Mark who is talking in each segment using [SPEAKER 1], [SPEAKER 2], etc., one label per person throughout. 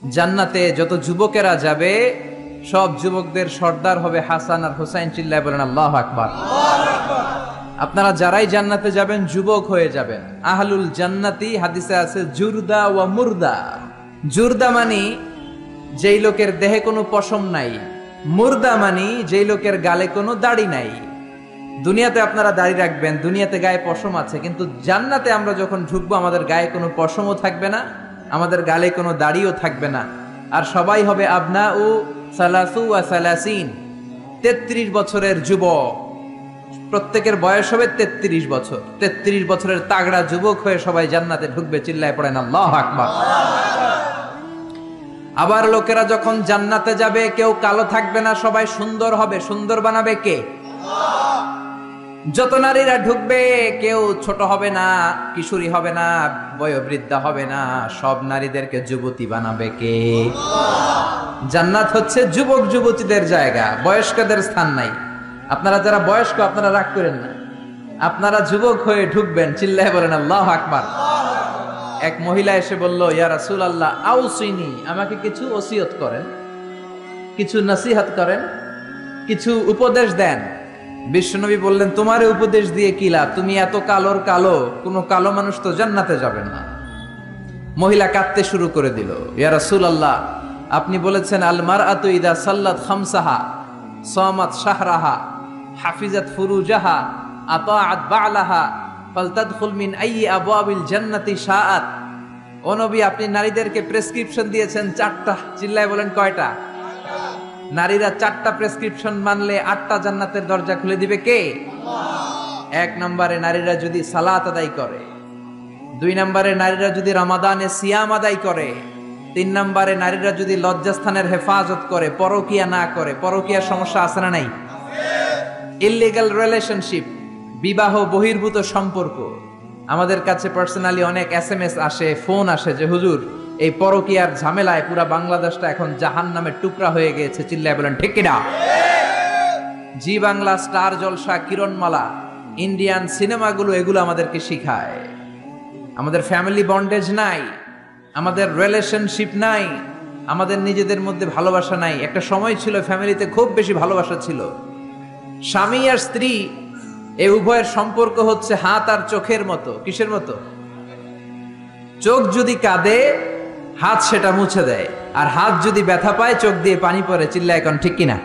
[SPEAKER 1] জান্নাতে যত যুবকেরা যাবে সব যুবকদের সর্দার হবে হাসান আর হুসাইন। চিল্লায় বলেন আল্লাহু আকবার। আপনারা যারাই জান্নাতে যাবেন যুবক হয়ে যাবেন। আহলুল জান্নাতি হাদিসে আছে জুরদা ওয়া মুরদা। জুরদা মানি যেই লোকের দেহে কোনো পশম নাই, মুরদা মানি যেই লোকের গালে কোনো দাড়ি নাই। দুনিয়াতে আপনারা দাড়ি রাখবেন, দুনিয়াতে গায়ে পশম আছে, কিন্তু জান্নাতে আমরা যখন ঢুকবো আমাদের গায়ে কোনো পশমও থাকবে না, আমাদের গালে কোনো দাড়িও থাকবে না। আর সবাই হবে আবনা ও সালাসু ওয়া সালাসিন, 33 বছরের যুবক। প্রত্যেকের বয়স হবে 33 বছর। 33 বছরের তাগড়া যুবক হয়ে সবাই জান্নাতে ঢুকবে। চিল্লায় পড়েন আল্লাহু আকবার। আবার লোকেরা যখন জান্নাতে যাবে কেউ কালো থাকবে না, সবাই সুন্দর হবে। সুন্দর বানাবে কে? যত নারীরা ঢুকবে কেউ ছোট হবে না, কিশোরী হবে না, বয়োবৃদ্ধা হবে না, সব নারীদেরকে যুবতী বানাবে কে? জান্নাত হচ্ছে যুবক যুবতীদের জায়গা, বয়স্কদের স্থান নাই। আপনারা যারা বয়স্ক আপনারা রাগ করেন না, আপনারা যুবক হয়ে ঢুকবেন। চিল্লায় বলেন আল্লাহু আকবার। এক মহিলা এসে বলল, ইয়া রাসূলুল্লাহ আউসিনি, আমাকে কিছু ওসিয়ত করেন, কিছু নসিহত করেন, কিছু উপদেশ দেন। বিশ্বনবী বললেন, তোমারে উপদেশ দিয়ে কি লাভ? তুমি এত কালোর কালো, কোনো কালো মানুষ তো জান্নাতে যাবেন না। মহিলা কাঁদতে শুরু করে দিল, ইয়া রাসূলুল্লাহ আপনি বলেছেন আল মারআতু ইদা সাল্লাত খামসাহা সামাত শাহরাহা হাফিজাত ফুরুজাহা আতাআত বা'লাহা ফালতাদখুল মিন আইয়ি আবওয়াবিল জান্নাতি শাআত। ও নবী, আপনি নারীদেরকে প্রেসক্রিপশন দিয়েছেন 4টা। চিল্লায় বলেন কয়টা? নারীরা 4টা প্রেসক্রিপশন মানলে 8টা জান্নাতের দরজা খুলে দিবে কে? আল্লাহ। 1 নম্বরে নারীরা যদি সালাত আদায় করে, 2 নম্বরে নারীরা যদি রমাদানে সিয়াম আদায় করে, 3 নম্বরে নারীরা যদি লজ্জাস্থানের হেফাজত করে, পরকিয়া না করে। পরকিয়ার সমস্যা আছে না নাই? ইললিগাল রিলেশনশিপ, বিবাহ বহির্ভূত সম্পর্ক। আমাদের কাছে পার্সোনালি অনেক SMS আসে, ফোন আসে যে হুজুর এই পরকিয়ার ঝামেলায় পুরা বাংলাদেশটা এখন জাহান্নামের টুকরা হয়ে গেছে। চিল্লায় বলেন ঠিক কিনা? জি বাংলা, স্টার জলসা, কিরণমালা, ইন্ডিয়ান সিনেমাগুলো এগুলো আমাদেরকে শিখায়। আমাদের ফ্যামিলি বন্ডেজ নাই, আমাদের রিলেশনশিপ নাই, আমাদের নিজেদের মধ্যে ভালোবাসা নাই। একটা সময় ছিল ফ্যামিলিতে খুব বেশি ভালোবাসা ছিল। স্বামী আর স্ত্রী এই উভয়ের সম্পর্ক হচ্ছে হাত আর চোখের মতো। কিসের মতো? চোখ যদি কাঁদে হাত সেটা মুছে দেয়, আর হাত যদি ব্যথা পায় চোখ দিয়ে পানি পড়ে। চিল্লায় এখন ঠিক কিনা?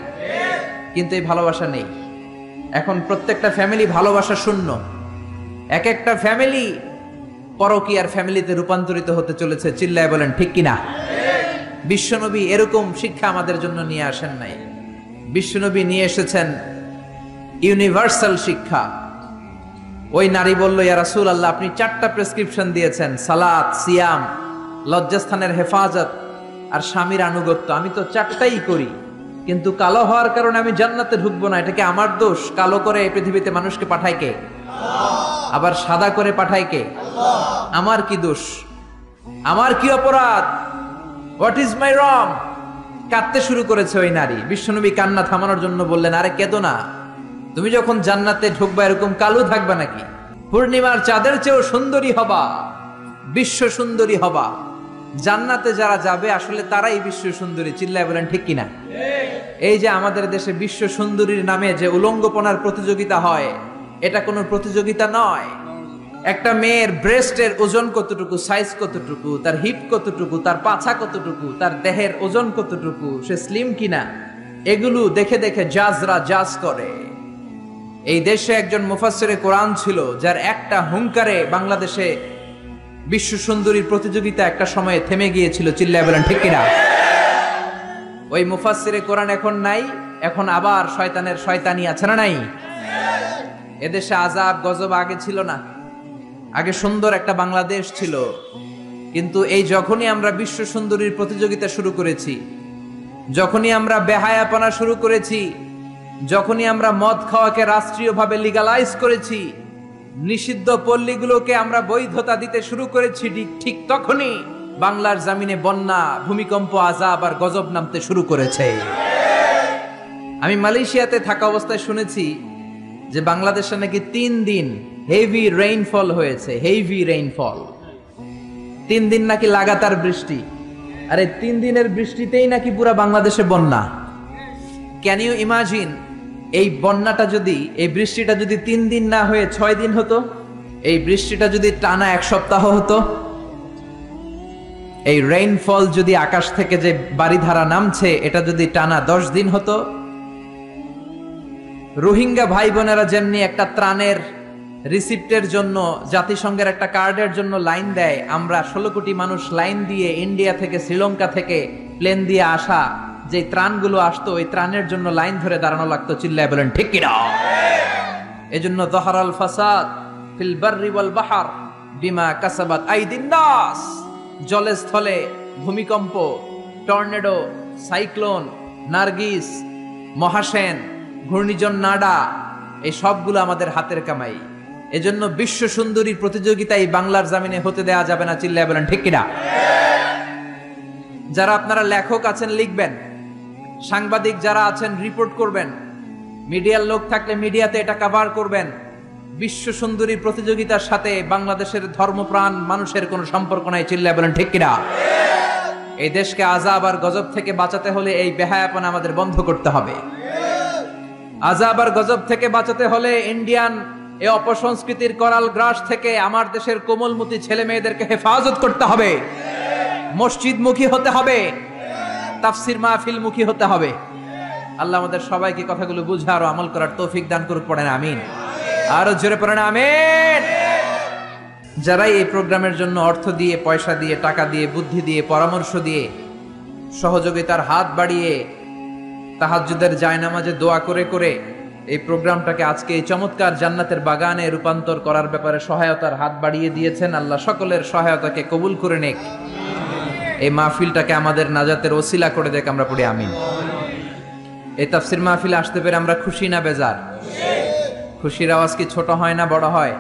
[SPEAKER 1] কিন্তু এই ভালোবাসা নেই। এখন প্রত্যেকটা ফ্যামিলি ভালোবাসা শূন্য। এক একটা ফ্যামিলি পরকীয়ার ফ্যামিলিতে রূপান্তরিত হতে চলেছে। চিল্লায় বলেন ঠিক কিনা? বিশ্বনবী এরকম শিক্ষা আমাদের জন্য নিয়ে আসেন নাই। বিশ্বনবী নিয়ে এসেছেন ইউনিভার্সাল শিক্ষা। ওই নারী বলল, ইয়া রাসূলুল্লাহ আপনি 4টা প্রেসক্রিপশন দিয়েছেন, সালাত, সিয়াম, লজ্জাস্থানের হেফাজত আর স্বামীর আনুগত্য। আমি তো 4টাই করি, কিন্তু কালো হওয়ার কারণে আমি জান্নাতে ঢুকবো না। এটা কি আমার দোষ? কালো করে এই পৃথিবীতে মানুষকে পাঠায় কে? আবার সাদা করে পাঠায় কে? আমার কি দোষ? আমার কি অপরাধ? হোয়াট ইজ মাই রং? কাঁদতে শুরু করেছে ওই নারী। বিশ্বনবী কান্না থামানোর জন্য বললেন, আরে কেঁদো না, তুমি যখন জান্নাতে ঢুকবা এরকম কালো থাকবা নাকি? পূর্ণিমার চাঁদের চেয়েও সুন্দরী হবা, বিশ্ব সুন্দরী হবা। জান্নাতে যারা যাবে আসলে তারাই বিশ্ব সুন্দরী। চিল্লায় বলেন ঠিক কিনা? এই যে আমাদের দেশে বিশ্ব সুন্দরীর নামে যে উলঙ্গপনার প্রতিযোগিতা হয়, এটা কোনো প্রতিযোগিতা নয়। একটা মেয়ের ব্রেস্টের ওজন কতটুকু, সাইজ কতটুকু, তার হিপ কতটুকু, তার পাছা কতটুকু, তার দেহের ওজন কতটুকু, সে স্লিম কিনা, এগুলো দেখে দেখে জাজরা জাজ করে। এই দেশে একজন মুফাসসিরে কোরআন ছিল, যার একটা হুঙ্কারে বাংলাদেশে বিশ্ব সুন্দরীর প্রতিযোগিতা একটা সময়ে থেমে গিয়েছিল। চিল্লায় বলেন ঠিক কিনা? ওই মুফাসসিরে কোরআন এখন নাই, এখন আবার শয়তানের শয়তানি আছে না নাই? এদেশে আযাব গজব আগে ছিল না। আগে সুন্দর একটা বাংলাদেশ ছিল, কিন্তু এই যখনই আমরা বিশ্ব সুন্দরীর প্রতিযোগিতা শুরু করেছি, যখনই আমরা বেহায়াপনা শুরু করেছি, যখনই আমরা মদ খাওয়াকে রাষ্ট্রীয়ভাবে লিগালাইজ করেছি, নিষিদ্ধ পল্লীগুলোকে আমরা বৈধতা দিতে শুরু করেছি, ঠিক তখনই বাংলার জমিনে বন্যা, ভূমিকম্প, আযাব আর গজব নামতে শুরু করেছে। আমি মালয়েশিয়াতে থাকা অবস্থায় শুনেছি যে বাংলাদেশে নাকি 3 দিন হেভি রেইনফল হয়েছে। হেভি রেইনফল, 3 দিন নাকি লাগাতার বৃষ্টি। আরে 3 দিনের বৃষ্টিতেই নাকি পুরা বাংলাদেশে বন্যা। ক্যান ইউ ইমাজিন, এই বন্যাটা যদি, এই বৃষ্টিটা যদি 3 দিন না হয়ে 6 দিন হতো, এই বৃষ্টিটা যদি টানা 1 সপ্তাহ হতো, এই রেইনফল যদি আকাশ থেকে যে বারিধারা নামছে এটা যদি টানা 10 দিন হতো, রোহিঙ্গা ভাই বোনেরা যেমনি একটা ত্রাণের রিসিপ্টের জন্য জাতিসংঘের একটা কার্ডের জন্য লাইন দেয়, আমরা 16 কোটি মানুষ লাইন দিয়ে ইন্ডিয়া থেকে শ্রীলঙ্কা থেকে প্লেন দিয়ে আসা যে ত্রাণগুলো আসতো, ওই ত্রাণের জন্য লাইন ধরে দাঁড়ানো লাগতো। চিল্লায় বলেন ঠিক কিনা? এজন্য যাহারাল ফাসাদ ফিল বাররি ওয়াল বাহর বিমা কাসাবাত আইদিন নাস। জলে স্থলে ভূমিকম্প, টর্নেডো, সাইক্লোন, নার্গিস, মহাসেন, ঘূর্ণিঝড় নাডা, এই সবগুলো আমাদের হাতের কামাই। এজন্য বিশ্ব সুন্দরী প্রতিযোগিতায় বাংলার জামিনে হতে দেয়া যাবে না। চিল্লায় বলেন ঠিক কিনা? যারা আপনারা লেখক আছেন লিখবেন, সাংবাদিক যারা আছেন রিপোর্ট করবেন, মিডিয়ার লোক থাকলে মিডিয়াতে এটা কভার করবেন। বিশ্ব সুন্দরী প্রতিযোগিতার সাথে বাংলাদেশের ধর্মপ্রাণ মানুষের কোনো সম্পর্ক নাই। চিল্লায় বলেন ঠিক কিনা? এই দেশকে আযাব আর গজব থেকে বাঁচাতে হলে এই বেহায়াপনা আমাদের বন্ধ করতে হবে। আযাব আর গজব থেকে বাঁচাতে হলে ইন্ডিয়ান এই অপসংস্কৃতির করাল গ্রাস থেকে আমার দেশের কোমলমতি ছেলে মেয়েদেরকে হেফাজত করতে হবে। মসজিদমুখী হতে হবে, তাফসির মাহফিল মুখী হতে হবে। আল্লাহ আমাদের সবাইকে কথাগুলো বুঝে আরো আমল করার তৌফিক দান করুক। পড়েন আমিন। আরো জোরে পড়েন আমিন। যারাই এই প্রোগ্রামের জন্য অর্থ দিয়ে, পয়সা দিয়ে, টাকা দিয়ে, বুদ্ধি দিয়ে, পরামর্শ দিয়ে, সহযোগিতার হাত বাড়িয়ে, তাহাজ্জুদের জায়নামাজে দোয়া করে করে এই প্রোগ্রামটাকে আজকে এই চমৎকার জান্নাতের বাগানে রূপান্তর করার ব্যাপারে সহায়তার হাত বাড়িয়ে দিয়েছেন, আল্লাহ সকলের সহায়তাকে কবুল করে নেক। এই মাহফিলটাকে আমাদের নাজাতের ওসিলা করে দেখ। আমরা পড়ি আমিন। এই তাফসির মাহফিলে আসতে পেরে আমরা খুশি না বেজার? খুশির আওয়াজ কি ছোট হয় না বড় হয়?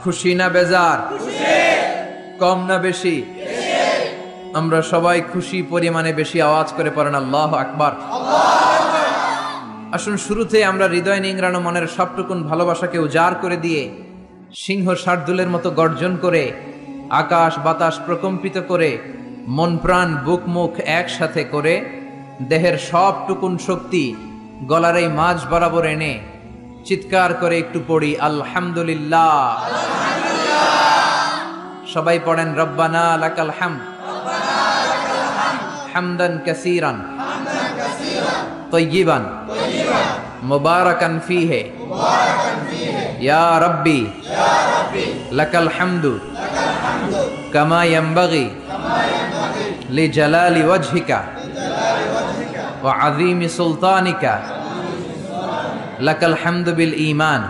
[SPEAKER 1] খুশি না বেজার? কম না বেশি? আমরা সবাই খুশি পরিমাণে বেশি আওয়াজ করে পড়েন আল্লাহু আকবার। আসুন শুরুতে আমরা হৃদয় নিংড়ানো মনের সবটুকুন ভালোবাসাকে উজাড় করে দিয়ে, সিংহ শার্দুলের মতো গর্জন করে, আকাশ বাতাস প্রকম্পিত করে, মন প্রাণ বুক মুখ একসাথে করে, দেহের সবটুকুন শক্তি গলার এই মাঝ বরাবর এনে চিৎকার করে একটু পড়ি আলহামদুলিল্লাহ। সবাই পড়েন রব্বানা লাকাল হামদ হামদান কাসীরান তাইয়িবান মুবারাকান ফীহি ইয়া রাব্বি লাকাল হামদু কামা ইয়ানবাগি লিজালালি ওয়াজহিকা ওয়া আযীমি সুলতানিকা লাকাল হামদু বিল ঈমান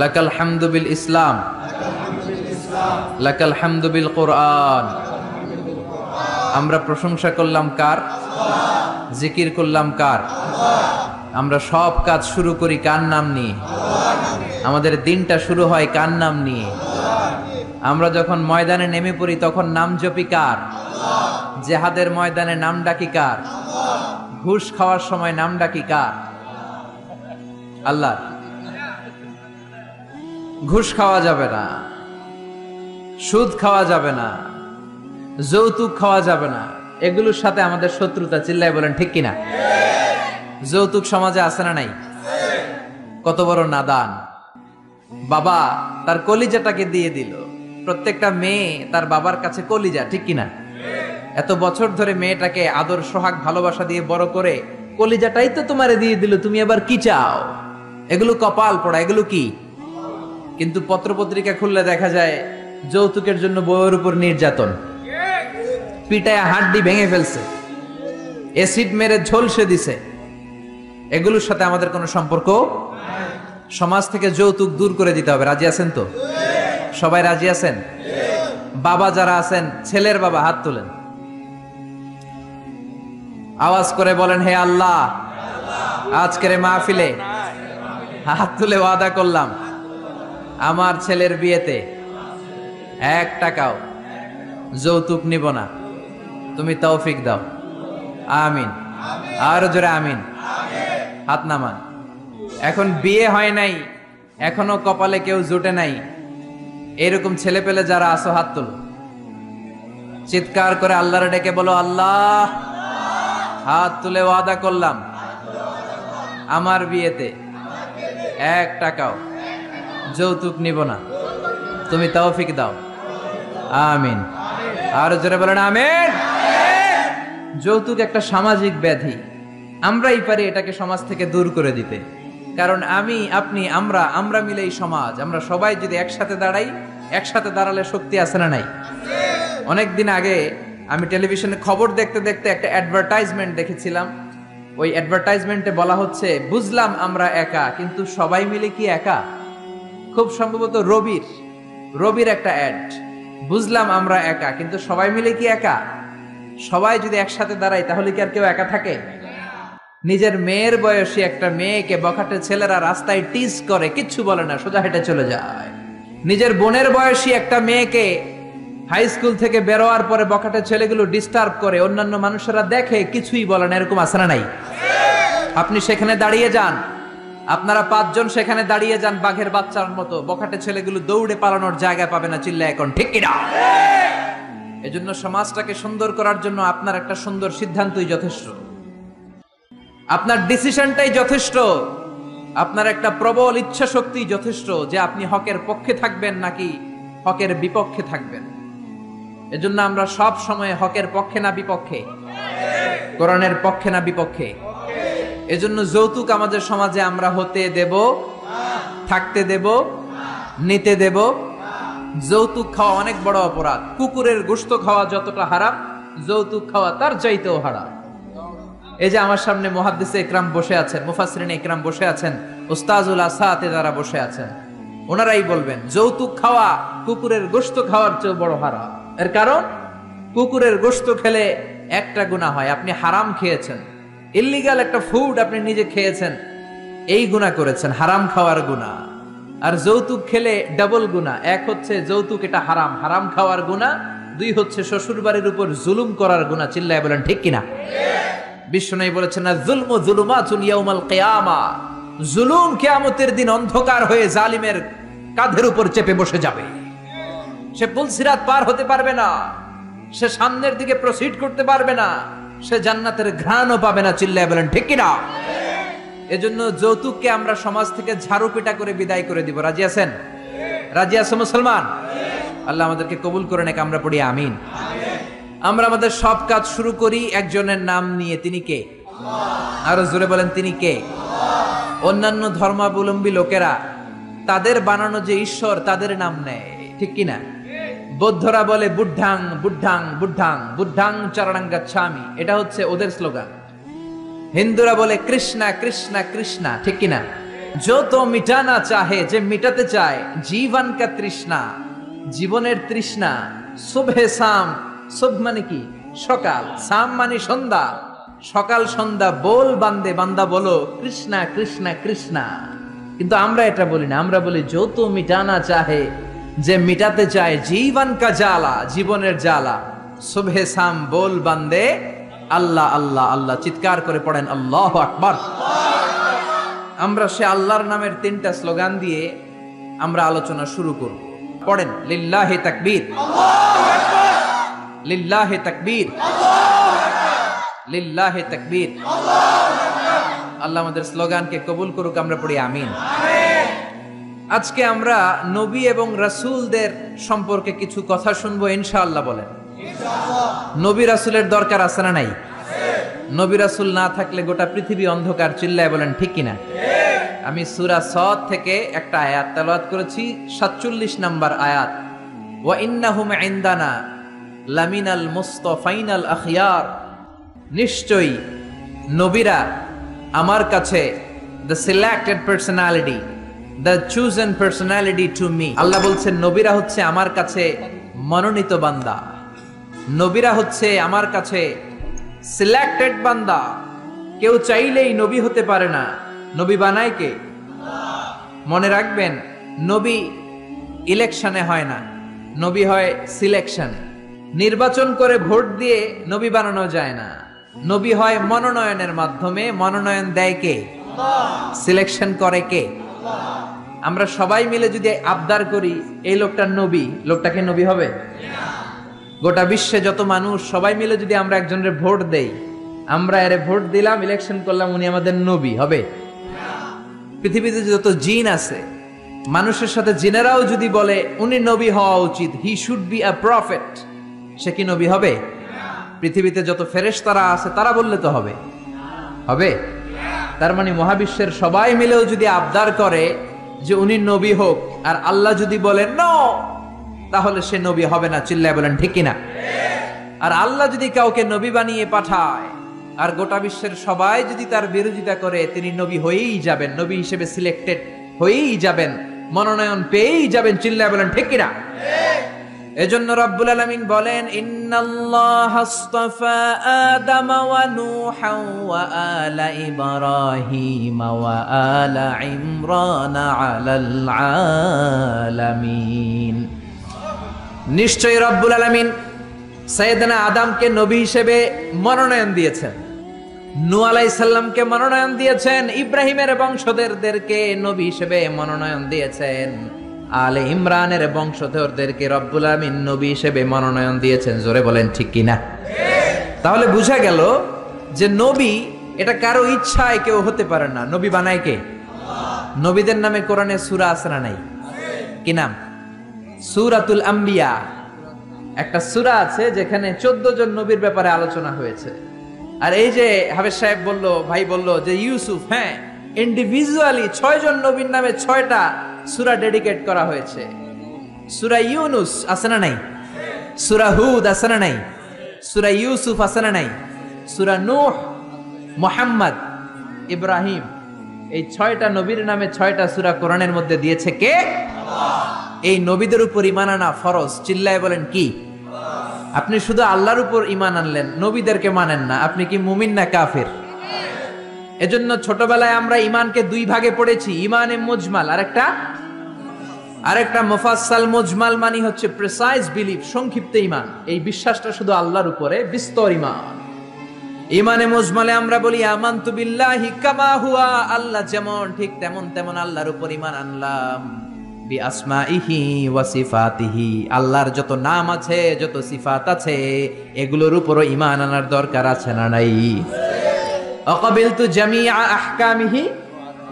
[SPEAKER 1] লাকাল হামদু বিল ইসলাম লাকাল হামদু বিল কুরআন। আমরা প্রশংসা করলাম কার? জিকির করলাম কার? আমরা সব কাজ শুরু করি কার নাম নিয়ে? আমাদের দিনটা শুরু হয় কার নাম নিয়ে? আমরা যখন ময়দানে নেমে পড়ি তখন নাম জপি কার? জিহাদের ময়দানে নাম ডাকি কার? ঘুষ খাওয়ার সময় নাম ডাকি কার? আল্লাহ। ঘুষ খাওয়া যাবে না, সুদ খাওয়া যাবে না, যৌতুক খাওয়া যাবে না, এগুলোর সাথে আমাদের শত্রুতা। চিল্লায় বলেন ঠিক কিনা? যৌতুক সমাজে আছে না নাই? কত বড় নাদান বাবা, তার কলিজাটাকে দিয়ে দিল। প্রত্যেকটা মেয়ে তার বাবার কাছে কলিজা, ঠিক কিনা? এত বছর ধরে মেয়েটাকে আদর সোহাগ ভালোবাসা দিয়ে বড় করে কলিজাটাই তো তোমারে দিয়ে দিল, তুমি আবার কি চাও? এগুলো কপাল পড়া, এগুলো কি? কিন্তু পত্রপত্রিকা খুললে দেখা যায় যৌতুকের জন্য বউয়ের উপর নির্যাতন, পিটায় হাড্ডি ভেঙে ফেলছে, অ্যাসিড মেরে ঝলসে দিছে। এগুলোর সাথে আমাদের কোনো সম্পর্ক। সমাজ থেকে যৌতুক দূর করে দিতে হবে। রাজি আছেন তো? সবাই রাজি আছেন? বাবা যারা আছেন, ছেলের বাবা হাত তোলেন, আওয়াজ করে বলেন হে আল্লাহ, আজকের মাহফিলে হাত তুলে ওয়াদা করলাম আমার ছেলের বিয়েতে 1 টাকাও যৌতুক নিব না, তুমি তৌফিক দাও। আমিন। আর জোরে আমিন। হাত নামান। এখন বিয়ে হয় নাই, এখনো কপালে কেউ জুটে নাই, এরকম ছেলে পেলে যারা আসো হাত তোলো। চিৎকার করে আল্লাহর ডেকে বলো, আল্লাহ হাত তুলে ওয়াদা করলাম আমার বিয়েতে 1 টাকাও যৌতুক নিব না, তুমি তৌফিক দাও, আমিন। আর জোরে বলেন আমিন। যৌতুক একটা সামাজিক ব্যাধি, আমরাই পারি এটাকে সমাজ থেকে দূর করে দিতে। কারণ আমি, আপনি, আমরা মিলে এই সমাজ, আমরা সবাই যদি একসাথে দাঁড়াই, একসাথে দাঁড়ালে শক্তি আছে না নাই? অনেকদিন আগে আমি টেলিভিশনে খবর দেখতে দেখতে একটা অ্যাডভার্টাইজমেন্ট দেখেছিলাম। ওই অ্যাডভার্টাইজমেন্টে বলা হচ্ছে, বুঝলাম আমরা একা, কিন্তু সবাই মিলে কি একা? খুব সম্ভবত রবির একটা অ্যাড। বুঝলাম আমরা একা, কিন্তু সবাই মিলে কি একা? সবাই যদি একসাথে দাঁড়াই তাহলে কি আর কেউ একা থাকে? নিজের মেয়ের বয়সী একটা মেয়েকে বখাটে ছেলেরা রাস্তায় টিজ করে, কিচ্ছু বলে না, সোজা হেঁটে চলে যায়। নিজের বোনের বয়সী একটা মেয়েকে হাই স্কুল থেকে বেরোয়ার পরে বখাটে ছেলেগুলো ডিস্টার্ব করে, অন্যান্য মানুষেরা দেখে, কিছুই বলে না। এরকম আছে না নাই? আপনি সেখানে দাঁড়িয়ে যান, আপনারা 5 জন সেখানে দাঁড়িয়ে যান বাঘের বাচ্চার মতো, বখাটে ছেলেগুলো দৌড়ে পালানোর জায়গা পাবে না। চিল্লা এখন ঠিক কিনা? এজন্য সমাজটাকে সুন্দর করার জন্য আপনার একটা সুন্দর সিদ্ধান্তই যথেষ্ট, আপনার ডিসিশনটাই যথেষ্ট, আপনার একটা প্রবল ইচ্ছা শক্তি যথেষ্ট যে আপনি হকের পক্ষে থাকবেন নাকি হকের বিপক্ষে থাকবেন। এজন্য আমরা সব সময় হকের পক্ষে না বিপক্ষে, কোরআনের পক্ষে না বিপক্ষে। এজন্য যৌতুক আমাদের সমাজে আমরা হতে দেব, থাকতে দেব, নিতে দেব। যৌতুক খাওয়া অনেক বড় অপরাধ। কুকুরের গোশত খাওয়া যতটা হারাম, যৌতুক খাওয়া তার চাইতেও হারাম। এই যে আমার সামনে মুহাদ্দিসে ইকরাম বসে আছেন, মুফাসসিরিনে ইকরাম বসে আছেন, উস্তাজুল আসাতে যারা বসে আছেন, ওনারাই বলবেন যৌতুক খাওয়া কুকুরের গোশত খাওয়ার চেয়ে বড় হারাম। এর কারণ, কুকুরের গোশত খেলে একটা গুনাহ হয়, আপনি হারাম খেয়েছেন, ইল্লিগাল একটা ফুড আপনি নিজে খেয়েছেন, এই গুনাহ করেছেন, হারাম খাওয়ার গুনাহ। আর যৌতুক খেলে ডাবল গুনাহ, এক হচ্ছে যৌতুক এটা হারাম, হারাম খাওয়ার গুনাহ, 2 হচ্ছে শ্বশুর বাড়ির উপর জুলুম করার গুনাহ। চিল্লায় বলেন ঠিক কিনা? বিশ্বনবী বলেছেন না, যুলমু যুলুমাতুন ইয়াউমাল কিয়ামা, জুলুম কিয়ামতের দিন অন্ধকার হয়ে জালিমের কাঁধের উপর চেপে বসে যাবে। সে পুলসিরাত পার হতে পারবে না, সে সামনের দিকে প্রসিড করতে পারবে না, সে জান্নাতের ঘ্রাণও পাবে না। চিল্লায় বলেন ঠিক কিনা? এজন্য যৌতুককে আমরা সমাজ থেকে ঝাড়ু পিটা করে বিদায় করে দিব। রাজি আছেন? রাজি আছেন মুসলমান? আল্লাহ আমাদেরকে কবুল করে নেক। আমরা পড়ি আমিন। আমরা আমাদের সব কাজ শুরু করি একজনের নাম নিয়ে, তিনি কে? আরো জোরে বলেন, তিনি কে? অন্যান্য ধর্মাবলম্বী লোকেরা তাদের বানানো যে ঈশ্বর, তাদের নাম নেয়, ঠিক কিনা? বৌদ্ধরা বলে বুদ্ধাং বুদ্ধাং বুদ্ধাং বুদ্ধাং চরণং গচ্ছামি, এটা হচ্ছে ওদের স্লোগান। হিন্দুরা বলে কৃষ্ণা কৃষ্ণা কৃষ্ণা, ঠিক কিনা? যত মিটানা চাহে, যে মিটাতে চায় জীবন কা তৃষ্ণা, জীবনের তৃষ্ণা। সুবহে শাম, সুব মানে কি? সকাল, শাম মানে সন্ধ্যা, সকাল সন্ধ্যা বল বান্দে, বান্দা বলো কৃষ্ণা কৃষ্ণা কৃষ্ণা। কিন্তু আমরা এটা বলি না, আমরা বলি যত মিটানা চাহে, যে মিটাতে চায় জীবন কা জ্বালা, জীবনের জ্বালা। সুবহে শাম বল বান্দে আল্লাহ আল্লাহ আল্লাহ, চিৎকার করে পড়েন আল্লাহু আকবার। আমরা সে আল্লাহর নামের 3টা স্লোগান দিয়ে আমরা আলোচনা শুরু করব। পড়েন লিল্লাহি তাকবীর, লিল্লাহি তাকবীর, লিল্লাহি তাকবীর। আল্লাহ আমাদের স্লোগানকে কবুল করুক। আমরা পড়ি আমিন। আজকে আমরা নবী এবং রাসূলদের সম্পর্কে কিছু কথা শুনবো ইনশাআল্লাহ। বলেন নবী রাসূলের দরকার আছে না নাই? নবী রাসূল না থাকলে গোটা পৃথিবী অন্ধকার। চিল্লায় বলেন ঠিক কিনা? আমি সূরা সদ থেকে একটা আয়াত তেলাওয়াত করেছি, 47 নম্বর আয়াত। ওয়া ইন্নাহুম ইনদানা লামিনাল মুস্তাফাইনাল আখিয়ার, নিশ্চয়ই নবীরা আমার কাছে, the selected personality, the chosen personality to me. Allah বলছেন নবীরা হচ্ছে আমার কাছে মনোনীত বান্দা, নবীরা হচ্ছে আমার কাছে সিলেক্টেড বান্দা। কেউ চাইলেই নবী হতে পারে না, নবী বানায় কে? মনে রাখবেন, নবী ইলেকশনে হয় না, নবী হয় সিলেকশন। নির্বাচন করে ভোট দিয়ে নবী বানানো যায় না, নবী হয় মনোনয়নের মাধ্যমে। মনোনয়ন দেয় কে? সিলেকশন করে কে? আমরা সবাই মিলে যদি আবদার করি এই লোকটা নবী, লোকটাকে নবী হবে? গোটা বিশ্বে যত মানুষ সবাই মিলে যদি আমরা একজনের ভোট দেই, আমরা এর ভোট দিলাম, ইলেকশন করলাম, উনি আমাদের নবী হবে? পৃথিবীতে যত জিন আছে, মানুষের সাথে জিনেরাও যদি বলে উনি নবী হওয়া উচিত, he should be a prophet, সে কি নবী হবে? পৃথিবীতে যত ফেরেশতারা আছে তারা বললে তো হবে? হবে? তার মানে মহাবিশ্বের সবাই মিলেও যদি আবদার করে যে উনি নবী হোক, আর আল্লাহ যদি বলেন নো, তাহলে সে নবী হবে না। চিল্লায় বলেন ঠিক কিনা? আর আল্লাহ যদি কাউকে নবী বানিয়ে পাঠায়, আর গোটা বিশ্বের সবাই যদি তার বিরোধিতা করে, তিনি নবী হয়েই যাবেন, নবী হিসেবে সিলেক্টেড হয়েই যাবেন, মনোনয়ন পেয়েই যাবেন। চিল্লায় বলেন ঠিক কিনা? এজন্য রব্বুল আলামিন বলেন, ইন্নাল্লাহা আসতাফা আদম ওয়া নূহা ওয়া আলা ইব্রাহিম ওয়া আলা ইমরান আলাল আলামিন। নিশ্চয়ই রব্বুল আলামিন সাইয়েদনা আদমকে নবী হিসেবে মনোনয়ন দিয়েছেন, নূহ আলাইহিস সালামকে মনোনয়ন দিয়েছেন, ইব্রাহিমের বংশধরদেরকে নবী হিসেবে মনোনয়ন দিয়েছেন, আলে ইমরানের বংশধরদেরকে রব্বুল আলামিন নবী হিসেবে মনোনয়ন দিয়েছেন। জোরে বলেন ঠিক কিনা? তাহলে বোঝা গেল যে নবী এটা কারো ইচ্ছায় কেউ হতে পারে না, নবী বানায় কে? নবীদের নামে কোরআনে সূরা আছে না নাই? কি নাম? সূরাতুল আম্বিয়া। একটা সূরা আছে যেখানে 14 জন নবীর ব্যাপারে আলোচনা হয়েছে। আর এই যে হাফেজ সাহেব বলল, ভাই বলল যে ইউসুফ, হ্যাঁ, ইন্ডিভিজুয়ালি 6 জন নবীর নামে 6টা সূরা ডেডিকেট করা হয়েছে। সূরা ইউনুস আছে না নাই? সূরা হুদ আছে না নাই? সূরা ইউসুফ আছে না নাই? সূরা নূহ, মুহাম্মদ, ইব্রাহিম, এই 6টা নবীর নামে 6টা সূরা কোরআনের মধ্যে দিয়েছে কে? আল্লাহ। এই নবীদের উপর ঈমান আনা ফরজ। চিল্লায় বলেন কি? আপনি শুধু আল্লাহর উপর ঈমান আনলেন, নবীদেরকে মানেন না, আপনি কি মুমিন না কাফের? এজন্য ছোটবেলায় আমরা ঈমানকে 2 ভাগে পড়েছি, ঈমানে মুজমাল আরেকটা মুফাসসাল। মুজমাল মানে হচ্ছে প্রিসাইজ বিলিফ, সংক্ষিপ্ত ঈমান, এই বিশ্বাসটা শুধু আল্লাহর উপরে, বিস্তর ঈমান। ঈমানে মুজমালে আমরা বলি আমানতু বিল্লাহি কামা হুয়া, আল্লাহ যেমন ঠিক তেমন আল্লাহর উপর ঈমান আনলাম। বি আসমাইহি ওয়া সিফাতিহি, আল্লাহর যত নাম আছে, যত সিফাত আছে, এগুলোর উপরও ঈমান আনার দরকার আছে না নাই? আকাবিলতু জামিআ আহকামিহি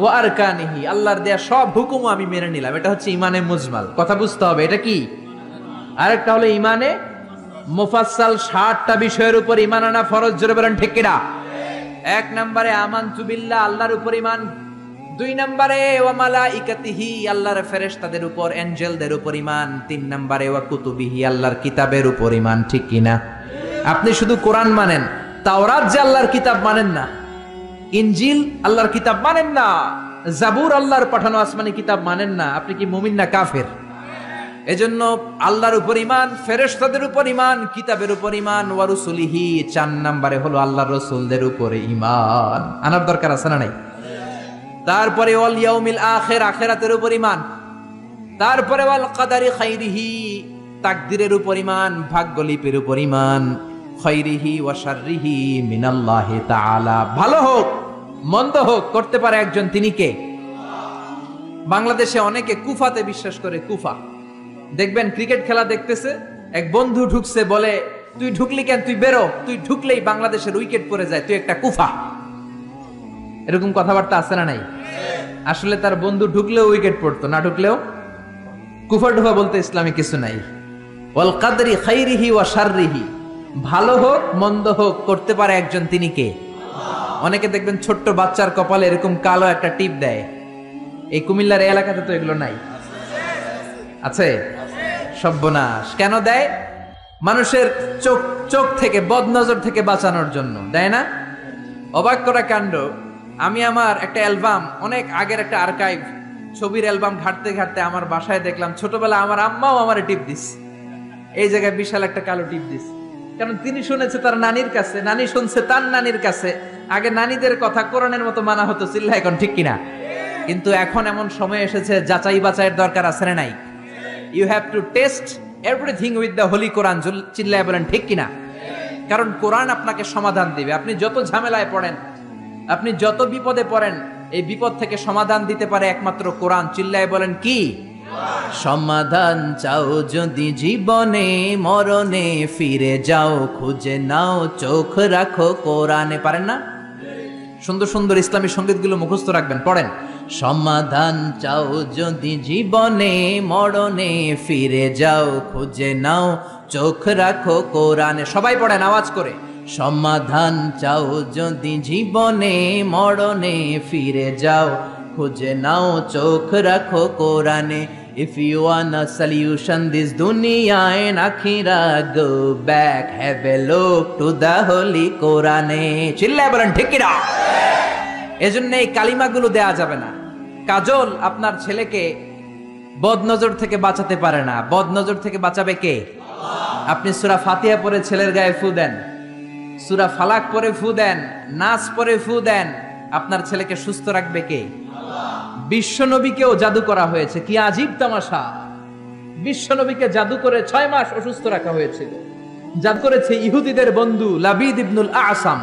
[SPEAKER 1] ওয়া আরকানিহি, আল্লাহর দেয়া সব হুকুম আমি মেনে নিলাম, এটা হচ্ছে ঈমানে মুজমাল। কথা বুঝতে হবে এটা কি। আরেকটা হলো ঈমানে মুফাসসাল, 60টা বিষয়ের উপর ঈমান আনা ফরজ। জোরে বলেন ঠিক কিনা? 1 নম্বরে আমানতু বিল্লাহ, আল্লাহর উপর ঈমান। 2 নম্বরে ওয়া মালাইকাতিহি, আল্লাহর ফেরেশতাদের উপর, এঞ্জেলদের উপর ঈমান। 3 নম্বরে ওয়া কুতুবিহি, আল্লাহর কিতাবের উপর ঈমান। ঠিক কিনা? আপনি শুধু কোরআন মানেন, তাওরাত যে আল্লাহর কিতাব মানেন না, ইনজিল আল্লাহর কিতাব মানেন না, জাবুর আল্লাহর পাঠানো আসমানি কিতাব মানেন না, আপনি কি মুমিন না কাফের? এজন্য আল্লাহর উপর ঈমান, ফেরেশতাদের উপর ঈমান, কিতাবের উপর ঈমান, ওয়া রুসুলিহি। 4 নম্বরে হলো আল্লাহর রাসূলদের উপরে ঈমান আনার দরকার আছে না নাই? তারপরে ওয়াল ইয়াউমিল আখির, আখিরাতের উপর ঈমান। তারপরে ওয়াল কদারি খাইরিহি, তাকদীরের উপর ঈমান, ভাগ্যলিপির উপর ঈমান। খাইরিহি ওয়া শাররিহি মিনাল্লাহি তাআলা, ভালো হোক মন্দ হোক করতে পারে একজন, তিনি কে? বাংলাদেশে অনেকে কুফাতে বিশ্বাস করে। কুফা দেখবেন ক্রিকেট খেলা দেখতেছে, এক বন্ধু ঢুকছে, বলে তুই ঢুকলি কেন, তুই বেরো, তুই ঢুকলেই বাংলাদেশের উইকেট পড়ে যায়, তুই একটা কুফা। এরকম কথাবার্তা আছে না নাই? আসলে তার বন্ধু ঢুকলেও উইকেট পড়তো, না ঢুকলেও কুফা টুফা বলতে ইসলামে কিছু নাই। ওয়াল কদরি খাইরিহি ওয়া শাররিহি, ভালো হোক মন্দ হোক করতে পারে একজন, তিনি কে? অনেকে দেখবেন ছোট্ট বাচ্চার কপালে এরকম কালো একটা টিপ দেয়। এই কুমিল্লার এলাকাতে তো এগুলো নাই, আছে? সর্বনাশ। কেন দেয়? মানুষের চোখ থেকে, বদনজর থেকে বাঁচানোর জন্য দেয় না? অবাক করা কাণ্ড। আমি আমার একটা অ্যালবাম, অনেক আগের একটা আর্কাইভ ছবির অ্যালবাম ঘাটতে ঘাটতে আমার বাসায় দেখলাম ছোটবেলা আমার আম্মাও আমার টিপ দিস, এই জায়গায় বিশাল একটা কালো টিপ দিস। কারণ তিনি শুনেছে তার নানির কাছে, নানি শুনছে তার নানির কাছে। আগে নানিদের কথা কোরআনের মতো মানা হতো, চিল্লা এখন ঠিক কিনা? কিন্তু এখন এমন সময় এসেছে, যাচাই বাছাইয়ের দরকার আছে না নাই? You have to test everything with the holy Quran. চিল্লায় বলেন ঠিক কিনা? কারণ কোরআন আপনাকে সমাধান দিবে। আপনি যত ঝামেলায় পড়েন, আপনি যত বিপদে পড়েন, এই বিপদ থেকে সমাধান দিতে পারে একমাত্র কোরআন। চিল্লায় বলেন কি? সমাধান চাও যদি জীবনে মরণে ফিরে যাও খুঁজে নাও চোখ রাখো কোরআনে। পারেন না? সুন্দর সুন্দর ইসলামী সঙ্গীতগুলো মুখস্থ রাখবেন, পড়েন। সমাধান চাও যদি জীবনে মরণে ফিরে যাও খুঁজে নাও চোখ রাখো কোরআনে। সবাই পড়েন আওয়াজ করে। সমাধান চাও যদি জীবনে মরণে ফিরে যাও খুঁজে নাও চোখ রাখো কোরআনে। If you want a solution this dunya and akhirah, go back, have a look to the holy Quran. চিল্লায় বলেন ঠিক কি না? এজন্য এই কালিমাগুলো দেয়া যাবে না। কাজল আপনার ছেলেকে বদনজর থেকে বাঁচাতে পারে না। বদনজর থেকে বাঁচাবে কে? আপনি সূরা ফাতিহা পড়ে ছেলের গায়ে ফু দেন, সূরা ফালাক পড়ে ফু দেন, নাস পড়ে ফু দেন, আপনার ছেলেকে সুস্থ রাখবে কে? বিশ্বনবীকেও জাদু করা হয়েছে। কি আজীব তামাশা! বিশ্বনবীকে জাদু করে 6 মাস অসুস্থ রাখা হয়েছিল। জাদু করেছে ইহুদিদের বন্ধু লাবিদ ইবনুল আসাম।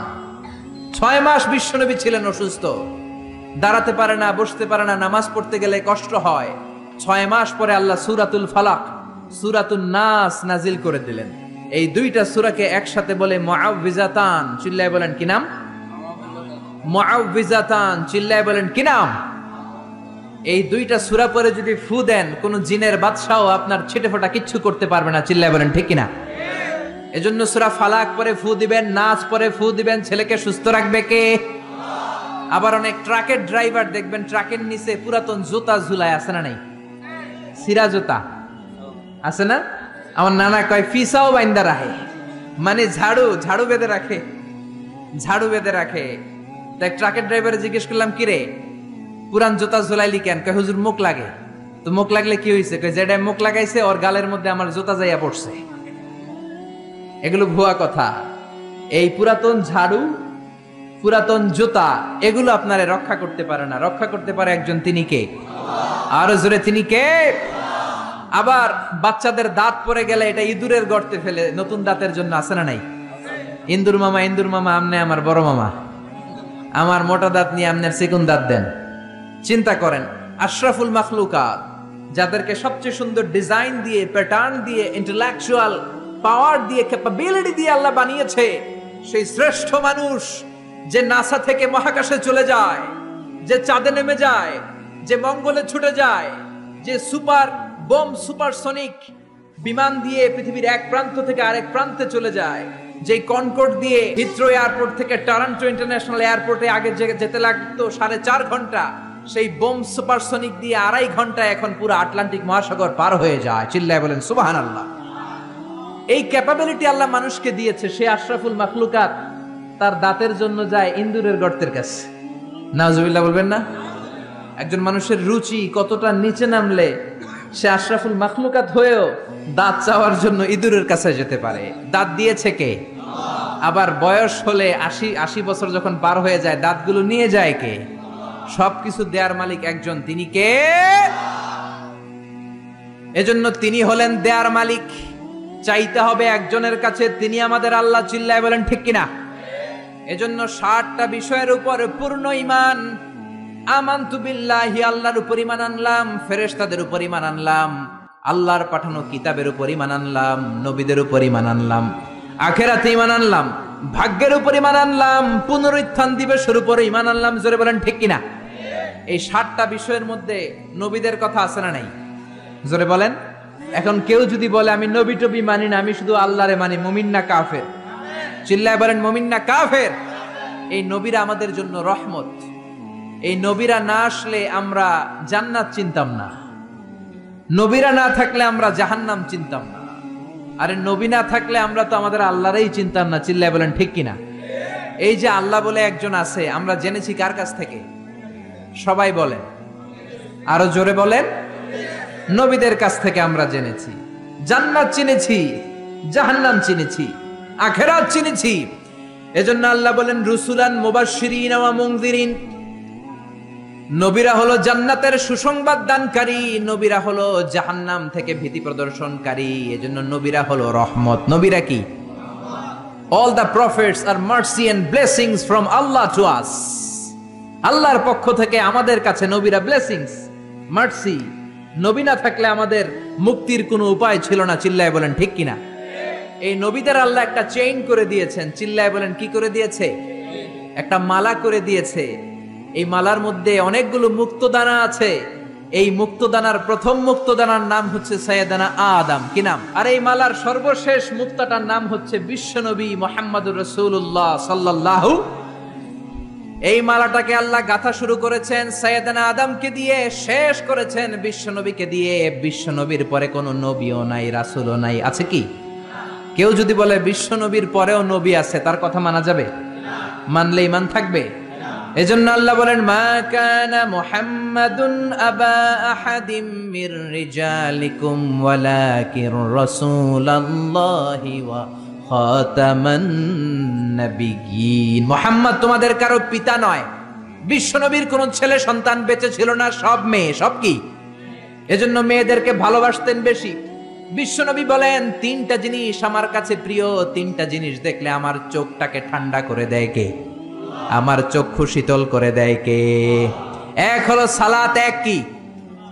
[SPEAKER 1] 6 মাস বিশ্বনবী ছিলেন অসুস্থ, দাঁড়াতে পারে না, বসতে পারে না, নামাজ পড়তে গেলে কষ্ট হয়। 6 মাস পরে আল্লাহ সূরাতুল ফালাক, সূরাতুন নাস নাজিল করে দিলেন। এই দুইটা সূরাকে একসাথে বলে মুআউযিজাতান। চিল্লায় বলেন কি নাম? মুআউযিজাতান। চিল্লায় বলেন কি নাম? এই দুইটা সূরা পরে যদি ফু দেন, কোন জিনের বাদশাও আপনার ছিটেফোঁটা কিচ্ছু করতে পারবে না। চিল্লায় বলেন ঠিক কিনা? এজন্য সূরা ফালাক পরে ফু দিবেন, নাস পরে ফু দিবেন। ছেলেকে সুস্থ রাখবে কে? আবার অনেক ট্রাকের ড্রাইভার দেখবেন ট্রাকের নিচে পুরাতন জুতা ঝুলায়, আছে না নাই? সিরা জুতা আছে না? আমার নানা কয় ফিসাও বাইন্দা রাখে, মানে ঝাড়ু বেঁধে রাখে, ঝাড়ু বেঁধে রাখে। তাই ট্রাকের ড্রাইভারে জিজ্ঞেস করলাম, কি রে পুরান জুতা ঝুলাইলি কেন? কয় হুজুর মুখ লাগে। তো মুখ লাগলে কি হয়েছে? কয় যেটা মুখ লাগাইছে ওর গালের মধ্যে আমার জুতা যাইয়া পড়ছে। এগুলো ভুয়া কথা। এই পুরাতন ঝাড়ু, পুরাতন জুতা, এগুলো আপনারে রক্ষা করতে পারে না। রক্ষা করতে পারে একজন, তিনি কে? আরো জোরে, তিনি কে? আবার বাচ্চাদের দাঁত পড়ে গেলে এটা ইঁদুরের গর্তে ফেলে নতুন দাঁতের জন্য, আছে না নাই? ইন্দুর মামা আমনে আমার বড় মামা, আমার মোটা দাঁত নিয়ে আপনার চিকন দাঁত দেন। চিন্তা করেন, আশরাফুল মাখলুকাত, যাদেরকে সবচেয়ে সুন্দর ডিজাইন দিয়ে, প্যাটার্ন দিয়ে, ইন্টেলেকচুয়াল পাওয়ার দিয়ে, ক্যাপাবিলিটি দিয়ে আল্লাহ বানিয়েছে, সেই শ্রেষ্ঠ মানুষ যে নাসা থেকে মহাকাশে চলে যায়, যে চাঁদে নেমে যায়, যে মঙ্গলে ছুটে যায়, যে সুপারসনিক বিমান দিয়ে পৃথিবীর এক প্রান্ত থেকে আরেক প্রান্তে চলে যায়, যে কনকর্ড দিয়ে হিথ্রো এয়ারপোর্ট থেকে টরন্টো ইন্টারন্যাশনাল এয়ারপোর্টে আগে যেতে লাগতো 4.5 ঘন্টা, সেই বোম সুপারসনিক দিয়ে 2.5 ঘন্টায় এখন পুরো আটলান্টিক মহাসাগর পার হয়ে যায়। চিল্লায় বলেন সুবহানাল্লাহ। এই ক্যাপাবিলিটি আল্লাহ মানুষকে দিয়েছে। সে আশরাফুল মাখলুকাত তার দাঁতের জন্য যায় ইন্দুরের গর্তের কাছে। নাউজুবিল্লাহ বলবেন না? একজন মানুষের রুচি কতটা নিচে নামলে সে আশরাফুল মাখলুকাত হয়েও দাঁত চাওয়ার জন্য ইঁদুরের কাছে যেতে পারে। দাঁত দিয়েছে কে? আবার বয়স হলে 80 বছর যখন পার হয়ে যায়, দাঁতগুলো নিয়ে যায় কে? সবকিছু দেয়ার মালিক একজন, তিনি কে? এজন্য তিনি হলেন দেয়ার মালিক। চাইতে হবে একজনের কাছে, তিনি আমাদের আল্লাহ। চিল্লায় বলেন ঠিক কিনা? এজন্য 60টা বিষয়ের উপর পূর্ণ ঈমান। আমানতু বিল্লাহি, আল্লাহর উপর ঈমান আনলাম, ফেরেশতাদের উপর ঈমান আনলাম, আল্লাহর পাঠানো কিতাবের উপর ঈমান আনলাম, নবীদের উপর ঈমান আনলাম, আখিরাতে ঈমান আনলাম, ভাগ্যের উপর ঈমান আনলাম, পুনরুত্থান দিবসের উপর ঈমান আনলাম। জোরে বলেন ঠিক কিনা? এই 60টা বিষয়ের মধ্যে নবীদের কথা আছে না নাই? জোরে বলেন। এখন কেউ যদি বলে আমি নবী টবি মানি না, আমি শুধু আল্লাহরে মানি, মুমিন না কাফের? চিল্লায় বলেন মুমিন না কাফের? এই নবীরা আমাদের জন্য রহমত। এই নবীরা না আসলে আমরা জান্নাত চিনতাম না, নবীরা না থাকলে আমরা জাহান্নাম চিনতাম না। আরে নবী না থাকলে আমরা তো আমাদের আল্লাহরই চিনতাম না। চিল্লায় বলেন ঠিক কিনা? এই যে আল্লাহ বলে একজন আছে, আমরা জেনেছি কার কাছ থেকে? সবাই বলেন, আরো জোরে বলেন। নবীদের কাছ থেকে আমরা জেনেছি। জান্নাত চিনেছি, জাহান্নাম চিনেছি, আখিরাত চিনেছি। এজন্য আল্লাহ বলেন রুসুলান মুবাশশিরিন ওয়া মুনযিরিন। নবীরা হলো জান্নাতের সুসংবাদ দানকারী, নবীরা হলো জাহান্নাম থেকে ভীতি প্রদর্শনকারী। এজন্য নবীরা হলো রহমত। নবীরা কি? All the prophets are mercy and blessings from Allah to us. আল্লাহর পক্ষ থেকে আমাদের কাছে নবীরা ব্লেসিংস, মার্সি, নবী না থাকলে আমাদের মুক্তির কোনো উপায় ছিল না। চিল্লায় বলেন ঠিক কিনা? এই নবীদের আল্লাহ একটা চেইন করে দিয়েছেন। চিল্লায় বলেন কি করে দিয়েছে? একটা মালা করে দিয়েছে। এই মালার মধ্যে অনেকগুলো মুক্তদানা আছে। এই মুক্তদানার প্রথম মুক্তদানার নাম হচ্ছে সাইয়েদানা আদম। কি নাম? আর এই মালার সর্বশেষ মুক্তাটার নাম হচ্ছে বিশ্বনবী মুহাম্মদুর রাসূলুল্লাহ সাল্লাল্লাহু। এই মালাটাকে আল্লাহ গাঁথা শুরু করেছেন সাইয়েদানা আদমকে দিয়ে, শেষ করেছেন বিশ্বনবীকে দিয়ে। বিশ্বনবীর পরে কোনো নবীও নাই, রাসূলও নাই। আছে কি? কেউ যদি বলে বিশ্বনবীর পরেও নবী আছে, তার কথা মানা যাবে? মানলে ঈমান থাকবে? এজন্য আল্লাহ বলেন, মা কানা মুহাম্মাদুন আবা আহাদিম মির রিজালিকুম ওয়ালাকিন রাসূলুল্লাহি ওয়া খাতামান নাবিয়্যিন। মুহাম্মদ তোমাদের কারো পিতা নয়। বিশ্বনবীর কোন ছেলে সন্তান বেঁচে ছিল না, সব মেয়ে। সব কি? এজন্য মেয়েদেরকে ভালোবাসতেন বেশি। বিশ্বনবী বলেন, তিনটা জিনিস আমার কাছে প্রিয়, তিনটা জিনিস দেখলে আমার চোখটাকে ঠান্ডা করে দেয় কে? আমার চক্ষু শীতল করে দেয় কে? এক হলো সালাত, এক কি?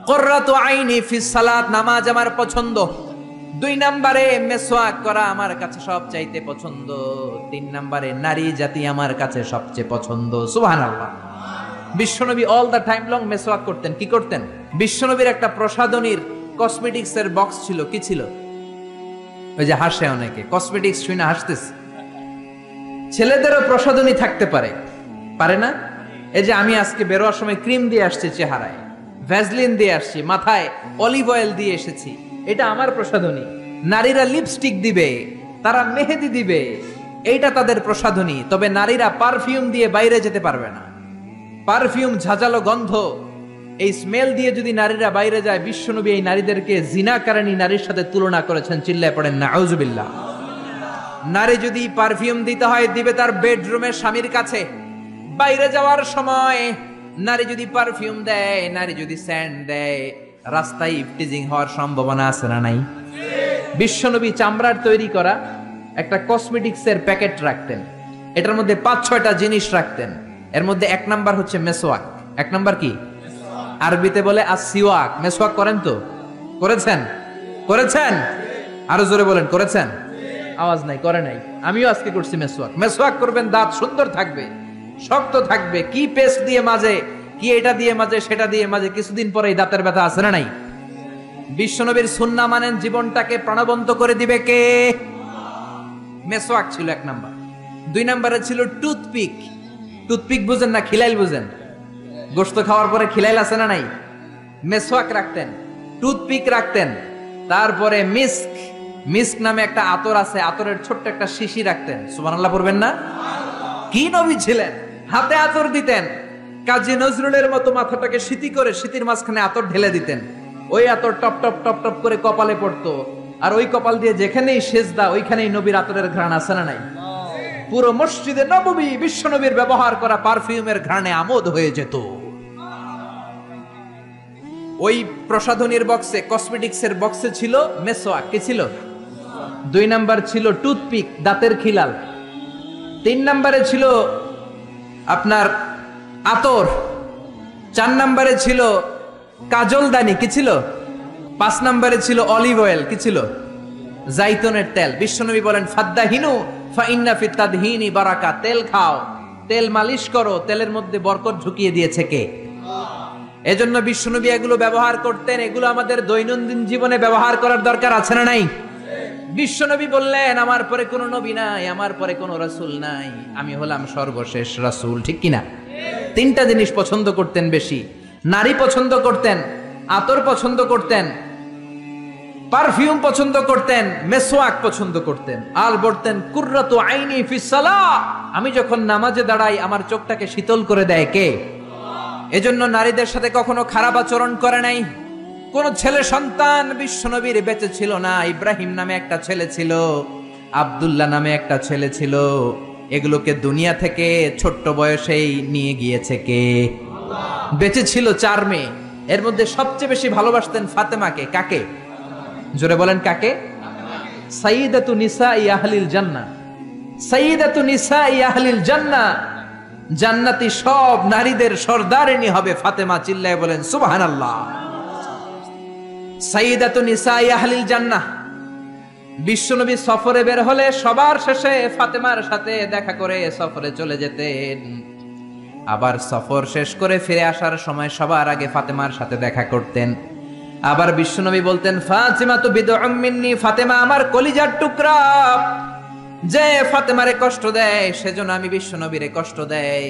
[SPEAKER 1] কুররাতু আইনি ফিস সালাত, নামাজ আমার পছন্দ। দুই নম্বরে মেসওয়াক করা আমার কাছে সবচাইতে পছন্দ। তিন নম্বরে নারী জাতি আমার কাছে সবচেয়ে পছন্দ। সুবহানাল্লাহ। বিশ্বনবী অল দা টাইম লং মেসওয়াক করতেন। কি করতেন? বিশ্বনবীর একটা প্রসাধনীর কসমেটিক্স এর বক্স ছিল। কি ছিল? ওই যে হাসে অনেকে, কসমেটিক্স শুনে হাসতেছে। ছেলেদেরও প্রসাধনী থাকতে পারে, পারে না? এই যে আমি আজকে বেরোয়ার সময় ক্রিম দিয়ে আসছি চেহারায়, ভ্যাসলিন দিয়ে আসছি, মাথায় অলিভ অয়েল দিয়ে এসেছি, এটা আমার প্রসাধনী। নারীরা লিপস্টিক দিবে, তারা মেহেদি দিবে, এইটা তাদের প্রসাধনী। তবে নারীরা পারফিউম দিয়ে বাইরে যেতে পারবে না। পারফিউম, ঝাঁঝালো গন্ধ, এই স্মেল দিয়ে যদি নারীরা বাইরে যায়, বিশ্বনবী এই নারীদেরকে জিনাকারিনী নারীর সাথে তুলনা করেছেন। চিল্লায় পড়েন নাউজুবিল্লাহ। নারী যদি পারফিউম দিতে হয়, দিবে তার বেডরুমের স্বামীর কাছে। বাইরে যাওয়ার সময় নারী যদি পারফিউম দেয়, নারী যদি সেন্ট দেয়, রাস্তায় ইফটিজিং হওয়ার সম্ভাবনা আছে না নাই? বিশ্বনবী চামড়ার তৈরি করা একটা কসমেটিক্স এর প্যাকেট রাখতেন। এটার মধ্যে ৫-৬টা জিনিস রাখতেন। এর মধ্যে এক নাম্বার হচ্ছে মেসওয়াক। এক নাম্বার কি? আরবিতে বলে আসিওয়াক। মেসওয়াক করেন তো? করেছেন? করেছেন? আরো জোরে বলেন, করেছেন? আওয়াজ নাই, করে নাই। আমিও আজকে করছি মেসওয়াক। মেসওয়াক করবেন, দাঁত সুন্দর থাকবে, শক্ত থাকবে। কি পেস্ট দিয়ে মাঝে, কি এটা দিয়ে মাঝে, সেটা দিয়ে মাঝে, কিছুদিন পরে দাঁতের ব্যথা আছে না নাই? বিশ্বনবীর সুন্নাহ মানেন, জীবনটাকে প্রাণবন্ত করে দিবে কে? মেসওয়াক ছিল এক নাম্বার। দুই নাম্বারে ছিল টুথপিক। টুথপিক বুঝেন না? খিলাইল বুঝেন? গোশত খাওয়ার পরে খিলাইল আছে না নাই? মেসওয়াক রাখতেন, টুথপিক রাখতেন। তারপরে মিস্ক, মিস্ক নামে একটা আতর আছে, আতরের ছোট্ট একটা শিশি রাখতেন। সুবহানাল্লাহ পড়বেন না? কি নবী ছিলেন! হাতে আতর দিতেন। কাজী নজরুলের মতো মাথাটাকে শীতি করে শীতির মাঝখানে আতর ঢেলে দিতেন। ওই আতর টপ টপ টপ টপ করে কপালে পড়তো। আর ওই কপাল দিয়ে যেখানেই সেজদা, ওইখানেই নবীর আতরের ঘ্রাণ আছে না নাই? পুরো মসজিদে নববী বিশ্বনবীর ব্যবহার করা পারফিউমের ঘ্রাণে আমোদ হয়ে যেত। ওই প্রসাধনীর বক্সে, কসমেটিক্স এর বক্সে ছিল মেসওয়াক। কি ছিল? দুই নাম্বার ছিল টুথপিক, দাঁতের খিলাল। তিন নাম্বারে ছিল আপনার আতর। চার নাম্বারে ছিল কাজলদানি। কি ছিল? পাঁচ নাম্বারে ছিল অলিভ অয়েল। কি ছিল? জাইতুনের তেল। বিশ্বনবী বলেন, ফাদ্দাহিনু ফাইন্না ফিত তাদহিনি বারাকা। তেল খাও, তেল মালিশ করো, তেলের মধ্যে বরকত ঢুকিয়ে দিয়েছে কে? এজন্য বিশ্বনবী এগুলো ব্যবহার করতেন। এগুলো আমাদের দৈনন্দিন জীবনে ব্যবহার করার দরকার আছে না নাই? বিশ্বনবী বললেন, আমার পরে কোনো নবী নাই, আমার পরে কোনো রাসূল নাই, আমি হলাম সর্বশেষ রাসূল। ঠিক কিনা? তিনটা জিনিস পছন্দ করতেন বেশি। নারী পছন্দ করতেন, আতর পছন্দ করতেন, পারফিউম পছন্দ করতেন, মেসওয়াক পছন্দ করতেন। আর বলতেন, কুররাতু আইনি ফিস সালাহ, আমি যখন নামাজে দাঁড়াই আমার চোখটাকে শীতল করে দেয় কে? এজন্য নারীদের সাথে কখনো খারাপ আচরণ করে নাই। কোন ছেলে সন্তান বিশ্বনবীর বেঁচে ছিল না। ইব্রাহিম নামে একটা ছেলে ছিল, আব্দুল্লাহ নামে একটা ছেলে ছিল। এগুলোকে দুনিয়া থেকে ছোট্ট বয়সেই নিয়ে গিয়েছে কে? বেঁচে ছিল 4 মেয়ে। এর মধ্যে সবচেয়ে বেশি ভালোবাসতেন ফাতেমাকে। কাকে? জোরে বলেন, কাকে? সাইয়্যিদাতু নিসাই আহলিল জান্নাহ। সাইয়্যিদাতু নিসাই আহলিল জান্নাহ, জান্নাতি সব নারীদের সর্দারিনী হবে ফাতেমা। চিল্লায় বলেন সুবহানাল্লাহ। সাইয়্যিদাতু নিসাই আহলিল জান্নাহ। বিশ্বনবী সফরে বের হলে সবার শেষে ফাতেমার সাথে দেখা করে সফরে চলে যেতেন। আবার সফর শেষ করে ফিরে আসার সময় সবার আগে ফাতেমার সাথে দেখা করতেন। আবার বিশ্বনবী বলতেন, ফাতিমা তু বিদউম মিন্নি, ফাতেমা আমার কলিজার টুকরা। যে ফাতেমারে কষ্ট দেয় সেজন্য আমি বিশ্বনবীরে কষ্ট দেয়।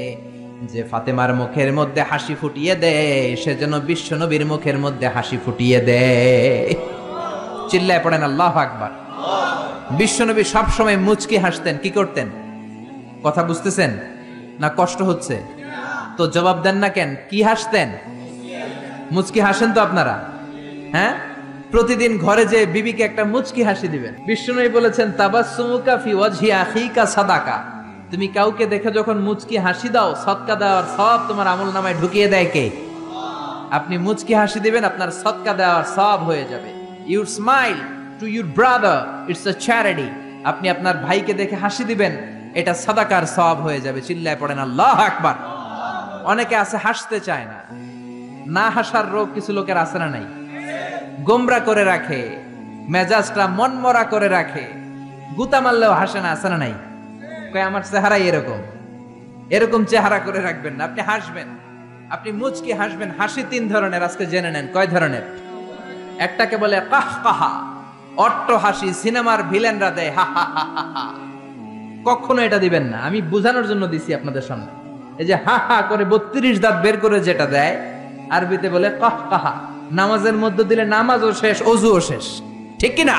[SPEAKER 1] যে ফাতেমার মুখের মধ্যে হাসি ফুটিয়ে দেয় সেজন্য বিশ্বনবীর মুখের মধ্যে হাসি ফুটিয়ে দেয়। চিল্লায় পড়েন আল্লাহু আকবার। বিশ্বনবী সবসময় মুচকি হাসতেন। কি করতেন? কথা বুঝতেছেন না? কষ্ট হচ্ছে তো জবাব দেন না কেন? কি হাসতেন? মুচকি হাসেন তো আপনারা? হ্যাঁ, প্রতিদিন ঘরে যে বিবিকে একটা মুচকি হাসি দিবেন। বিশ্বনবী বলেছেন, তাবাসসুমুকা ফি ওয়াজহি আখিকা সাদাকা। তুমি কাউকে দেখে যখন মুচকি হাসি দাও, সদকা দেওয়ার সব তোমার আমলনামায় ঢুকিয়ে দেয় কে? আপনি মুচকি হাসি দিবেন, আপনার সদকা দেওয়ার সব হয়ে যাবে। You smile to your brother, it's a charity. আপনি আপনার ভাইকে দেখে হাসি দিবেন, এটা সাদাকার সব হয়ে যাবে। চিল্লায় পড়েন আল্লাহু আকবার। অনেকে আছে হাসতে চায় না, না হাসার রোগ কিছু লোকের আছে না নাই? গোমরা করে রাখে, মেজাজটা মনমরা করে রাখে, গুতা মারলেও হাসে না, আছে না নাই? কয় আমার চেহারাই এরকম। এরকম চেহারা করে রাখবেন না, আপনি হাসবেন, আপনি মুচকি হাসবেন। হাসি তিন ধরনের, আজকে জেনে নেন কয় ধরনের। একটাকে বলে কাহকাহা, অট্ট হাসি, সিনেমার ভিলেনরা দেয় হা হা হা হা হা। কখনো এটা দিবেন না, আমি বোঝানোর জন্য দিছি আপনাদের সামনে। এই যে হা হা করে 32 দাঁত বের করে যেটা দেয়, আরবিতে বলে কাহকাহা। নামাজের মধ্যে দিলে নামাজও শেষ, ওযুও শেষ, ঠিক কি না?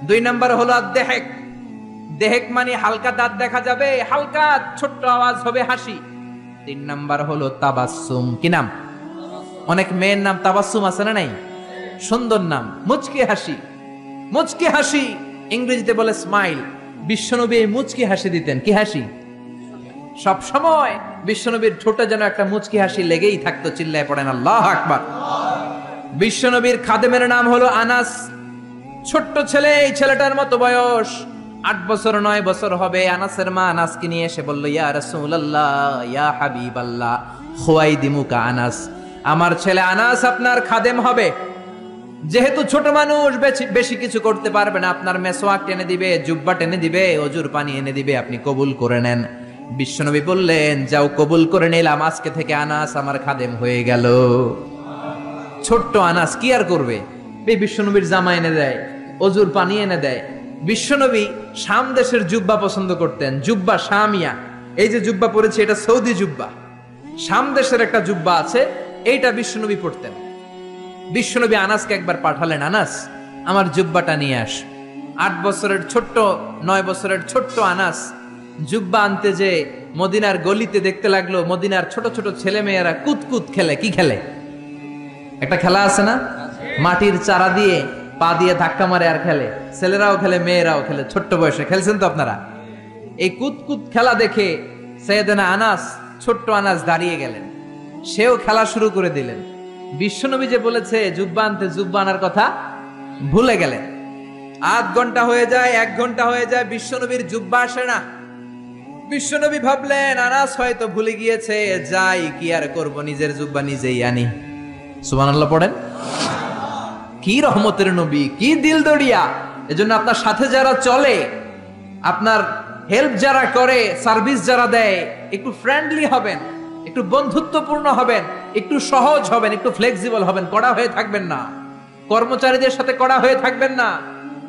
[SPEAKER 1] 2 নাম্বার হলো আদ-দেহেক। দেহেক মানে হালকা দাঁত দেখা যাবে, হালকা ছোট্ট আওয়াজ হবে হাসি। 3 নাম্বার হলো তাবাসসুম। কি নাম? অনেক মেয়ের নাম তাবাসসুম আছে না নাই? সুন্দর নাম, মুচকি হাসি। মুচকি হাসি ইংরেজিতে বলে স্মাইল। বিশ্বনবী এই মুচকি হাসি দিতেন। কি হাসি? সব সময় বিশ্বনবীর ঠোঁটে যেন একটা মুচকি হাসি লেগেই থাকতো। চিল্লায় পড়েন আল্লাহু আকবার। বিশ্বনবীর খাদেমের নাম হলো আনাস। ছোট্ট ছেলে, এই ছেলেটার মতো বয়স, 8 বছর 9 বছর হবে। আনাসের মা আনাসকে নিয়ে এসে বলল, ইয়া রাসূলুল্লাহ, ইয়া হাবিবাল্লাহ, খুয়াইদিমুকা আনাস, আমার ছেলে আনাস আপনার খাদেম হবে। যেহেতু ছোট মানুষ, বেশি কিছু করতে পারবে না, আপনার মেসওয়াক টেনে দিবে, জুব্বা টেনে দিবে, অজুর পানি এনে দিবে, আপনি কবুল করে নেন। বিশ্বনবী বললেন, যাও কবুল করে নিলাম, আজকে থেকে আনাস আমার খাদেম হয়ে গেল। ছোট্ট আনাস কি আর করবে? এই বিশ্বনবীর জামা এনে দেয়, অজুর পানি এনে দেয়। বিশ্বনবী শাম দেশের জুব্বা পছন্দ করতেন, জুব্বা শামিয়া। এই যে জুব্বা পরেছে এটা সৌদি জুব্বা। শাম দেশের একটা জুব্বা আছে, এইটা বিশ্বনবী পরতেন। বিশ্বনবী আনাসকে একবার পাঠালেন, আনাস আমার জুব্বাটা নিয়ে আস। 8 বছরের ছোট্ট, 9 বছরের ছোট্ট আনাস জুব্বা আনতে যে মদিনার গলিতে দেখতে লাগলো মদিনার ছোট ছোট ছেলে মেয়েরা কুতকুত খেলে। কি খেলে? একটা খেলা আছে না, মাটির চারা দিয়ে পা দিয়ে ধাক্কা মারে আর খেলে। ছেলেরাও খেলে, মেয়েরাও খেলে, ছোট্ট বয়সে খেলছেন তো আপনারা। এই কুতকুত খেলা দেখে সাইয়েদনা আনাস, ছোট্ট আনাস দাঁড়িয়ে গেলেন, সেও খেলা শুরু করে দিলেন। বিশ্বনবী যে বলেছে জুব্বা আনতে, জুব্বা আনার কথা ভুলে গেলেন। 8 ঘন্টা হয়ে যায়, 1 ঘন্টা হয়ে যায়, বিশ্বনবীর জুব্বা আসে না। বিশ্বনবী ভাবলেন আনাস হয়তো ভুলে গিয়েছে, যাই কি আর করব, নিজের জুব্বা নিজেই আনি। সুবহানাল্লাহ পড়েন। কি রহমতের নবী, কি দিল দড়িয়া। এজন্য আপনার সাথে যারা চলে, আপনার হেল্প যারা করে, সার্ভিস যারা দেয়, একটু ফ্রেন্ডলি হবেন, একটু বন্ধুত্বপূর্ণ হবেন, একটু সহজ হবেন, একটু ফ্লেক্সিবল হবেন, কড়া হয়ে থাকবেন না। কর্মচারীদের সাথে কড়া হয়ে থাকবেন না,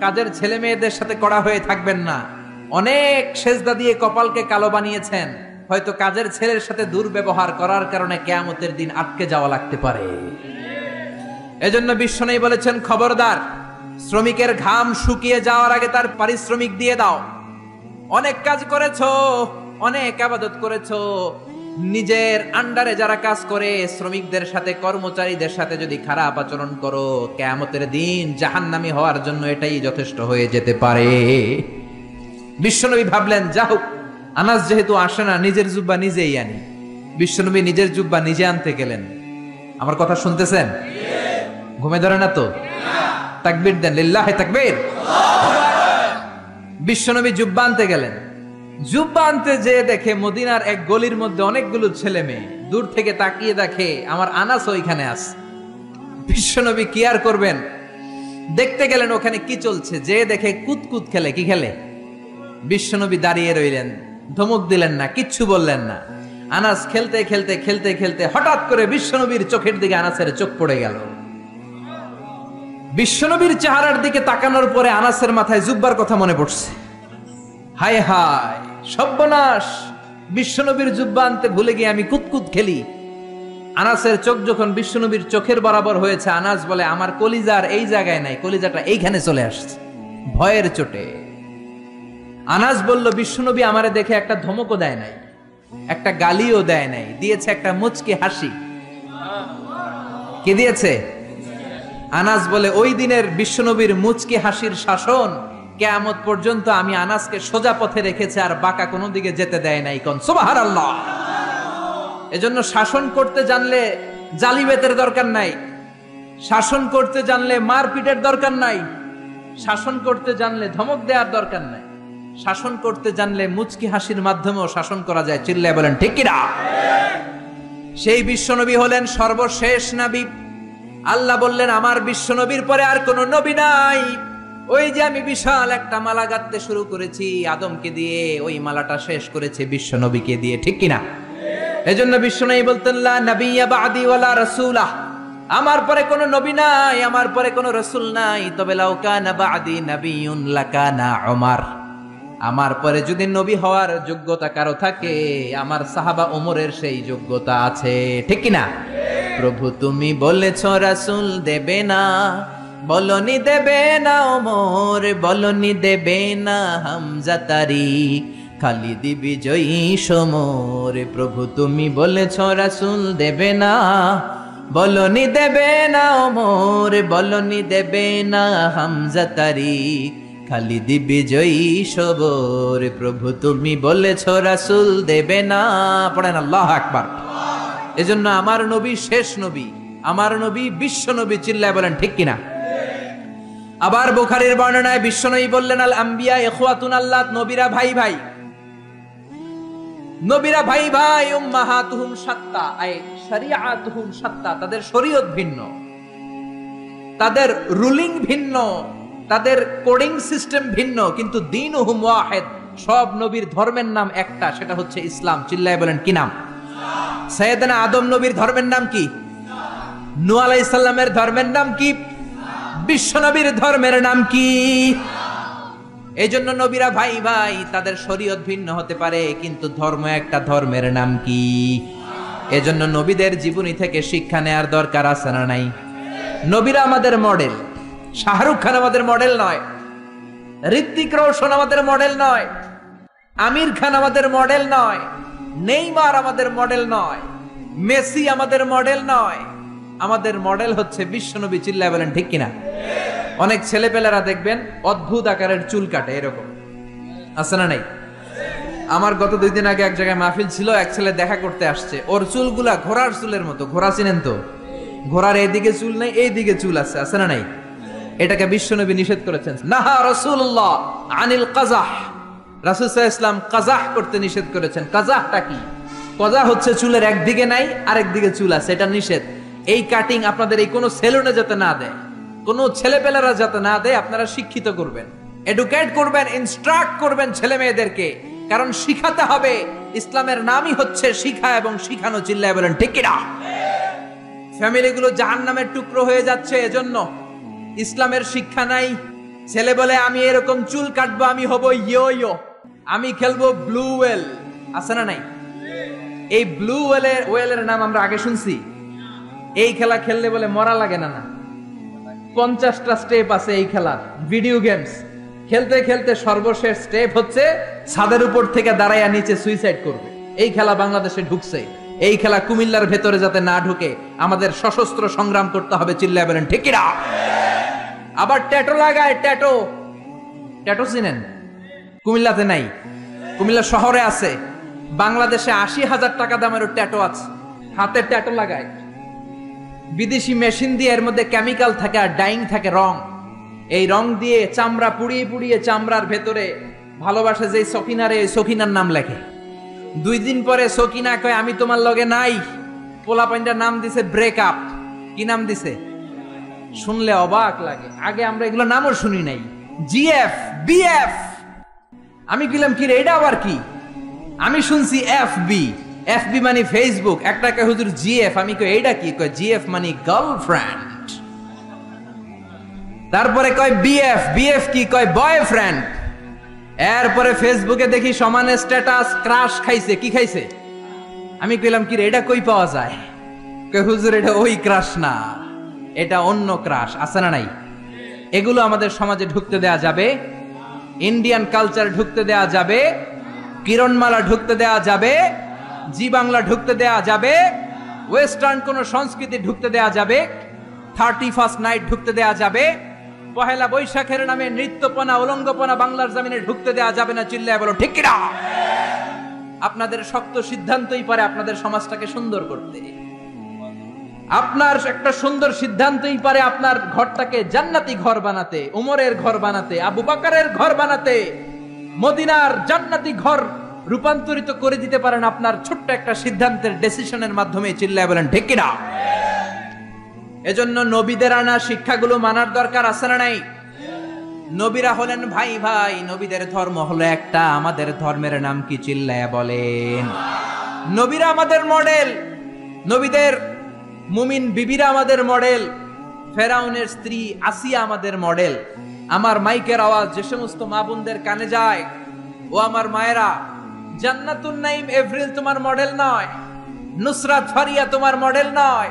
[SPEAKER 1] কাজের ছেলে মেয়েদের সাথে কড়া হয়ে থাকবেন না। অনেক সেজদা দিয়ে কপালকে কালো বানিয়েছেন, হয়তো কাজের ছেলের সাথে দুর্ব্যবহার করার কারণে কিয়ামতের দিন আটকে যাওয়া লাগতে পারে। এজন্য বিশ্বনবী বলেছেন, খবরদার, শ্রমিকের ঘাম শুকিয়ে যাওয়ার আগে তার পারিশ্রমিক দিয়ে দাও। অনেক কাজ করেছো, অনেক ইবাদত করেছো, নিজের আন্ডারে যারা কাজ করে শ্রমিকদের সাথে, কর্মচারীদের সাথে যদি খারাপ আচরণ করো, কিয়ামতের দিন জাহান্নামী হওয়ার জন্য এটাই যথেষ্ট হয়ে যেতে পারে। বিশ্বনবী ভাবলেন, যাও, আনাস যেহেতু আসে না, নিজের জুব্বা নিজেই আনি। বিশ্বনবী নিজের জুব্বা নিজে আনতে গেলেন। আমার কথা শুনতেছেন? ঘুমে ধরে না তো? তাকবীর দেন, লিল্লাহি তাকবীর। বিশ্বনবী জুব্বা আনতে গেলেন। জুব্বা আনতে যে দেখে মদিনার এক গলির মধ্যে অনেকগুলো ছেলে মেয়ে, দূর থেকে তাকিয়ে দেখে আমার আনাস ওইখানে আছে। বিশ্বনবী কি আর করবেন, দেখতে গেলেন ওখানে কি চলছে, যে দেখে কুতকুত খেলে। কি খেলে? বিশ্বনবী দাঁড়িয়ে রইলেন, ধমক দিলেন না, কিচ্ছু বললেন না। আনাস খেলতে খেলতে খেলতে খেলতে হঠাৎ করে বিশ্বনবীর চোখের দিকে আনাসের চোখ পড়ে গেল। বিশ্বনবীর চেহারার দিকে তাকানোর পরে আনাসের মাথায় জুব্বার কথা মনে পড়ছে। হায় হায় সর্বনাশ, বিশ্বনবীর জুব্বা আনতে ভুলে গিয়ে আমি কুতকুত খেলি। আনাসের চোখ যখন বিশ্বনবীর চোখের বরাবর হয়েছে, আনাস বলে আমার কলিজার এই জায়গায় নাই, কলিজাটা এইখানে চলে আসছে ভয়ের চোটে। আনাস বলল, বিশ্বনবী আমারে দেখে একটা ধমকও দেয় নাই, একটা গালিও দেয় নাই, দিয়েছে একটা মুচকি হাসি। কে দিয়েছে? আনাস বলে ওই দিনের বিশ্বনবীর মুচকি হাসির শাসন কিয়ামত পর্যন্ত আমি আনাসকে সোজা পথে রেখেছে, আর বাঁকা কোনো দিকে যেতে দেয় নাই। কোন সুবহানাল্লাহ। এজন্য শাসন করতে জানলে জালিবেতের দরকার নাই, শাসন করতে জানলে মারপিটের দরকার নাই, শাসন করতে জানলে ধমক দেওয়ার দরকার নাই, শাসন করতে জানলে মুচকি হাসির মাধ্যমেও শাসন করা যায়। চিল্লায় বলেন ঠিক কিনা? সেই বিশ্বনবী হলেন সর্বশেষ নবী। আল্লাহ বললেন আমার বিশ্বনবীর পরে আর কোন নবী নাই। ওই যে আমি বিশাল একটা মালা গাঁথতে শুরু করেছি আদমকে দিয়ে, ওই মালাটা শেষ করেছে বিশ্বনবীকে দিয়ে। ঠিক কিনা? এজন্য বিশ্বনবী বলতেন লা নাবিয়্যা বা'দি ওয়ালা রাসূলা, আমার পরে কোনো নবী নাই, আমার পরে কোনো রাসূল নাই। তবে লাউ কানা বা'দি নাবিয়্যুন লাকানা উমর, আমার পরে যদি নবী হওয়ার যোগ্যতা কারো থাকে, আমার সাহাবা ওমরের সেই যোগ্যতা আছে। ঠিক কিনা? প্রভু তুমি বলেছ রাসূল দেবে না, বলনি দেবে না ওমর, বলনি দেবে না হামজা তারিক, খালিদ বিজয়ী সমর। প্রভু তুমি বলেছ রাসূল দেবে না, বলনি দেবে না ওমর, বলনি দেবে না হামজা তারিক, খালিদ বিজয়ী সমর। প্রভু তুমি বলেছ রাসূল দেবে না। পড়েন আল্লাহু আকবার। এজন্য আমার নবী শেষ নবী, আমার নবী বিশ্ব নবী। চিল্লায় বলেন ঠিক কিনা? আবার বুখারীর বর্ণনায় বিশ্বনবী বললেন আল আম্বিয়া ইখওয়াতুন আল্লাহ, নবীরা ভাই ভাই, নবীরা ভাই ভাই। উম্মাহাতুহুম শাত্তা আই শরিয়াতুহুম শাত্তা, তাদের শরীয়ত ভিন্ন, তাদের রুলিং ভিন্ন, তাদের কোডিং সিস্টেম ভিন্ন, কিন্তু দীনুহুম ওয়াহিদ। সব নবীর ধর্মের নাম একটা, সেটা হচ্ছে ইসলাম। চিল্লায় বলেন কি নাম? সাইয়েদনা আদম নবীর ধর্মের নাম কি? নূহ আলাইহিস সালামের ধর্মের নাম কি? বিশ্ব নবীর ধর্মের নাম কি? এইজন্য নবীরা ভাই ভাই, তাদের শরীয়ত ভিন্ন হতে পারে কিন্তু ধর্ম একটা। ধর্মের নাম কি? এজন্য নবীদের জীবনী থেকে শিক্ষা নেয়ার দরকার আছে না নাই? নবীরা আমাদের মডেল। শাহরুখ খান আমাদের মডেল নয়, ঋত্বিক রোশন আমাদের মডেল নয়, আমির খান আমাদের মডেল নয়, নেইমার আমাদের মডেল নয়, মেসি আমাদের মডেল নয়। আমাদের মডেল হচ্ছে বিশ্বনবী। চিল্লায় বলেন ঠিক কিনা? অনেক ছেলেপেলেরা দেখবেন অদ্ভুত আকারের চুল কাটে, এরকম আছে না নাই? আমার গত 2 দিন আগে এক জায়গায় মাহফিল ছিল, এক ছেলে দেখা করতে আসছে, ওর চুলগুলা ঘোড়ার চুলের মতো। ঘোড়া চিনেন তো? ঘোড়ার এইদিকে চুল নেই, এইদিকে চুল আছে, আছে না নাই? এটাকে বিশ্বনবী নিষেধ করেছেন। নাহা রাসূলুল্লাহ আনিল কাযাহ, রাসূল সাল্লাল্লাহু আলাইহি ওয়াসাল্লাম কাযাহ করতে নিষেধ করেছেন। কাযাহটা কি? কাযা হচ্ছে চুলের একদিকে নাই আরেক দিকে চুল আছে, এটা নিষেধ। এই কাটিং আপনাদের এই কোনো সেলুনে যাতে না দেয়, কোনো ছেলেপেলেরা যাতে না দেয়। আপনারা শিক্ষিত করবেন, এডুকেট করবেন, ইনস্ট্রাক্ট করবেন ছেলে মেয়েদেরকে, কারণ শিখাতে হবে। ইসলামের নামই হচ্ছে শিখা এবং শিখানো। চিল্লায় বলেন ঠিক কিনা? ফ্যামিলিগুলো জাহান্নামের টুকরো হয়ে যাচ্ছে এজন্য। ইসলামের শিক্ষা নাই। ছেলে বলে আমি এরকম চুল কাটবো, আমি হব ইয়ো ইয়ো, আমি খেলবো ব্লু ওয়েল, আছে না নাই? এই ব্লু ওয়েলের নাম আমরা আগে শুনছি। এই খেলা খেললে বলে মরা লাগে না। 50টা স্টেপ আছে এই খেলার। ভিডিও গেমস খেলতে খেলতে সর্বশেষ স্টেপ হচ্ছে ছাদের উপর থেকে দাঁড়াইয়া নিচে সুইসাইড করবে। এই খেলা বাংলাদেশে ঢুকছে। এই খেলা কুমিল্লার ভেতরে যাতে না ঢুকে আমাদের সশস্ত্র সংগ্রাম করতে হবে। চিল্লায় বলেন ঠিক কিনা? আবার ট্যাটু লাগায়। ট্যাটু চিনেন? কুমিল্লাতে নাই, কুমিল্লা শহরে আছে। বাংলাদেশে 80,000 টাকা দামের ট্যাটু আছে। হাতে ট্যাটু লাগায়, বিদেশি মেশিন দিয়ে, এর মধ্যে কেমিক্যাল থাকে আর ডাইং থাকে, রং। এই রং দিয়ে চামড়া পুড়িয়ে পুড়িয়ে চামড়ার ভেতরে ভালোবাসে যে সকিনারে, সকিনার নাম লেখে। 2 দিন পরে সকিনা কয় আমি তোমার লগে নাই। পোলাপাইনটার নাম দিছে ব্রেকআপ। কি নাম দিছে? শুনলে অবাক লাগে। আগে আমরা এগুলো নামও শুনি নাই। জিএফ, বিএফ, আমি বললাম কি রে এটা আবার কি? আমি শুনছি এফবি, এফবি মানে ফেসবুক। একটাকে হুজুর জিএফ, আমি কই এইটা কি? কয় জিএফ মানে গার্লফ্রেন্ড। তারপরে কয় বিএফ, বিএফ কি? কয় বয়ফ্রেন্ড। এরপরে ফেসবুকে দেখি সমানে স্ট্যাটাস ক্রাশ খাইছে। কি খাইছে? আমি কইলাম কি রে এটা কই পাওয়া যায়? কয় হুজুর এটা ওই ক্রাশ না, এটা অন্য ক্রাশ। আছে না নাই? এগুলো আমাদের সমাজে ঢুকতে দেয়া যাবে? ইন্ডিয়ান কালচার ঢুকতে দেয়া যাবে? কিরণমালা ঢুকতে দেয়া যাবে? জি বাংলা ঢুকতে দেয়া যাবে? ওয়েস্টার্ন কোন সংস্কৃতি ঢুকতে দেয়া যাবে? 31st নাইট ঢুকতে দেয়া যাবে? পহেলা বৈশাখের নামে নৃত্যপনা উলঙ্গপনা বাংলার জমিনে ঢুকতে দেয়া যাবে না? চিল্লায় বলো ঠিক কিনা? আপনাদের শক্ত সিদ্ধান্তই পারে আপনাদের সমাজটাকে সুন্দর করতে। আপনার একটা সুন্দর সিদ্ধান্তই পারে আপনার ঘরটাকে জান্নাতি ঘর বানাতে, উমরের ঘর বানাতে, আবু বকরের ঘর বানাতে, মদিনার জান্নাতি ঘর রূপান্তরিত করে দিতে পারেন আপনার ছোট্ট একটা সিদ্ধান্তের ডিসিশনের মাধ্যমে। চিল্লায় বলেন ঠিক কিনা? এজন্য নবীদের আনা শিক্ষাগুলো মানার দরকার আছে না নাই? নবীরা হলেন ভাই ভাই, নবীদের ধর্ম হলো একটা। আমাদের ধর্মের নাম কি? চিল্লায়া বলেন। নবীরা আমাদের মডেল, নবীদের মুমিন বিবিরা আমাদের মডেল, ফেরাউনের স্ত্রী আসিয়া আমাদের মডেল। আমার মাইকের আওয়াজ যে সমস্ত মা বোনদের কানে যায়, ও আমার মায়েরা, জান্নাতুন নাইম এভরিল তোমার মডেল নয়, নুসরাত ফারিয়া তোমার মডেল নয়,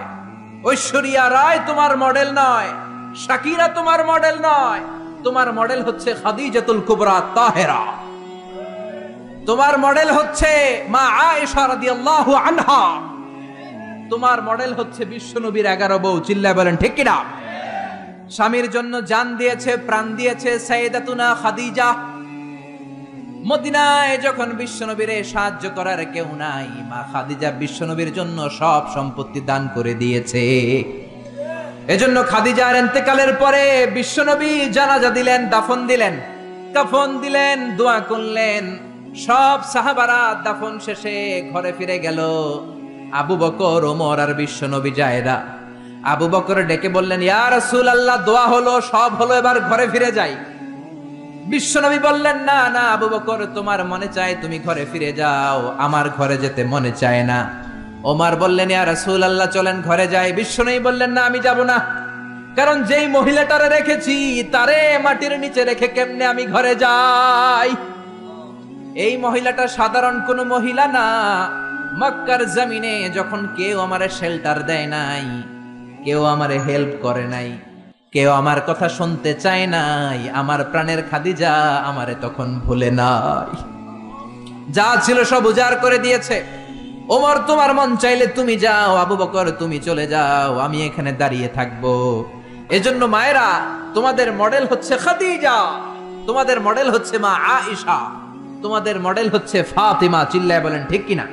[SPEAKER 1] ঐশ্বরিয়া রায় তোমার মডেল নয়, শাকিরা তোমার মডেল নয়। তোমার মডেল হচ্ছে খাদিজাতুল কুবরা তাহেরা। তোমার মডেল হচ্ছে মা আয়েশা রাদিয়াল্লাহু আনহা। তোমার মডেল হচ্ছে বিশ্বনবীর 11 বউ। চিল্লায় বলেন ঠিক কিনা? স্বামীর জন্য জান দিয়েছে, প্রাণ দিয়েছে সাইয়েদাতুনা খাদিজা। মদিনায় যখন বিশ্বনবীর সাহায্য করার কেউ নাই, মা খাদিজা বিশ্বনবীর জন্য সব সম্পত্তি দান করে দিয়েছে। এজন্য খাদিজার ইন্তেকালের পরে বিশ্বনবী জানাজা দিলেন, দাফন দিলেন, কাফন দিলেন, দোয়া করলেন। সব সাহাবারা দাফন শেষে ঘরে ফিরে গেল। আবু বকর, ওমর আর বিশ্বনবী জায়দা। আবু বকর ডেকে বললেন, ইয়া রাসূলুল্লাহ, দোয়া হলো, সব হলো, এবার ঘরে ফিরে যাই। বিশ্বনবী বললেন, না না আবু বকর, তোমার মনে চায় তুমি ঘরে ফিরে যাও, আমার ঘরে যেতে মনে চায় না। ওমর বললেন, ইয়া রাসূলুল্লাহ চলেন ঘরে যাই। বিশ্বনবী বললেন, না আমি যাব না, কারণ যেই মহিলাটারে রেখেছি তারে মাটির নিচে রেখে কেমনে আমি ঘরে যাই? এই মহিলাটা সাধারণ কোন মহিলা না। মক্কার জমিনে যখন কেউ আমারে শেল্টার দেয় নাই, কেউ আমারে হেল্প করে নাই, কেউ আমার কথা শুনতে চায় নাই, আমার প্রাণের খাদিজা আমারে তখন ভুলে নাই। যা ছিল সব উজাড় করে দিয়েছে। ওমর তোমার মন চাইলে তুমি যাও, আবু বকর তুমি চলে যাও, আমি এখানে দাঁড়িয়ে থাকবো। এজন্য মায়েরা, তোমাদের মডেল হচ্ছে খাদিজা, তোমাদের মডেল হচ্ছে মা আয়েশা, তোমাদের মডেল হচ্ছে ফাতিমা। চিল্লায় বলেন ঠিক কিনা?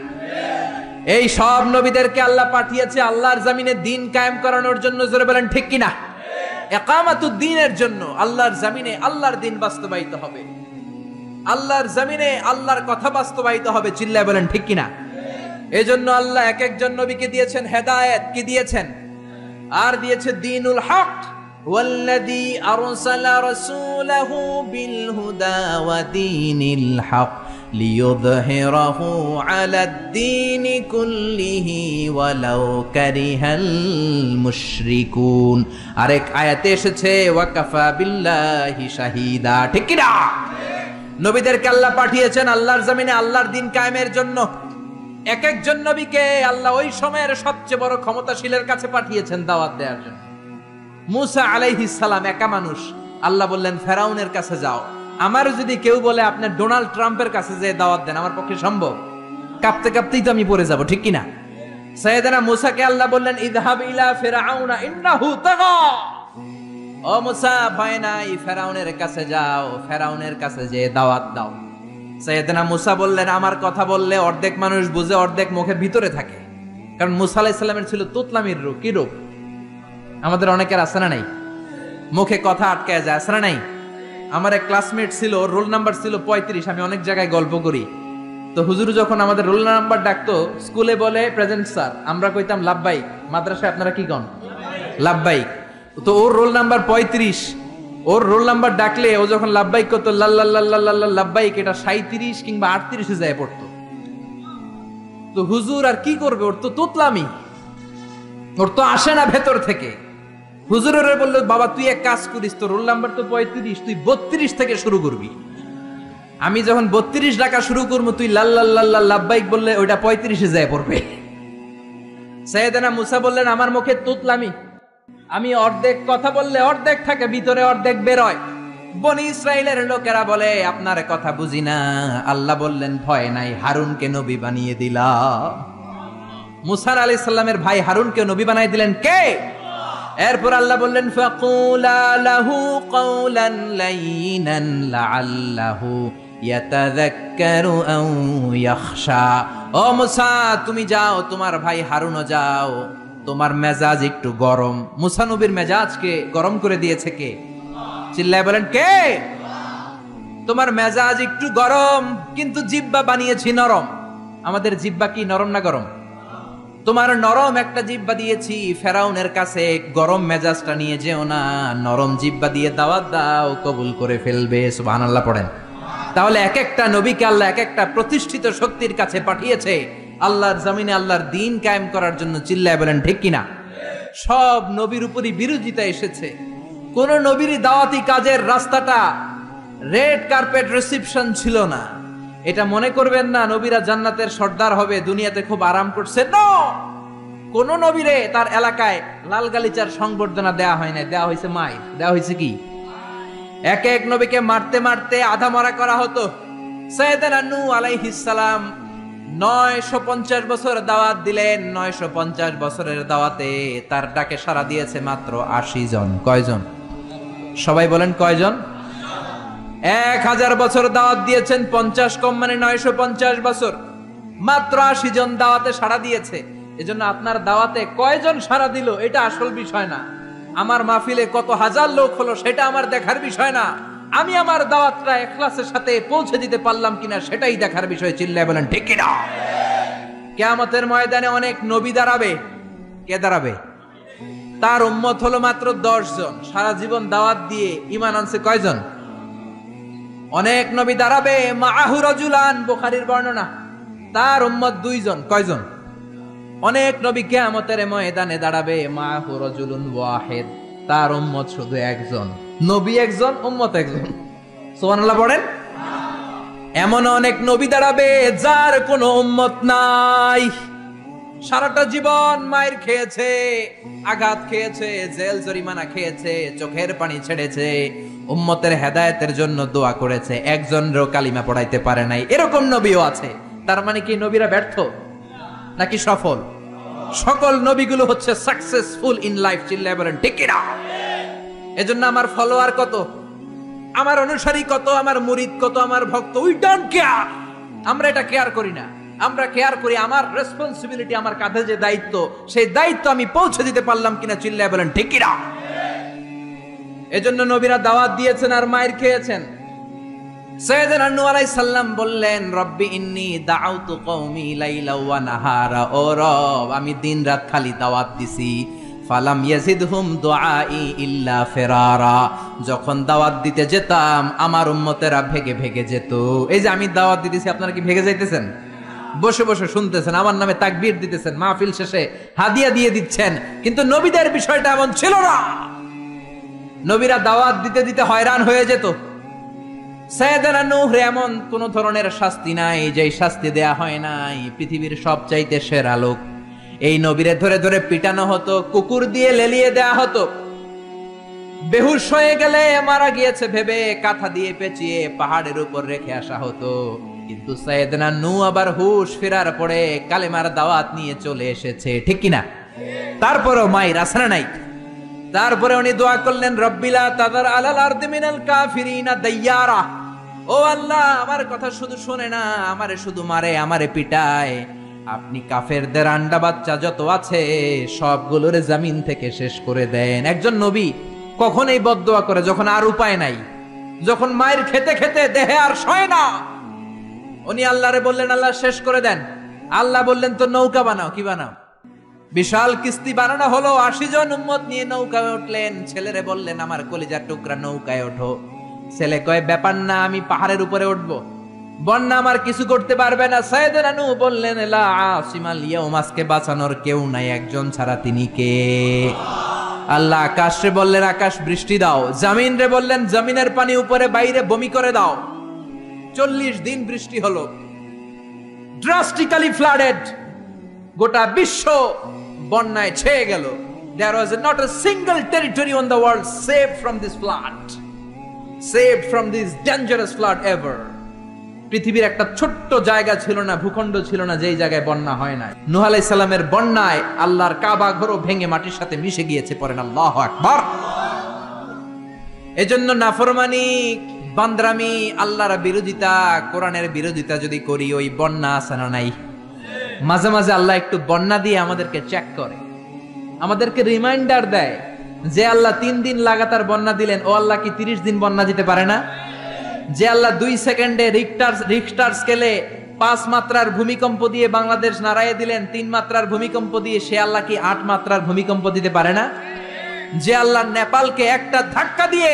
[SPEAKER 1] এই সব নবীদেরকে আল্লাহ পাঠিয়েছে আল্লাহর জমিনে দিন কায়েম করানোর জন্য। জোরে বলেন ঠিক কিনা? ইকামাতুদ দ্বীনের জন্য। আল্লাহর জমিনে আল্লাহর দিন বাস্তবায়িত হবে, আল্লাহর জমিনে আল্লাহর কথা বাস্তবায়িত হবে। চিল্লায় বলেন ঠিক কিনা? এজন্য আল্লাহ এক একজন নবীকে দিয়েছেন হেদায়েত, কি দিয়েছেন? আর দিয়েছে দ্বীনুল হক। ওয়াল্লাযী আরসালা রাসূলাহু বিল হুদা ওয়া দীনিল হক লিইয়ুযহিরাহু আলাদ দীনি কুল্লিহি ওয়ালাউ কারিহাল মুশরিকুন। আরেক আয়াতে এসেছে ওয়া কাফা বিল্লাহি শাহীদা। ঠিক কি না? নবীদেরকে আল্লাহ পাঠিয়েছেন আল্লাহর জমিনে আল্লাহর দিন কায়েমের জন্য। এক একজন নবীকে আল্লাহ ওই সময়ের সবচেয়ে বড় ক্ষমতাশীলের কাছে পাঠিয়েছেন দাওয়াত দেওয়ার জন্য। মুসা আলাইহিস সালাম একা মানুষ, আল্লাহ বললেন ফেরাউনের কাছে যাও। আমার যদি কেউ বলে আপনি ডোনাল্ড ট্রাম্পের কাছে যে দাওয়াত দেন, আমার পক্ষে সম্ভব? কাঁপতে কাঁপতেই তো আমি পড়ে যাব, ঠিক কিনা? সাইয়েদনা মুসাকে আল্লাহ বললেন ইযহাব ইলা ফিরআউনা ইন্নাহু তাগা। ও মুসা, ভয় নাই, ফেরাউনের কাছে যাও, ফেরাউনের কাছে যে দাওয়াত দাও। সাইয়েদনা মুসা বললেন, আমার কথা বললে অর্ধেক মানুষ বুঝে, অর্ধেক মুখের ভিতরে থাকে। কারণ মুসা আলাইহিস সালামের ছিল তোতলামির রূপ। কি রূপ? আমাদের অনেকের আছে না নাই? মুখে কথা আটকায় যায়, আছে না নাই? আমার এক ক্লাসমেট ছিল, রোল নাম্বার ছিল 35। আমি অনেক জায়গায় গল্প করি। তো হুজুর যখন আমাদের রোল নাম্বার ডাকতো, স্কুলে বলে প্রেজেন্ট স্যার, আমরা কইতাম লাব্বাইক। মাদ্রাসায় আপনারা কি কন? লাব্বাইক। তো ওর রোল নাম্বার 35, ওর রোল নাম্বার ডাকলে ও যখন লাব্বাইক করতো লাল্লাল্লাহ লাব্বাইক, এটা 37 কিংবা 38 যায় পড়তো। তো হুজুর আর কি করবে, ওর তো তোতলামি, ওর তো আসে না ভেতর থেকে। হুজুরের বললো, বাবা তুই এক কাজ করিস, তো রোল নাম্বার তো 35, তুই 32 থেকে শুরু করবি। আমি যখন 32 ডাকা শুরু করবো, তুই লাল্লাল্লাহ লাব্বাইক বললে ওইটা 35 যায় পড়বে। সাইয়েদনা মুসা বললেন, আমার মুখে তুতলামি, আমি অর্ধেক কথা বললে অর্ধেক থাকে ভিতরে, অর্ধেক বেরোয়। বনি ইসরাইলের লোকেরা বলে আপনার কথা বুঝি না। আল্লাহ বললেন, ভয় নাই, হারুনকে নবী বানিয়ে দিলাম। মুসা আলাইহিস সালামের ভাই হারুনকে নবী বানিয়ে দিলেন কে? এরপর আল্লাহ বললেন, ফাকুলা লাহু কাওলান লাইনান লাআল্লাহু ইয়াতাযাক্কারু আও ইয়াখশা। ও মুসা, তুমি যাও, তোমার ভাই হারুনও যাও, তোমার মেজাজ একটু গরম। মুসা নবীর মেজাজকে গরম করে দিয়েছে কে? চিল্লায় বলেন কে? তোমার মেজাজ একটু গরম, কিন্তু জিহ্বা বানিয়েছি নরম। আমাদের জিহ্বা কি নরম না গরম? তোমার নরম একটা জিহ্বা দিয়েছি, ফেরাউনের কাছে গরম মেজাজটা নিয়ে যেও না, নরম জিহ্বা দিয়ে দাওয়াত দাও, কবুল করে ফেলবে। সুবহানাল্লাহ পড়েন। তাহলে এক একটা নবীকে আল্লাহ এক একটা প্রতিষ্ঠিত শক্তির কাছে পাঠিয়েছে আল্লাহর জমিনে আল্লাহর দ্বীন কায়েম করার জন্য। চিল্লায় বলেন ঠিক কিনা? সব নবীর উপরই বিরোধিতা এসেছে। কোন নবীরই দাওয়াতি কাজের রাস্তাটা রেড কার্পেট রিসিপশন ছিল না। এটা মনে করবেন না নবীরা জান্নাতের সর্দার হবে, দুনিয়াতে খুব আরাম করছে। না, কোন নবীরে তার এলাকায় লাল গালিচার সংবর্ধনা দেয়া হয় না, দেয়া হয়েছে মাইর, দেয়া হয়েছে কি? এক এক নবীকে মারতে মারতে আধা মরা করা হতো। সাইয়েদনা নূহ আলাইহিস সালাম 950 বছর দাওয়াত দিলেন। 950 বছরের দাওয়াতে তার ডাকে সাড়া দিয়েছে মাত্র 80 জন। কয়জন? সবাই বলেন কয়জন? 1000 বছর দাওয়াত দিয়েছেন, 50 কম মানে 950 বছর, মাত্র 80 জন দাওয়াতে সাড়া দিয়েছে। এজন্য আপনার দাওয়াতে কয়জন সাড়া দিল এটা আসল বিষয় না। আমার মাহফিলে কত হাজার লোক হলো সেটা আমার দেখার বিষয় না। আমি আমার দাওয়াতটা ইখলাসের সাথে পৌঁছে দিতে পারলাম কিনা সেটাই দেখার বিষয়। চিল্লায় বলেন ঠিক কিনা? কিয়ামতের ময়দানে অনেক নবী দাঁড়াবে। কে দাঁড়াবে? তার উম্মত হলো মাত্র 10 জন। সারা জীবন দাওয়াত দিয়ে ঈমান আনছে কয়জন? অনেক নবী দাঁড়াবে, মাআহু রাজুলান, বুখারীর বর্ণনা, তার উম্মত 2 জন। কয়জন? অনেক নবী কিয়ামতের ময়দানে দাঁড়াবে, মাআহু রাজুলুন ওয়াহিদ, তার উম্মত শুধু একজন। নবী একজন, উম্মত একজন। সুবহানাল্লাহ পড়েন। এমন অনেক নবী দাঁড়াবে যার কোনো উম্মত নাই। সারাটা জীবন মায়ের খেয়েছে, আঘাত খেয়েছে, জেল জরিমানা খেয়েছে, চোখের পানি ছেড়েছে, উম্মতের হেদায়েতের জন্য দোয়া করেছে, একজনেরও কালিমা পড়াইতে পারে নাই। এরকম নবীও আছে। তার মানে কি নবীরা ব্যর্থ নাকি সফল? সকল নবীগুলো হচ্ছে সাকসেসফুল ইন লাইফ। চিল্লায় বলেন ঠিক কিনা? এজন্য আমার ফলোয়ার কত, আমার অনুসারী কত, আমার মুরিদ কত, আমার ভক্ত, উই ডোন্ট কেয়ার। আমরা এটা কেয়ার করি না। আমরা কেয়ার করি আমার রেসপন্সিবিলিটি, আমার কাঁধে যে দায়িত্ব, সেই দায়িত্ব আমি পৌঁছে দিতে পারলাম কিনা। চিল্লায় বলেন ঠিক কিনা? এজন্য নবীরা দাওয়াত দিয়েছেন আর মায়ের খেয়েছেন। সাইয়েদনা নূহ আলাইহিস সালাম বললেন, রব্বি ইন্নী দাআউতু কওমি লাইলা ওয়া নাহারা। ও রব, আমি দিন রাত খালি দাওয়াত দিছি, ফালাম ইয়াজিদহুম দুআই ইল্লা ফিরারা। যখন দাওয়াত দিতে যেতাম আমার উম্মতেরা ভেগে ভেগে যেত। এই যে আমি দাওয়াত দিতেছি, আপনারা কি ভেগে যাইতেছেন? বসে বসে শুনতেছেন, আমার নামে তাকবীর দিতেছেন, মাহফিল শেষে হাদিয়া দিয়ে দিচ্ছেন, কিন্তু নবীদের বিষয়টা এমন ছিল না। নবীরা দাওয়াত দিতে দিতে হয়রান হয়ে যেত। সাইয়েদনা নূহ এমন কোন ধরনের শাস্তি নাই যে শাস্তি দেয়া হয় নাই। পৃথিবীর সবচাইতে সেরা লোক, এই নবীরে ধরে ধরে পিটানো হতো, কুকুর দিয়ে লেলিয়ে দেয়া হতো, বেহুশ হয়ে গেলে মারা গিয়েছে ভেবে কাঁথা দিয়ে পেঁচিয়ে পাহাড়ের উপর রেখে আসা হতো। কিন্তু সাইয়েদনা নূহ আবার হুশ ফেরার পরে কালেমার দাওয়াত নিয়ে চলে এসেছে, ঠিক কিনা? তারপরেও মায়ের আসরা নাই। তারপরে উনি দোয়া করলেন, রব্বিলা তাদার আলাল আরদি মিনাল কাফিরিনা দাইয়ারা। ও আল্লাহ, আমার কথা শুধু শোনে না, আমারে শুধু মারে, আমারে পিটায়। আপনি কাফেরদের আন্ডা বাচ্চা যত আছে সবগুলোর জমিন থেকে শেষ করে দেন। একজন নবী কখন এই বদদোয়া করে? যখন আর উপায় নাই, যখন মায়ের খেতে খেতে দেহে আর সয় না। উনি আল্লাহরে বললেন, আল্লাহ শেষ করে দেন। আল্লাহ বললেন, তো নৌকা বানাও। কি বানাও? বিশাল কিস্তি বানানো হলো, 80 জন উম্মত নিয়ে নৌকায় উঠলেন। ছেলেরে বললেন আমার কলিজার টুকরা নৌকায় ওঠো। ছেলে কয় ব্যাপার না, আমি পাহাড়ের উপরে উঠবো, বন্যা আমার কিছু করতে পারবে না। সাইয়েদনা নূহ বললেন লা আসিমাল ইয়াউম, আজকে বাঁচানোর কেউ নাই একজন ছাড়া, তিনি কে? আল্লাহ। আকাশে বললেন আকাশ বৃষ্টি দাও, জমিন রে বললেন জমিনের পানি উপরে বাইরে বমি করে দাও। 40 দিন বৃষ্টি হলো, ড্রাস্টিক্যালি ফ্লাডেড, গোটা বিশ্ব বন্যায় ছেয়ে গেল। There was not a single territory on the world saved from this flood, saved from this dangerous flood ever. পৃথিবীর একটা ছোট্ট জায়গা ছিল না, ভূখণ্ড ছিল না যেই জায়গায় বন্যা হয় না। নূহ আলাইহিস সালামের বন্যায় আল্লাহর কাবা ঘরও ভেঙে মাটির সাথে মিশে গিয়েছে। পড়েন আল্লাহু আকবার। এজন্য নাফরমানি, বান্দরামি, আল্লাহর বিরোধিতা, কোরআনের বিরোধিতা যদি করি, ওই বন্যা আছে না নাই? মাঝে মাঝে আল্লাহ একটু বন্যা দিয়ে আমাদেরকে চেক করে, আমাদেরকে রিমাইন্ডার দেয় যে আল্লাহ 3 দিন লাগাতার বন্যা দিলেন, ও আল্লাহ কি 30 দিন বন্যা দিতে পারে না? যে আল্লাহ 2 সেকেন্ডে রিখটার স্কেলে 5 মাত্রার ভূমিকম্প দিয়ে বাংলাদেশ নাড়াইয়ে দিলেন, 3 মাত্রার ভূমিকম্প দিয়ে, সে আল্লাহ কি 8 মাত্রার ভূমিকম্প দিতে পারে না? যে আল্লাহ নেপালকে একটা ধাক্কা দিয়ে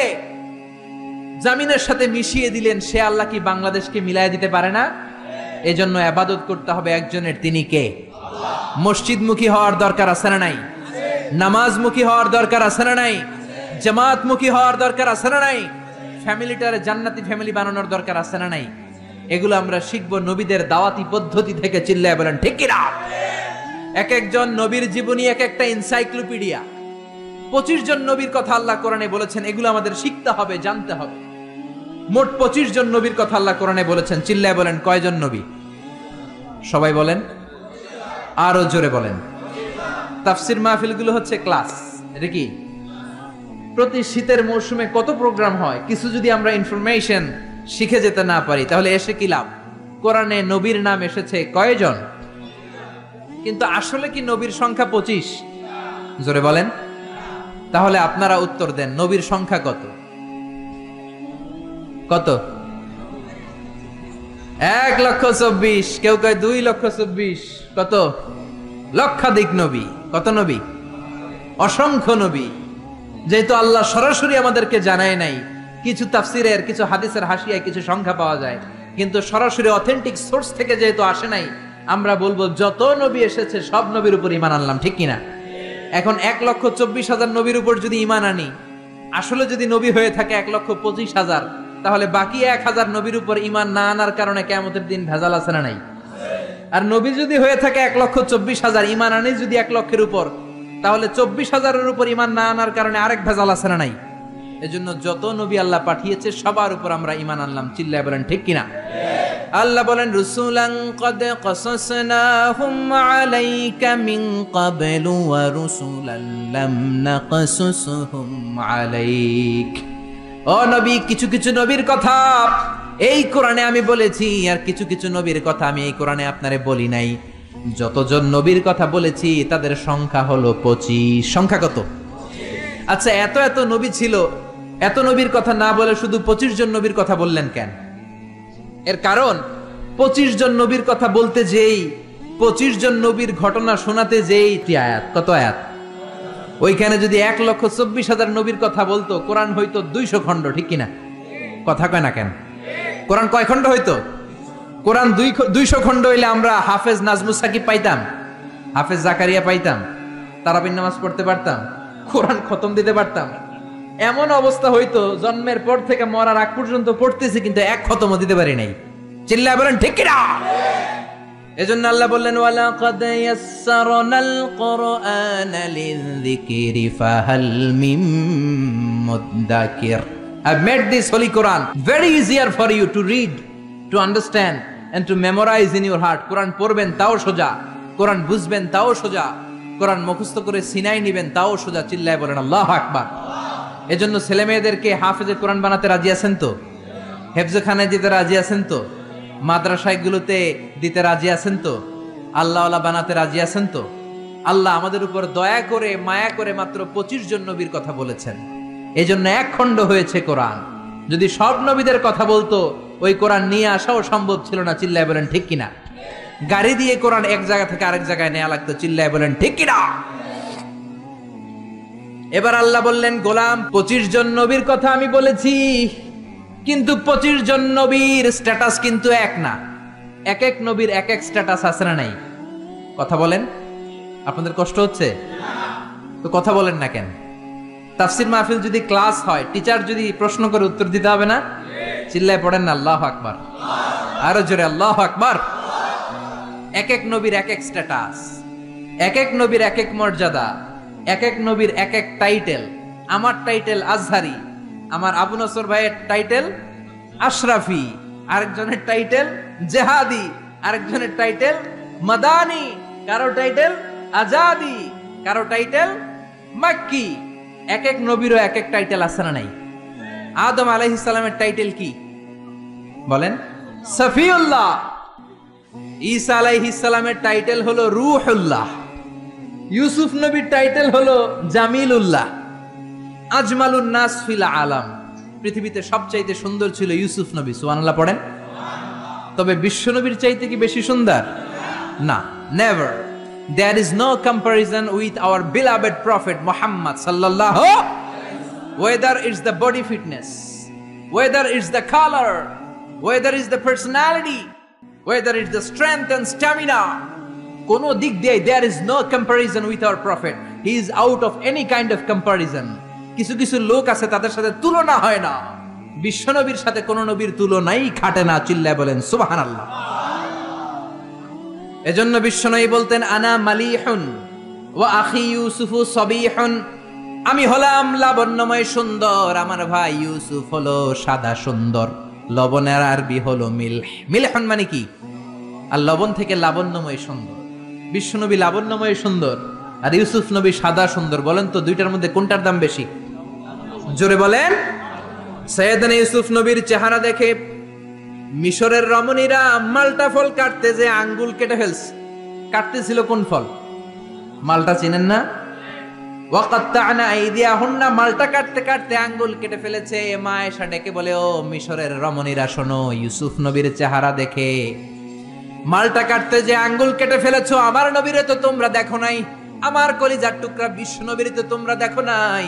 [SPEAKER 1] জমিনের সাথে মিশিয়ে দিলেন, সে আল্লাহ কি বাংলাদেশকে মিলাইয়ে দিতে পারে না? এজন্য ইবাদত করতে হবে একজনের, তিনি কে? মসজিদমুখী হওয়ার দরকার আছে না নাই? নামাজমুখী হওয়ার দরকার আছে না নাই? জামাতমুখী হওয়ার দরকার আছে না নাই? ফ্যামিলিটারে জান্নাতি ফ্যামিলি বানানোর দরকার আছে না নাই? এগুলো আমরা শিখবো নবীদের দাওয়াতি পদ্ধতি থেকে। চিল্লায় বলেন ঠিক কি না? এক একজন নবীর জীবনী এক একটা এনসাইক্লোপিডিয়া। 25 জন নবীর কথা আল্লাহ কোরআনে বলেছেন, এগুলো আমাদের শিখতে হবে, জানতে হবে। মোট 25 জন নবীর কথা আল্লাহ কোরআনে বলেছেন। চিল্লায় বলেন কয়জন নবী? সবাই বলেন, আরো জোরে বলেন। তাফসির মাহফিলগুলো হচ্ছে ক্লাস। এটা কি প্রতি শীতের মৌসুমে কত প্রোগ্রাম হয়, কিছু যদি আমরা ইনফরমেশন শিখে যেতে না পারি তাহলে এসে কি লাভ? কোরআনে নবীর নাম এসেছে কয়জন? কিন্তু আসলে কি নবীর সংখ্যা 25? জোরে বলেন। তাহলে আপনারা উত্তর দেন, নবীর সংখ্যা কত? কত? 1,24,000। কেউ কয় 2,24,000। কত? লক্ষাধিক নবী। কত নবী? অসংখ্য নবী। যেহেতু আল্লাহ সরাসরি আমাদেরকে জানায় নাই, কিছু তাফসিরের, কিছু হাদিসের হাসিয়ায় কিছু সংখ্যা পাওয়া যায়, কিন্তু সরাসরি অথেন্টিক সোর্স থেকে যেহেতু আসে নাই, আমরা বলবো যত নবী এসেছে সব নবীর উপর ঈমান আনলাম। ঠিক কিনা? এখন 1,24,000 নবীর উপর যদি ঈমান আনি, আসলে যদি নবী হয়ে থাকে 1,25,000, তাহলে বাকি 1,000 নবীর উপর ঈমান না আনার কারণে কিয়ামতের দিন ভেজাল আছে না নাই? আর নবী যদি হয়ে থাকে 1,24,000, ঈমান আনি যদি 1 লক্ষের উপর, তাহলে 24,000-এর উপর ঈমান না আনার কারণে আরেক ভেজাল আছে না নাই? এজন্য যত নবী আল্লাহ পাঠিয়েছে সবার উপর আমরা ঈমান আনলাম। চিল্লায় বলেন ঠিক কিনা? আল্লাহ বলেন রুসুলান ক্বাদ ক্বাসাসনাহুম আলাইকা মিন ক্বাবলু ওয়া রুসুলান লাম নাকসুসহুম আলাইক। ও নবী, কিছু কিছু নবীর কথা এই কোরআনে আমি বলেছি, আর কিছু কিছু নবীর কথা আমি এই কোরআনে আপনারে বলি নাই। যতজন নবীর কথা বলেছি তাদের সংখ্যা হলো 25। সংখ্যা কত? আচ্ছা, এত এত নবী ছিল, এত নবীর কথা না বলে শুধু 25 জন নবীর কথা বললেন কেন? এর কারণ 25 জন নবীর কথা বলতে যেই, 25 জন নবীর ঘটনা শোনাতে যেই আয়াত, কত আয়াত? ওইখানে যদি 1,24,000 নবীর কথা বলতো, কোরআন হইতো 200 খণ্ড। ঠিক কিনা? কথা কয় না কেন? কোরআন কয় খণ্ড হইতো? কোরআন 200 খণ্ড হইলে আমরা হাফেজ নাজমুস সাকিব পাইতাম, হাফেজ জাকারিয়া পাইতাম, তারাবির নামাজ পড়তে পারতাম, কোরআন খতম দিতে পারতাম। এমন অবস্থা হইতো জন্মের পর থেকে মরার আগ পর্যন্ত পড়তেছি, কিন্তু এক খতমও দিতে পারি নাই। চিল্লায় বলেন ঠিক কিনা? এজন্য আল্লাহ বললেন ওয়ালাকাদ ইয়াসসারনাল কুরআনা লিযিকরি ফাহাল মিন মুদ্দাকির। I've made this holy Quran very easier for you to read, to understand and to memorize in your heart. কোরআন পড়বেন তাও সোজা, কোরআন বুঝবেন তাও সোজা, কোরআন মুখস্থ করে সিনাই নেবেন তাও সোজা। চিল্লায় বলেন আল্লাহু আকবার। এজন্য ছেলে মেয়েদেরকে হাফেজে কোরআন বানাতে রাজি আছেন তো? হেফজখানায় দিতে রাজি আছেন তো? মাদ্রাসাগুলোতে দিতে রাজি আছেন তো? আল্লাহওয়ালা বানাতে রাজি আছেন তো? আল্লাহ আমাদের উপর দয়া করে, মায়া করে মাত্র 25 জন নবীর কথা বলেছেন। এই জন্য 1 খণ্ড হয়েছে কোরআন। যদি সব নবীদের কথা বলতো, ওই কোরআন নিয়ে আসাও সম্ভব ছিল না। চিল্লায় বলেন ঠিক কিনা? গাড়ি দিয়ে কোরআন এক জায়গা থেকে আরেক জায়গায় নেওয়া লাগতো। চিল্লায় বলেন ঠিক কিনা? এবার আল্লাহ বললেন, গোলাম 25 জন নবীর কথা আমি বলেছি, কিন্তু 25 জন নবীর স্ট্যাটাস কিন্তু এক না। এক এক নবীর এক এক স্ট্যাটাস আছে না নাই? কথা বলেন, আপনাদের কষ্ট হচ্ছে তো কথা বলেন না কেন? তাফসীর মাহফিল যদি ক্লাস হয়, টিচার যদি প্রশ্ন করে উত্তর দিতে হবে না? চিল্লায় পড়েন না আল্লাহু আকবার, আরো জোরে আল্লাহু আকবার। এক এক নবীর এক এক স্ট্যাটাস, এক এক নবীর এক এক মর্যাদা, এক এক নবীর এক এক টাইটেল। আমার টাইটেল আজহারি, আমার আবু নসর ভাইয়ের টাইটেল আশরাফি, আরেকজনের টাইটেল জেহাদি, আরেকজনের টাইটেল মাদানি, কারো টাইটেল আজাদি, কারো টাইটেল মাক্কি। এক এক নবীরও এক এক টাইটেল আছে না নাই? আদম আলাইহিস সালামের টাইটেল কি বলেন? সফিউল্লাহ। ঈসা আলাইহিস সালামের টাইটেল হলো রূহুল্লাহ। ইউসুফ নবীর টাইটেল হলো জামিলুল্লাহ। আজমালুন নাস ফিল আলাম, পৃথিবীতে সবচাইতে সুন্দর ছিল ইউসুফ নবী, সুবহানাল্লাহ পড়েন। তবে বিশ্ব নবীর চাইতে কি বেশি সুন্দর? না, never. There is no comparison with our beloved prophet Muhammad sallallahu, whether it's the body fitness, whether it's the color, whether it's the personality, whether it's the strength and stamina, কোনো দিক দিয়ে there is no comparison with our prophet. He is out of any kind of comparison. কিছু কিছু লোক আছে তাদের সাথে তুলনা হয় না, বিশ্ব নবীর সাথে কোন নবীর তুলনাই খাটে না। চিল্লায় বলেন সুবহানাল্লাহ। এজন্য বিশ্বনবী বলতেন, আনা মালিহুন ওয়া আখি ইউসুফু সবিহুন, আমি হলাম লাবণ্যময় সুন্দর, আমার ভাই ইউসুফ হলো সাদা সুন্দর। লবণের আরবি হলো মিলহ। মিলহুন মানে কি? আর লবণ থেকে লাবণ্যময় সুন্দর। বিশ্বনবী লাবণ্যময় সুন্দর আর ইউসুফ নবী সাদা সুন্দর। বলেন তো দুইটার মধ্যে কোনটার দাম বেশি? জোরে বলেন। সৈয়দনা ইউসুফ নবীর চেহারা দেখে মিশরের রমণীরা মালটা ফল কাটতে যে আঙ্গুল কেটে ফেলছে। কাটতেছিল কোন ফল? মালটা চিনেন না? ওয়াকাত্তা'না আইদিয়াহুন্না, মালটা কাটতে কাটতে আঙ্গুল কেটে ফেলেছে। মা আয়েশা ডেকে বলে, ও মিশরের রমণীরা শোনো, ইউসুফ নবীর চেহারা দেখে মালটা কাটতে যে আঙ্গুল কেটে ফেলেছো, আমার নবীরে তো তোমরা দেখো নাই, আমার কলিজার টুকরা বিশ্ব নবীরে তো তোমরা দেখো নাই।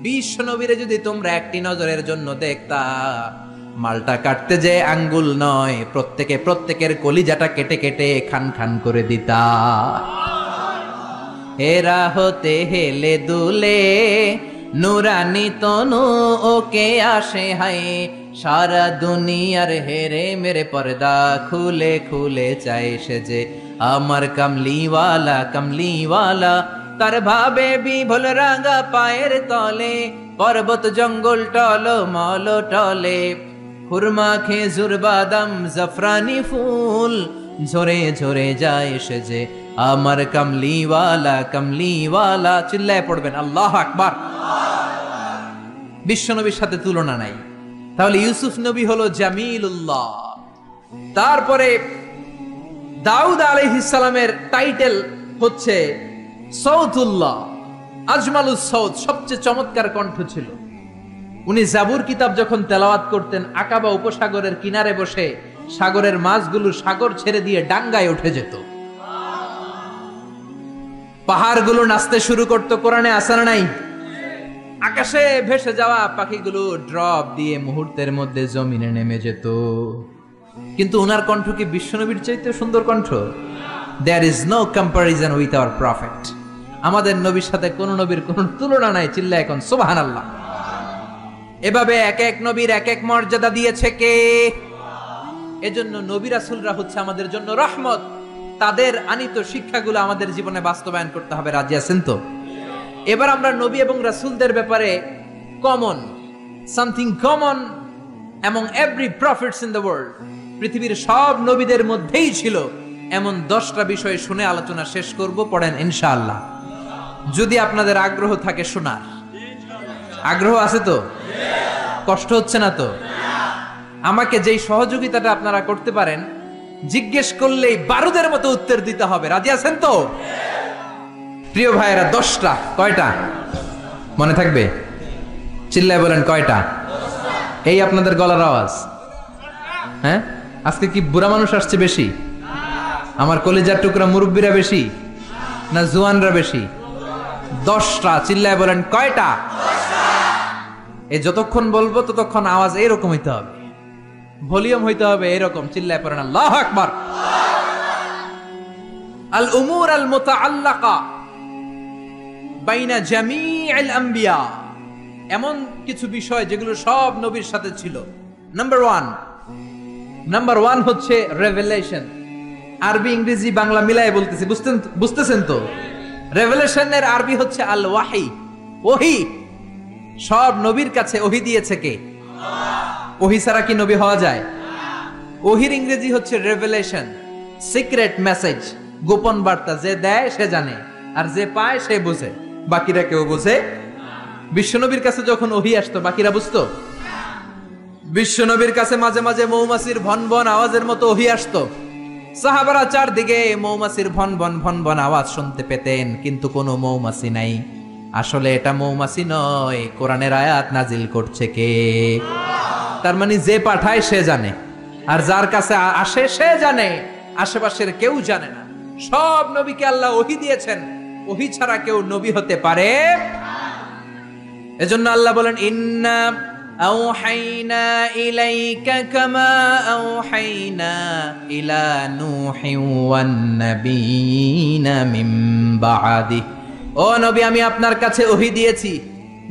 [SPEAKER 1] বিশ্ব নবীরে যদি তোমরা একটি নজরের জন্য দেখতা, মালটা কাটতে যে আঙ্গুল নয়, প্রত্যেকের কলিজাটা কেটে কেটে খান খান করে দিতা। হেরা হতে হেলে দুলে নুরানি তনু ওকে আসে হায়, সারা দুনিয়ার হেরে মেরে পর্দা খুলে খুলে চায় সে যে আমার কামলিওয়ালা কামলিওয়ালা। তার ভাবে বিভোল রাঙা পায়ের তলে, পর্বত জঙ্গল টল মল টলে, খুরমা খেজুর বাদাম জাফরানি ফুল ঝরে ঝরে যায় সে যে আমার কামলিওয়ালা কামলিওয়ালা। চিল্লায় পড়বেন আল্লাহু আকবার। বিশ্ব নবীর সাথে তুলনা নাই। তাহলে ইউসুফ নবী হলো জামিলুল্লাহ। তারপরে দাউদ আলাইহিস সালামের টাইটেল হচ্ছে সৌতুল্লাহ, আজমালুস সৌত, সবচেয়ে চমৎকার কণ্ঠ ছিল। উনি জাবুর কিতাব যখন তেলাওয়াত করতেন, আকাবা উপসাগরের কিনারে বসে সাগরের মাছগুলো সাগর ছেড়ে দিয়ে ডাঙ্গায় উঠে যেত, পাহাড়গুলো নাচতে শুরু করত। কোরআনে আছে না নাই? আকাশে ভেসে যাওয়া পাখিগুলো ড্রপ দিয়ে মুহূর্তের মধ্যে জমিনে নেমে যেত। কিন্তু উনার কণ্ঠ কি বিশ্বনবীর চাইতে সুন্দর কণ্ঠ? There is no comparison with our prophet. আমাদের নবীর সাথে কোন নবীর কোন তুলনা নাই। চিল্লা এখন সুবহানাল্লাহ। এভাবে এক এক নবীর এক এক মর্যাদা দিয়েছে কে? এজন্য নবী রাসূলরা হচ্ছে আমাদের জন্য রহমত। তাদের আনিত শিক্ষাগুলো আমাদের জীবনে বাস্তবায়ন করতে হবে। রাজি আছেন তো? এবার আমরা নবী এবং রাসূলদের ব্যাপারে something common among every prophets in the world, পৃথিবীর সব নবীদের মধ্যেই ছিল এমন 10টা বিষয় শুনে আলোচনা শেষ করব। পড়েন ইনশাআল্লাহ, যদি আপনাদের আগ্রহ থাকে শোনার। আগ্রহ আছে তো? কষ্ট হচ্ছে না তো? আমাকে যেই সহযোগিতাটা আপনারা করতে পারেন, জিজ্ঞেস করলেই বারুদের মতো উত্তর দিতে হবে। রাজি আছেন তো? প্রিয় ভাইয়েরা, 10টা। কয়টা মনে থাকবে? চিল্লায় বলেন কয়টা? এই আপনাদের গলার আওয়াজ। হ্যাঁ, আজকে কি বুড়া মানুষ আসছে বেশি? আমার কলিজার টুকরা মুরব্বীরা বেশি না জুয়ানরা বেশি? 10টা। চিল্লায় বলেন কয়টা? এই যতক্ষণ বলবো ততক্ষণ আওয়াজ এরকম হইতে হবে, ভলিউম হইতে হবে এরকম। চিল্লায় পড়েন আল্লাহু আকবার। আল উমুর আল মুতাআল্লাকা বাইনা জামিউল আম্বিয়া, এমন কিছু বিষয় যেগুলো সব নবীর সাথে ছিল। নাম্বার ওয়ান হচ্ছে রেভেলেশন। আরবি ইংরেজি বাংলা মিলায় বলতেছি, বুঝতেছেন তো? রেভেলেশনের আরবি হচ্ছে আল ওয়াহি, ওহি। সব নবীর কাছে ওহি দিয়েছে কে? ওহি ছাড়া কি নবী হওয়া যায়? ওহির ইংরেজি হচ্ছে রেভেলেশন, সিক্রেট মেসেজ, গোপন বার্তা। যে দেয় সে জানে, আর যে পায় সে বুঝে, বাকিরা কেউ বুঝে। বিশ্বনবীর কাছে যখন ওহি আসতো বাকিরা বুঝতো? বিশ্বনবীর কাছে মাঝে মাঝে মৌমাছির ভনভন আওয়াজের মতো ওহি আসতো। সাহাবারা চারদিকে মৌমাছির ভনভন ভনভন আওয়াজ শুনতে পেতেন, কিন্তু কোনো মৌমাছি নাই। আসলে এটা মৌমাছি নয়, কোরআনের আয়াত নাজিল করছে কে? তার মানে যে পাঠায় সে জানে, আর যার কাছে আসে সে জানে, আশেপাশের কেউ জানে না। সব নবীকে আল্লাহ ওহি দিয়েছেন, ওহি ছাড়া কেউ নবী হতে পারে। এজন্য আল্লাহ বলেন ইন্না আওহাইনা ইলাইকা কামা আওহাইনা ইলা নূহিন ওয়ান নাবিয়িনা মিন বা'দি। ও নবী, আমি আপনার কাছে ওহী দিয়েছি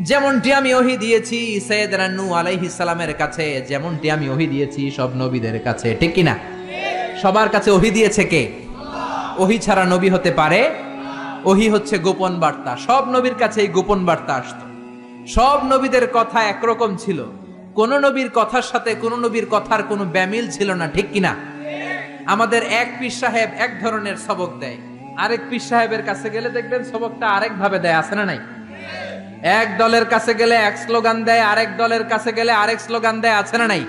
[SPEAKER 1] যেমনটি আমি ওহী দিয়েছি সাইয়েদনা নূহ আলাইহিস সালামের কাছে, যেমনটি আমি ওহী দিয়েছি সব নবীদের কাছে। ঠিক কি না? সবার কাছে ওহী দিয়েছে কে? ওহী ছাড়া নবী হতে পারে? ওহী হচ্ছে গোপন বার্তা। সব নবীর কাছে এই গোপন বার্তা আসতো। সব নবীদের কথা একরকম ছিল, কোন নবীর কথার সাথে কোন নবীর কথার কোনো ব্যামিল ছিল না। ঠিক কিনা? আমাদের এক পীর সাহেব এক ধরনের সবক দেয়, আরেক পীর সাহেবের কাছে গেলে দেখবেন সবকটা আরেক ভাবে দেয়, আছে না নাই? এক দলের কাছে গেলে এক স্লোগান দেয়, আরেক দলের কাছে গেলে আরেক স্লোগান দেয়, আছে না নাই?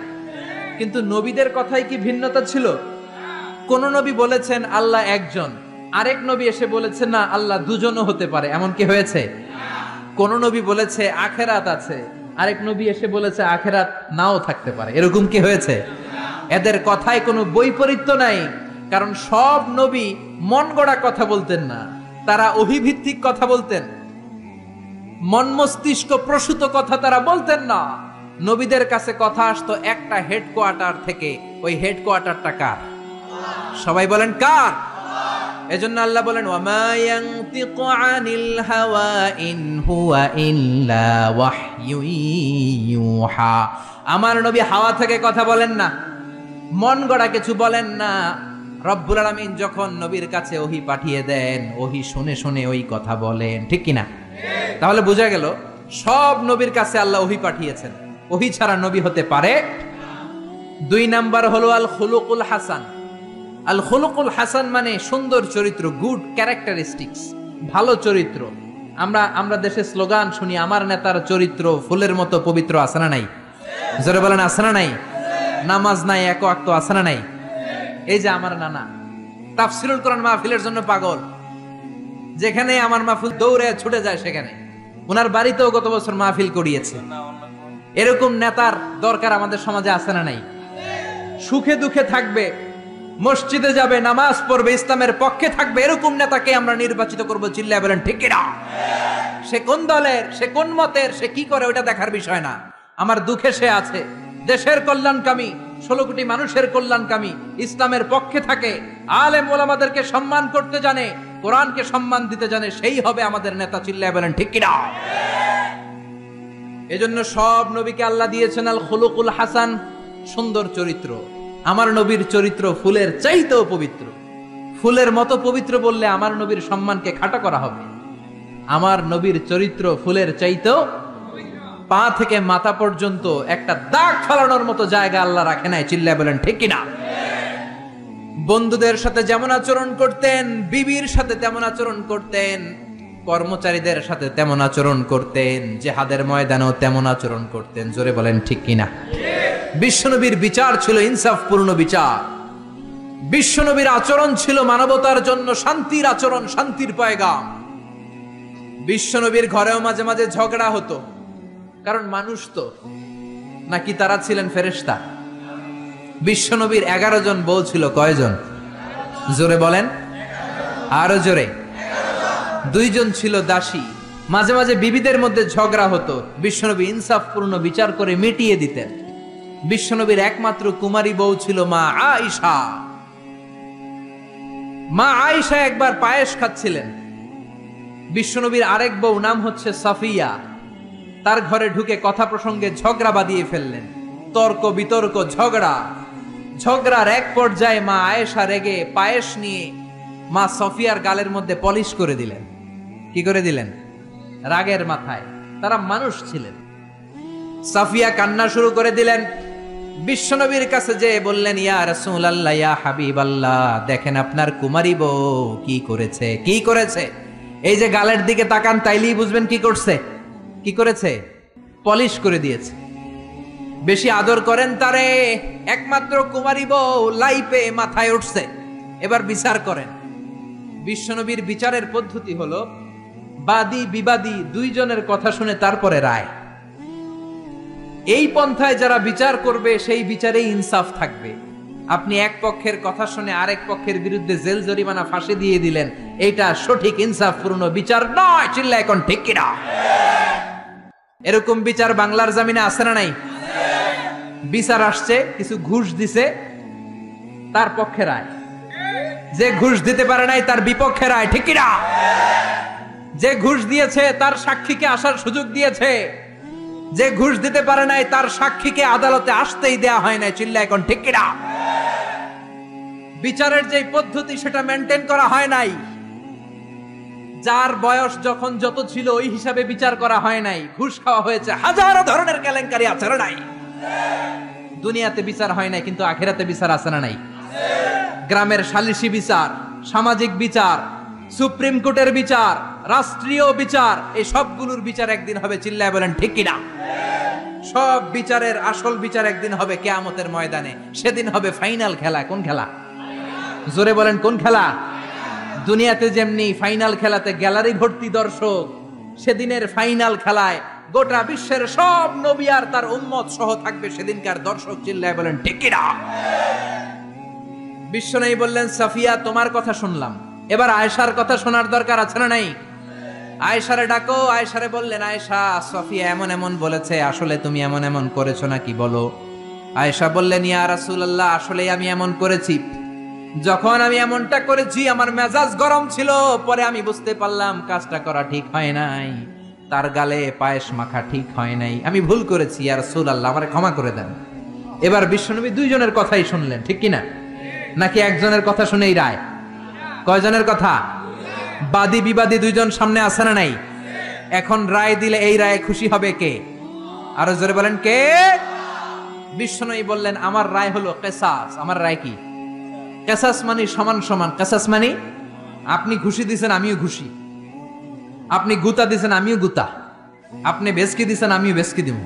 [SPEAKER 1] কিন্তু নবীদের কথাই কি ভিন্নতা ছিল? কোন নবী বলেছেন আল্লাহ একজন, আরেক নবী এসে বলেছেন না আল্লাহ দুজনও হতে পারে, এমন কি হয়েছে? কোন নবী বলেছে আখেরাত আছে, আরেক নবী এসে বলেছে আখেরাত নাও থাকতে পারে, এরকম কি হয়েছে? এদের কথায় কোনো বৈপরীত্য নাই, কারণ সব নবী মন গড়া কথা বলতেন না, তারা ওহীভিত্তিক কথা বলতেন। মন মস্তিষ্ক প্রসূত কথা তারা বলতেন না। নবীদের কাছে কথা আসতো একটা হেডকোয়ার্টার থেকে, ওই হেডকোয়ার্টারটা কার? সবাই বলেন কার? এজন্য আল্লাহ বলেন ওয়ামা ইয়ানতিকু আনিল হাওয়া ইন হুয়া ইল্লা ওয়াহয়ু ইউহা। আমার নবী হাওয়া থেকে কথা বলেন না, মন গড়া কিছু বলেন না। রব্বুল আলামিন যখন নবীর কাছে ওহী পাঠিয়ে দেন, ওহী শুনে শুনে ওই কথা বলেন। ঠিক কিনা? তাহলে বোঝা গেল সব নবীর কাছে আল্লাহ ওহী পাঠিয়েছেন, ওহী ছাড়া নবী হতে পারে। 2 নাম্বার হলো আল খুলুকুল হাসান। আল খুলুকুল হাসান মানে সুন্দর চরিত্র, গুড ক্যারেক্টারিস্টিক্স, ভালো চরিত্র। আমরা দেশে স্লোগান শুনি আমার নেতার চরিত্র ফুলের মতো পবিত্র, আছে না নাই? জোরে বলেন আছে না নাই? নামাজ নাই, এক ওয়াক্ত, আছে না নাই? এই যে আমার নানা তাফসীরুল কোরআন মাহফিলের জন্য পাগল, যেখানে আমার মাহফিল দৌড়ে ছুটে যায় সেখানে। ওনার বাড়িতেও গত বছর মাহফিল করিয়েছে। এরকম নেতার দরকার আমাদের সমাজে, আছে না নাই? সুখে দুঃখে থাকবে, মসজিদে যাবে, নামাজ পড়বে, ইসলামের পক্ষে থাকবে, এরকম নেতাকে আমরা নির্বাচিত করবো। চিল্লায় বলেন ঠিক কিনা? সে কোন দলের, সে কোন মতের, সে কি করে, ওটা দেখার বিষয় না। আমার দুঃখে সে আছে, দেশের কল্যাণকামী, 16 কোটি মানুষের কল্যাণকামী, ইসলামের পক্ষে থাকে, আলেম ওলামাদেরকে সম্মান করতে জানে, কোরআনকে সম্মান দিতে জানে, সেই হবে আমাদের নেতা। চিল্লায় বলেন ঠিক কিনা? এজন্য সব নবীকে আল্লাহ দিয়েছেন আল খুলুকুল হাসান, সুন্দর চরিত্র। আমার নবীর চরিত্র ফুলের চাইতেও পবিত্র। ফুলের মতো পবিত্র বললে আমার নবীর সম্মানকে খাটো করা হবে। আমার নবীর চরিত্র ফুলের চাইতেও, পা থেকে মাথা পর্যন্ত একটা দাগ ফেলানোর মতো জায়গা আল্লাহ রাখে নাই। চিল্লায় বলেন ঠিক কিনা? বন্ধুদের সাথে যেমন আচরণ করতেন, বিবির সাথে তেমন আচরণ করতেন, কর্মচারীদের সাথে তেমন আচরণ করতেন, জিহাদের ময়দানেও তেমন আচরণ করতেন। জোরে বলেন ঠিক কিনা? বিশ্বনবীর বিচার ছিল ইনসাফপূর্ণ বিচার। বিশ্বনবীর আচরণ ছিল মানবতার জন্য শান্তির আচরণ, শান্তির পয়গাম। বিশ্বনবীর ঘরেও মাঝে মাঝে ঝগড়া হতো, কারণ মানুষ তো নাকি তারা ছিলেন ফেরেশতা? বিশ্বনবীর 11 জন বউ ছিল, কয়জন? জোরে বলেন, আরো জোরে। দুইজন ছিল দাসী, মাঝে মাঝে বিবিদের মধ্যে ঝগড়া হতো, বিশ্বনবী ইনসাফপূর্ণ বিচার করে মিটিয়ে দিতেন। বিশ্বনবীর একমাত্র কুমারী বউ ছিল মা আয়েশা। মা আয়েশা একবার পায়েস খাচ্ছিলেন, বিশ্বনবীর আরেক বউ নাম হচ্ছে সাফিয়া, তার ঘরে ঢুকে কথা প্রসঙ্গে ঝগড়া বাঁধিয়ে ফেললেন। তর্ক বিতর্ক, ঝগড়ার এক পর্যায়ে মা আয়েশা রেগে পায়েস নিয়ে মা সফিয়ার গালের মধ্যে পলিশ করে দিলেন। কি করে দিলেন? রাগের মাথায়। তারা মানুষ ছিলেন। সাফিয়া কান্না শুরু করে দিলেন। বিশ্বনবীর কাছে যে বললেন, ইয়া রাসূলুল্লাহ, ইয়া হাবিবাল্লাহ, দেখেন আপনার কুমারী বউ কি করেছে, কি করেছে। এই যে গালের দিকে তাকান, তাইলেই বুঝবেন কি করছে, কি করেছে। পলিশ করে দিয়েছে। বেশি আদর করেন তারে, একমাত্র কুমারী বউ লাইপে মাথায় উঠছে, এবার বিচার করেন। বিশ্বনবীর বিচারের পদ্ধতি হলো বাদী বিবাদী দুইজনের কথা শুনে তারপরে রায়। এই পন্থায় যারা বিচার করবে সেই বিচারেই ইনসাফ থাকবে। আপনি এক পক্ষের কথা শুনে আরেক পক্ষের বিরুদ্ধে জেল জরিমানা ফাঁসি দিয়ে দিলেন, এটা সঠিক ইনসাফপূর্ণ বিচার নয়। চিল্লা এখন ঠিক কিনা? এরকম বিচার বাংলার জমিনে আছে না নাই? বিচার আসছে, কিছু ঘুষ দিছে, তার পক্ষে রায়। যে ঘুষ দিতে পারে নাই তার বিপক্ষে রায়, ঠিক কিনা? যে ঘুষ দিয়েছে তার সাক্ষীকে আসার সুযোগ দিয়েছে, যে ঘুষ দিতে পারে নাই তার সাক্ষীকে আদালতে আসতেই দেয়া হয় নাই। চিল্লা এখন ঠিক কিনা? বিচারের যে পদ্ধতি সেটা মেনটেন করা হয় নাই। যার বয়স যখন যত ছিল ওই হিসাবে বিচার করা হয় নাই। ঘুষ খাওয়া হয়েছে, হাজারো ধরনের কেলেঙ্কারি আছে না নাই? দুনিয়াতে বিচার হয় নাই, কিন্তু আখিরাতে বিচার আছে না নাই? গ্রামের সালিশি বিচার, সামাজিক বিচার, সুপ্রিম কোর্টের বিচার, রাষ্ট্রীয় বিচার, এই সবগুলোর বিচার একদিন হবে। চিল্লায় বলেন ঠিক কিনা? সব বিচারের আসল বিচার একদিন হবে কিয়ামতের ময়দানে। সেদিন হবে ফাইনাল খেলা। কোন খেলা? জোরে বলেন, কোন খেলা? দুনিয়াতে যেমনি ফাইনাল খেলাতে গ্যালারি ভর্তি দর্শক, সেদিনের ফাইনাল খেলায় গোটা বিশ্বের সব নবী আর তার উম্মত সহ থাকবে সেদিনকার দর্শক। চিল্লায় বলেন ঠিক কিনা? বিশ্বনবী বললেন, সাফিয়া তোমার কথা শুনলাম, এবার আয়েশার কথা শোনার দরকার আছে না নাই? আয়েশারে ডাকো। আয়েশারে বললেন, আয়েশা, সাফিয়া এমন এমন বলেছে, আসলে তুমি এমন এমন করেছো নাকি বলো। আয়েশা বললেন, ইয়া রাসূলুল্লাহ, আসলে আমি এমন করেছি। যখন আমি এমনটা করেছি আমার মেজাজ গরম ছিল, পরে আমি বুঝতে পারলাম কাজটা করা ঠিক হয় নাই, তার গালে পায়েস মাখা ঠিক হয় নাই, আমি ভুল করেছি, ইয়া রাসূলুল্লাহ আমারে ক্ষমা করে দেন। এবার বিশ্বনবী দুইজনের কথাই শুনলেন, ঠিক কিনা? নাকি একজনের কথা শুনেই রায়? কয়জনের কথা? বাদী বিবাদী দুইজন সামনে আছে না নাই? এখন রায় দিলে এই রায়ে খুশি হবে কে? আরো জোরে বলেন, কে? বিশ্বনবী বললেন, আমার রায় হলো কিসাস। আমার রায় কি? কিসাস মানে সমান সমান। কিসাস মানে আপনি ঘুষি দিছেন আমিও ঘুষি, আপনি গুতা দিছেন আমিও গুতা, আপনি বেসকি দিছেন আমিও বেসকি দিব,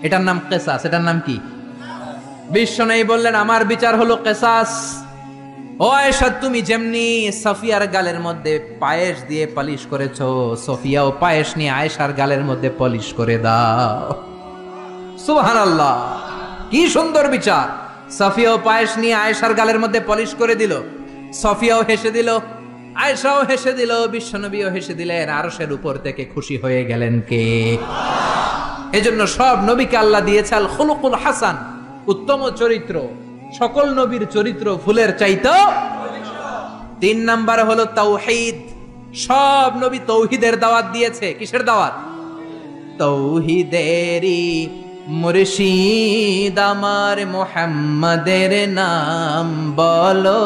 [SPEAKER 1] এটার নাম কিসাস। এটার নাম কি? বিশ্বনবী বললেন, আমার বিচার হলো কিসাস। ও আয়েশা, তুমি যেমনি সাফিয়ার গালের মধ্যে পায়েস দিয়ে পালিশ করেছো, সফিয়াও পায়েস নিয়ে আয়েশার গালের মধ্যে পলিশ করে দাও। সুবহানাল্লাহ, কি সুন্দর বিচার। সফিয়াও পায়েস নিয়ে আয়েশার গালের মধ্যে পলিশ করে দিল। সফিয়াও হেসে দিল, আয়েশাও হেসে দিল, বিশ্বনবীও হেসে দিলেন। আরশের উপর থেকে খুশি হয়ে গেলেন কে? এজন্য সব নবীকে আল্লাহ দিয়েছে আল খুলুকুল হাসান, উত্তম চরিত্র। সকল নবীর চরিত্র ফুলের চাইতো। 3 নাম্বার হলো তাওহীদ। সব নবী তৌহিদের দাওয়াত দিয়েছে। কিসের দাওয়াত? তৌহিদেরই মুর্শিদ আমার মুহাম্মাদের নাম বলো,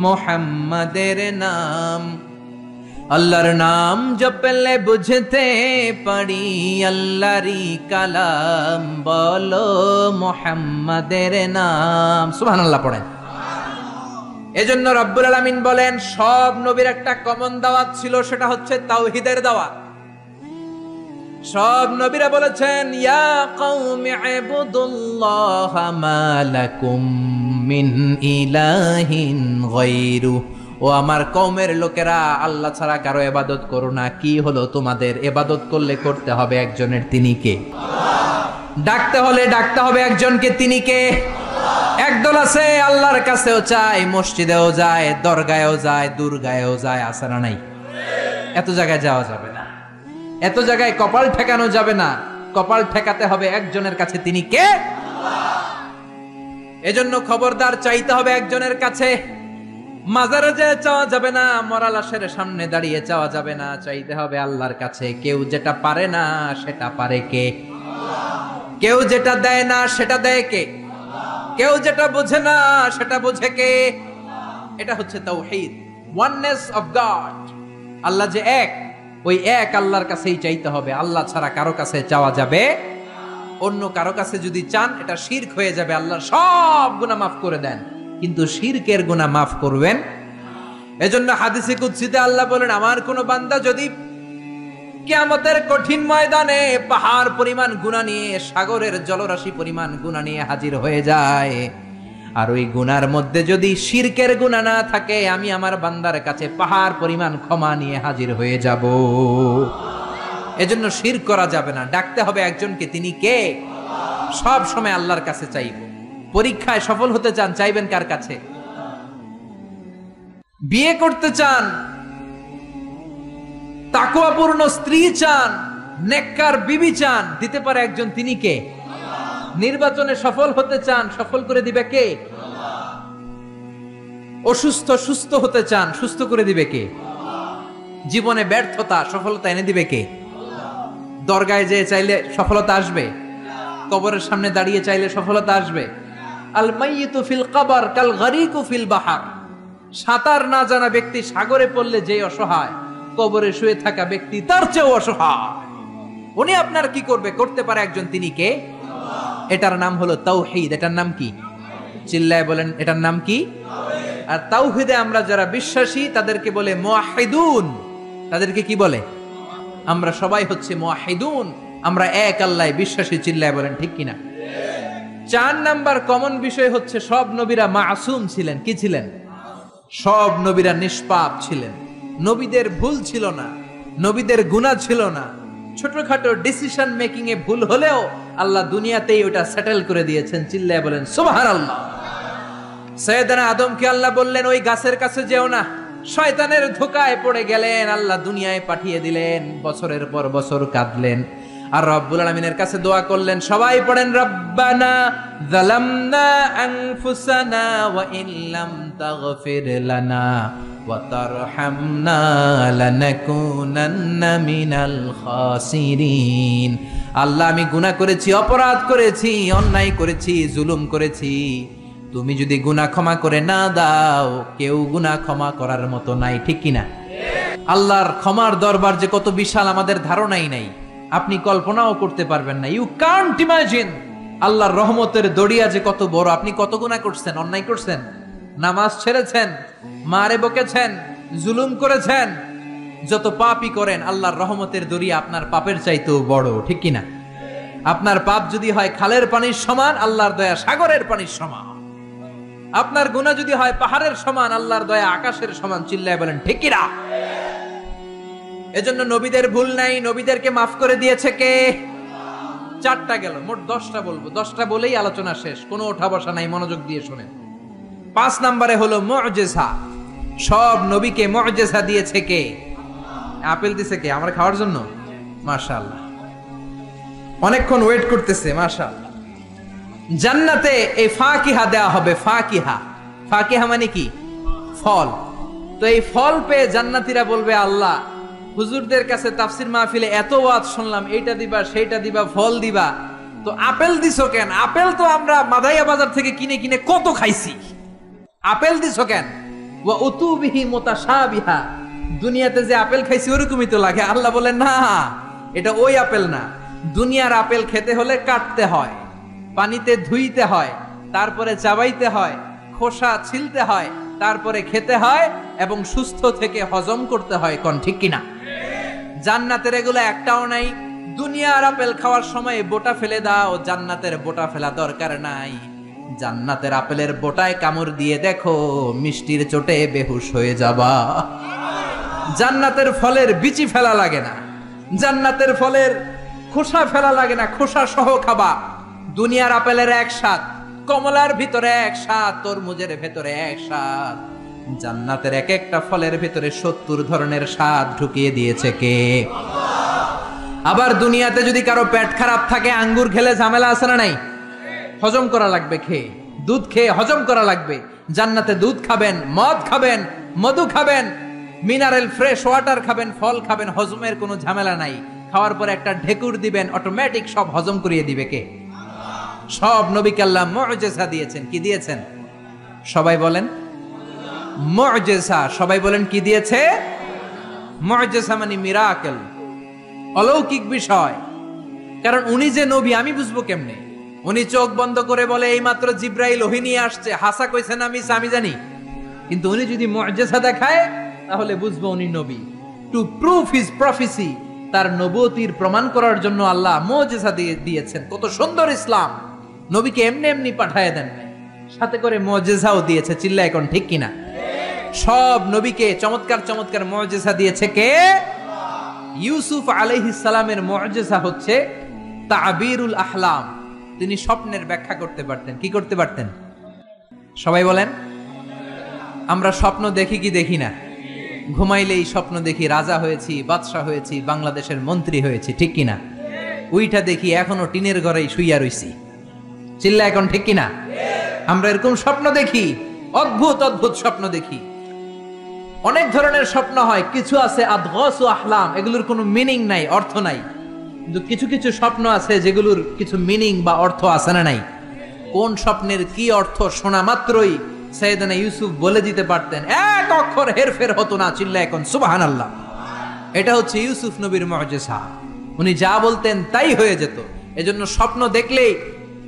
[SPEAKER 1] মুহাম্মাদের নাম। আল্লাহর নাম জপলে বুঝতে পারি আল্লাহরই কালাম বলো, মুহাম্মাদের নাম। সুবহানাল্লাহ পড়েন। এজন্য রব্বুল আলামিন বলেন, সব নবীর একটা কমন দাওয়াত ছিল, সেটা হচ্ছে তাওহীদের দাওয়াত। সব নবীরা বলেছেন, ইয়া কওমি ইবুদুল্লাহা মা লাকুম মিন ইলাহিন গায়রু। ও আমার কওমের লোকেরা, আল্লাহ ছাড়া কারো ইবাদত করো না। কি হলো তোমাদের? ইবাদত করলে করতে হবে একজনের, তিনি কে? ডাকতে হলে ডাকতে হবে একজনকে, তিনি কে? একদল আছে আল্লাহর কাছেও চায়, মসজিদেও যায়, দরগায়ও যায়, দুর্গায়ও যায়, আছে না নাই? এত জায়গায় যাওয়া যাবে না, এত জায়গায় কপাল ঠেকানো যাবে না। কপাল ঠেকাতে হবে একজনের কাছে, তিনি কে? এজন্য খবরদার, চাইতে হবে একজনের কাছে। মাজারে যে চাওয়া যাবে না, মরা লাশের সামনে দাঁড়িয়ে চাওয়া যাবে না, চাইতে হবে আল্লাহর কাছে। কেউ যেটা পারে না সেটা পারে কে? কেউ যেটা দেয় না সেটা দেয় কে? কেউ যেটা বোঝে না সেটা বোঝে কে? এটা হচ্ছে তাওহীদ, ওয়াননেস অফ গড। আল্লাহ যে এক, ওই এক আল্লাহর কাছেই চাইতে হবে। আল্লাহ ছাড়া কারো কাছে চাওয়া যাবে? অন্য কারো কাছে যদি চান, এটা শিরক হয়ে যাবে। আল্লাহ সব গুনাহ মাফ করে দেন, কিন্তু শিরকের গুনাহ মাফ করবেন। এজন্য হাদিসে কুদসিতে আল্লাহ বলেন, আমার কোন বান্দা যদি কিয়ামতের কঠিন ময়দানে পাহাড় পরিমাণ গুনাহ নিয়ে, সাগরের জলরাশি পরিমাণ গুনাহ নিয়ে হাজির হয়ে যায়, আর ওই গুনার মধ্যে যদি শিরকের গুনাহ না থাকে, আমি আমার বান্দার কাছে পাহাড় পরিমাণ ক্ষমা নিয়ে হাজির হয়ে যাব। এজন্য শিরক করা যাবে না, ডাকতে হবে একজনকে, তিনি কে? সব সময় আল্লাহর কাছে চাইব। পরীক্ষায় সফল হতে চান, চাইবেন কার কাছে? বিয়ে করতে চান, তাকওয়াপূর্ণ স্ত্রী চান, নেককার বিবি চান, দিতে পারে একজন, তিনি কে? নির্বাচনে সফল হতে চান, সফল করে দিবে কে? অসুস্থ সুস্থ হতে চান, সুস্থ করে দিবে কে? জীবনে ব্যর্থতা সফলতা এনে দিবে কে? দরগায় যেয়ে চাইলে সফলতা আসবে? কবরের সামনে দাঁড়িয়ে চাইলে সফলতা আসবে? আল মাইয়িতু ফিল কবর কাল গরিকু ফিল বাহর। সাঁতার না জানা ব্যক্তি সাগরে পড়লে যে অসহায়, কবরে শুয়ে থাকা ব্যক্তি তার চেয়েও অসহায়। উনি আপনার কি করবে? করতে পারে একজন, তিনি কে? এটার নাম হলো তাওহীদ। এটার নাম কি? চিল্লায় বলেন, এটার নাম কি? আর তাওহীদে আমরা যারা বিশ্বাসী তাদেরকে বলে মুওয়াহিদুন। তাদেরকে কি বলে? আমরা সবাই হচ্ছে মুওয়াহিদুন, আমরা এক আল্লাহয় বিশ্বাসী। চিল্লায় বলেন ঠিক কিনা? 4 নাম্বার কমন বিষয় হচ্ছে, সব নবীরা মাসুম ছিলেন। কি ছিলেন? সব নবীরা নিষ্পাপ ছিলেন। নবীদের ভুল ছিল না, নবীদের গুনাহ ছিল না। ছোটখাটো ডিসিশন মেকিং এ ভুল হলেও আল্লাহ দুনিয়াতেই ওটা সেটেল করে দিয়েছেন। চিল্লায় বলেন সুবহানাল্লাহ। সৈয়দনা আদমকে আল্লাহ বললেন, ওই গাছের কাছে যেও না। শয়তানের ধোকায় পড়ে গেলেন, আল্লাহ দুনিয়ায় পাঠিয়ে দিলেন। বছরের পর বছর কাঁদলেন, আর রব্বুল আলামিনের কাছে দোয়া করলেন। সবাই পড়েন, রব্বানা যালামনা আনফুসানা ওয়া ইল্লাম তাগফির লানা ওয়া তারহামনা লানাকুনান্না মিনাল খাসিরিন। আল্লাহ, আমি গুনাহ করেছি, অপরাধ করেছি, অন্যায় করেছি, জুলুম করেছি। তুমি যদি গুনাহ ক্ষমা করে না দাও, কেউ গুনাহ ক্ষমা করার মতো নাই। ঠিক কিনা? আল্লাহর ক্ষমার দরবার যে কত বিশাল আমাদের ধারণাই নাই, আপনি কল্পনাও করতে পারবেন না। You can't imagine. আল্লাহর রহমতের দরিয়া যে কত বড়। আপনি কত গুনাহ করছেন, অন্যায় করছেন, নামাজ ছেড়েছেন, মারে বকেছেন, জুলুম করেছেন, যত পাপই করেন, আল্লাহর রহমতের দরিয়া আপনার পাপের চাইতেও বড়। ঠিক কিনা? আপনার পাপ যদি হয় খালের পানির সমান, আল্লাহর দয়া সাগরের পানির সমান। আপনার গুনাহ যদি হয় পাহাড়ের সমান, আল্লাহর দয়া আকাশের সমান। চিল্লায় বলেন ঠিক কিনা? এজন্য নবীদের ভুল নাই, নবীদেরকে মাফ করে দিয়েছে কে? 4টা গেল, মোট 10টা বলবো। 10টা বলেই আলোচনা শেষ, কোনো ওঠা বসা নাই, মনোযোগ দিয়ে শুনেন। 5 নম্বরে হলো মুজিজা। সব নবীকে মুজিজা দিয়েছে কে? আপেল দিয়েছে কে? আমরা খাওয়ার জন্য? মাশাআল্লাহ, অনেকক্ষণ ওয়েট করতেছে। মাশাআল্লাহ। জান্নাতে এই ফাকিহা দেওয়া হবে। ফাকিহা, ফাকিহা মানে কি? ফল। তো এই ফল পেয়ে জান্নাতীরা বলবে, আল্লাহ, হুজুরদের কাছে তাফসির মাহফিলে এত ওয়াজ শুনলাম, এইটা দিবা, সেইটা দিবা, ফল দিবা, তো আপেল দিছো কেন? আপেল তো আমরা মাদাইয়া বাজার থেকে কিনে কিনে কত খাইছি, আপেল দিছো কেন? ওয়া উতুবিহি মুতাশাবিহা। দুনিয়াতে যে আপেল খাইছি ওরকমই তো লাগে। আল্লাহ বলেন, না, এটা ওই আপেল না। দুনিয়ার আপেল খেতে হলে কাটতে হয়, পানিতে ধুইতে হয়, তারপরে চাবাইতে হয়, খোসা ছিলতে হয়, তারপরে খেতে হয়, এবং সুস্থ থেকে হজম করতে হয়। কোন ঠিক কিনা? জান্নাতের এগুলো একটাও নাই। দুনিয়ার আপেল খাওয়ার সময় বোটা ফেলে দাও, জান্নাতের বোটা ফেলা দরকার নাই। জান্নাতের আপেলের বোটায় কামড় দিয়ে দেখো, মিষ্টির চোটে বেহুশ হয়ে যাবা। জান্নাতের ফলের বিচি ফেলা লাগে না, জান্নাতের ফলের খোসা ফেলা লাগে না, খোসা সহ খাবা। দুনিয়ার আপেলের এক স্বাদ, কমলার ভিতরে এক স্বাদ, তরমুজের ভেতরে এক স্বাদ, জান্নাতের এক একটা ফলের ভিতরে 70 ধরনের স্বাদ ঢুকিয়ে দিয়েছে কে? আবার দুনিয়াতে যদি কারো পেট খারাপ থাকে, আঙ্গুর খেলে ঝামেলা আছে না নাই? হজম করা লাগবে খেয়ে, দুধ খেয়ে হজম করা লাগবে। জান্নাতে দুধ খাবেন, মদ খাবেন, মধু খাবেন, মিনারেল ফ্রেশ ওয়াটার খাবেন, ফল খাবেন, হজমের কোনো ঝামেলা নাই। খাওয়ার পরে একটা ঢেকুর দিবেন, অটোমেটিক সব হজম করিয়ে দিবে কে? সব নবীকে আল্লাহ মুআজিজা দিয়েছেন। কি দিয়েছেন? সবাই বলেন মুআজিজা। সবাই বলেন কি দিয়েছে? মুআজিজা মানে মিরাকেল, অলৌকিক বিষয়। কারণ উনি যে নবী আমি বুঝবো কেমনে? উনি চোখ বন্ধ করে বলে এই মাত্র জিব্রাইল ওহী নিয়ে আসছে, হাসা কইছে না মিস আমি জানি। কিন্তু উনি যদি মুআজিজা দেখায় তাহলে বুঝবো উনি নবী। টু প্রুভ হিজ প্রফেসি, তার নবুয়তির প্রমাণ করার জন্য আল্লাহ মুআজিজা দিয়েছেন। কত সুন্দর ইসলাম! নবীকে এমনি এমনি পাঠায় দেন, সাথে করে মুআজিজাও দিয়েছে। চিল্লা এখন ঠিক কিনা? সব নবীকে চমৎকার চমৎকার মুআজিজা দিয়েছে কে? ইউসুফ আলাইহিস সালামের মুআজিজা হচ্ছে তাবিরুল আহলাম। তিনি স্বপ্নের ব্যাখ্যা করতে পারতেন। কি করতে পারতেন? সবাই বলেন। আমরা স্বপ্ন দেখি কি দেখি না? ঘুমাইলেই স্বপ্ন দেখি রাজা হয়েছি, বাদশা হয়েছি, বাংলাদেশের মন্ত্রী হয়েছি, ঠিক কিনা? উইটা দেখি এখনো টিনের ঘরেই শুইয়া রইছি। চিল্লা এখন ঠিক কিনা? আমরা এরকম স্বপ্ন দেখি, অদ্ভুত অদ্ভুত স্বপ্ন দেখি। অনেক ধরনের স্বপ্ন হয়, কিছু আছে আদগাসু আহলাম, এগুলোর কোনো মিনিং নাই, অর্থ নাই। কিন্তু কিছু কিছু স্বপ্ন আছে যেগুলোর কিছু মিনিং বা অর্থ আছে না নাই? কোন স্বপ্নের কি অর্থ শোনা মাত্রই সাইয়েদনা ইউসুফ বলে দিতে পারতেন, এক অক্ষর হেরফের হতো না। চিল্লা এখন সুবহানাল্লাহ। এটা হচ্ছে ইউসুফ নবীর মুআজিজা। উনি যা বলতেন তাই হয়ে যেত। এজন্য স্বপ্ন দেখলেই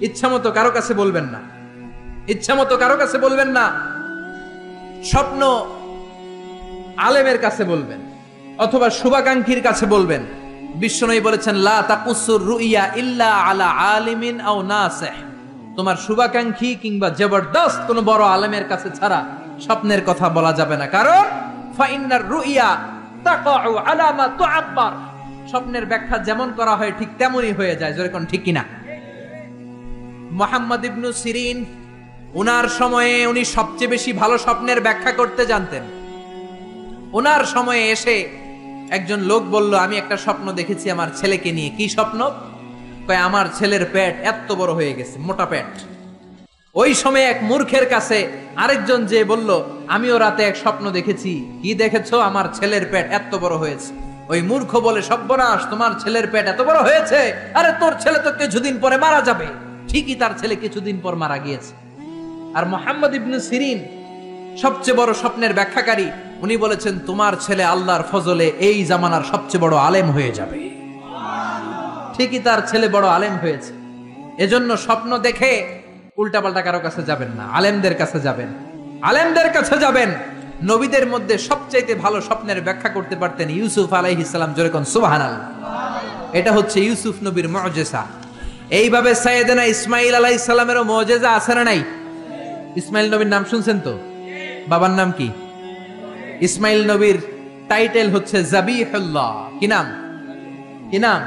[SPEAKER 1] ইচ্ছামতো কারো কাছে বলবেন না, ইচ্ছামতো কারো কাছে বলবেন না। স্বপ্ন আলেমের কাছে বলবেন অথবা শুভাকাঙ্ক্ষীর কাছে বলবেন। বিশ্বনবী বলেছেন লা তাকুসুর রুইয়া ইল্লা আলা আলিমিন আও নাসিহ। তোমার শুভাকাঙ্ক্ষী কিংবা জবরদস্ত কোন বড় আলেমের কাছে ছাড়া স্বপ্নের কথা বলা যাবে না। কারণ ফাইন্নার রুইয়া তাকাউ আলা মা তুআব্বার। স্বপ্নের ব্যাখ্যা যেমন করা হয় ঠিক তেমনই হয়ে যায়। জোরে কোন ঠিক কিনা? মুহাম্মদ ইবনে সিরিন, উনার সময়ে উনি সবচেয়ে বেশি ভালো স্বপ্নের ব্যাখ্যা করতে জানতেন। ওনার সময়ে এসে একজন লোক বলল, আমি একটা স্বপ্ন দেখেছি আমার ছেলেকে নিয়ে। কি স্বপ্ন? কয় আমার ছেলের পেট এত বড় হয়ে গেছে, মোটা পেট। ওই সময় এক মূর্খের কাছে আরেকজন যে বলল, আমিও রাতে এক স্বপ্ন দেখেছি। কি দেখেছো? আমার ছেলের পেট এত বড় হয়েছে। ওই মূর্খ বলে, সর্বনাশ, তোমার ছেলের পেট এত বড় হয়েছে? আরে তোর ছেলে তো কিছুদিন পরে মারা যাবে। ঠিকই তার ছেলে কিছুদিন পর মারা গিয়েছে। আর মুহাম্মদ ইবনে সিরিন সবচেয়ে বড় স্বপ্নের ব্যাখ্যাকারী, উনি বলেছেন তোমার ছেলে আল্লাহর ফজলে এই জামানার সবচেয়ে বড় আলেম হয়ে যাবে। ঠিকই তার ছেলে বড় আলেম হয়েছে। এজন্য স্বপ্ন দেখে উল্টাপাল্টা কারো কাছে যাবেন না, আলেমদের কাছে যাবেন। আলেমদের কাছে যাবেন। নবীদের মধ্যে সবচাইতে ভালো স্বপ্নের ব্যাখ্যা করতে পারতেন ইউসুফ আলাইহিস সালাম। জোরে কোন সুবহানাল্লাহ। এটা হচ্ছে ইউসুফ নবীর মুআজিজা। এইভাবে সাইয়েদনা ইসমাঈল আলাইহিস সালামেরও মুআজিজা আছে না নাই? ইসমাঈল নবীর নাম শুনছেন তো? বাবার নাম কি? ইসমাঈল নবীর টাইটেল হচ্ছে জাবিহুল্লাহ। কি নাম? কি নাম?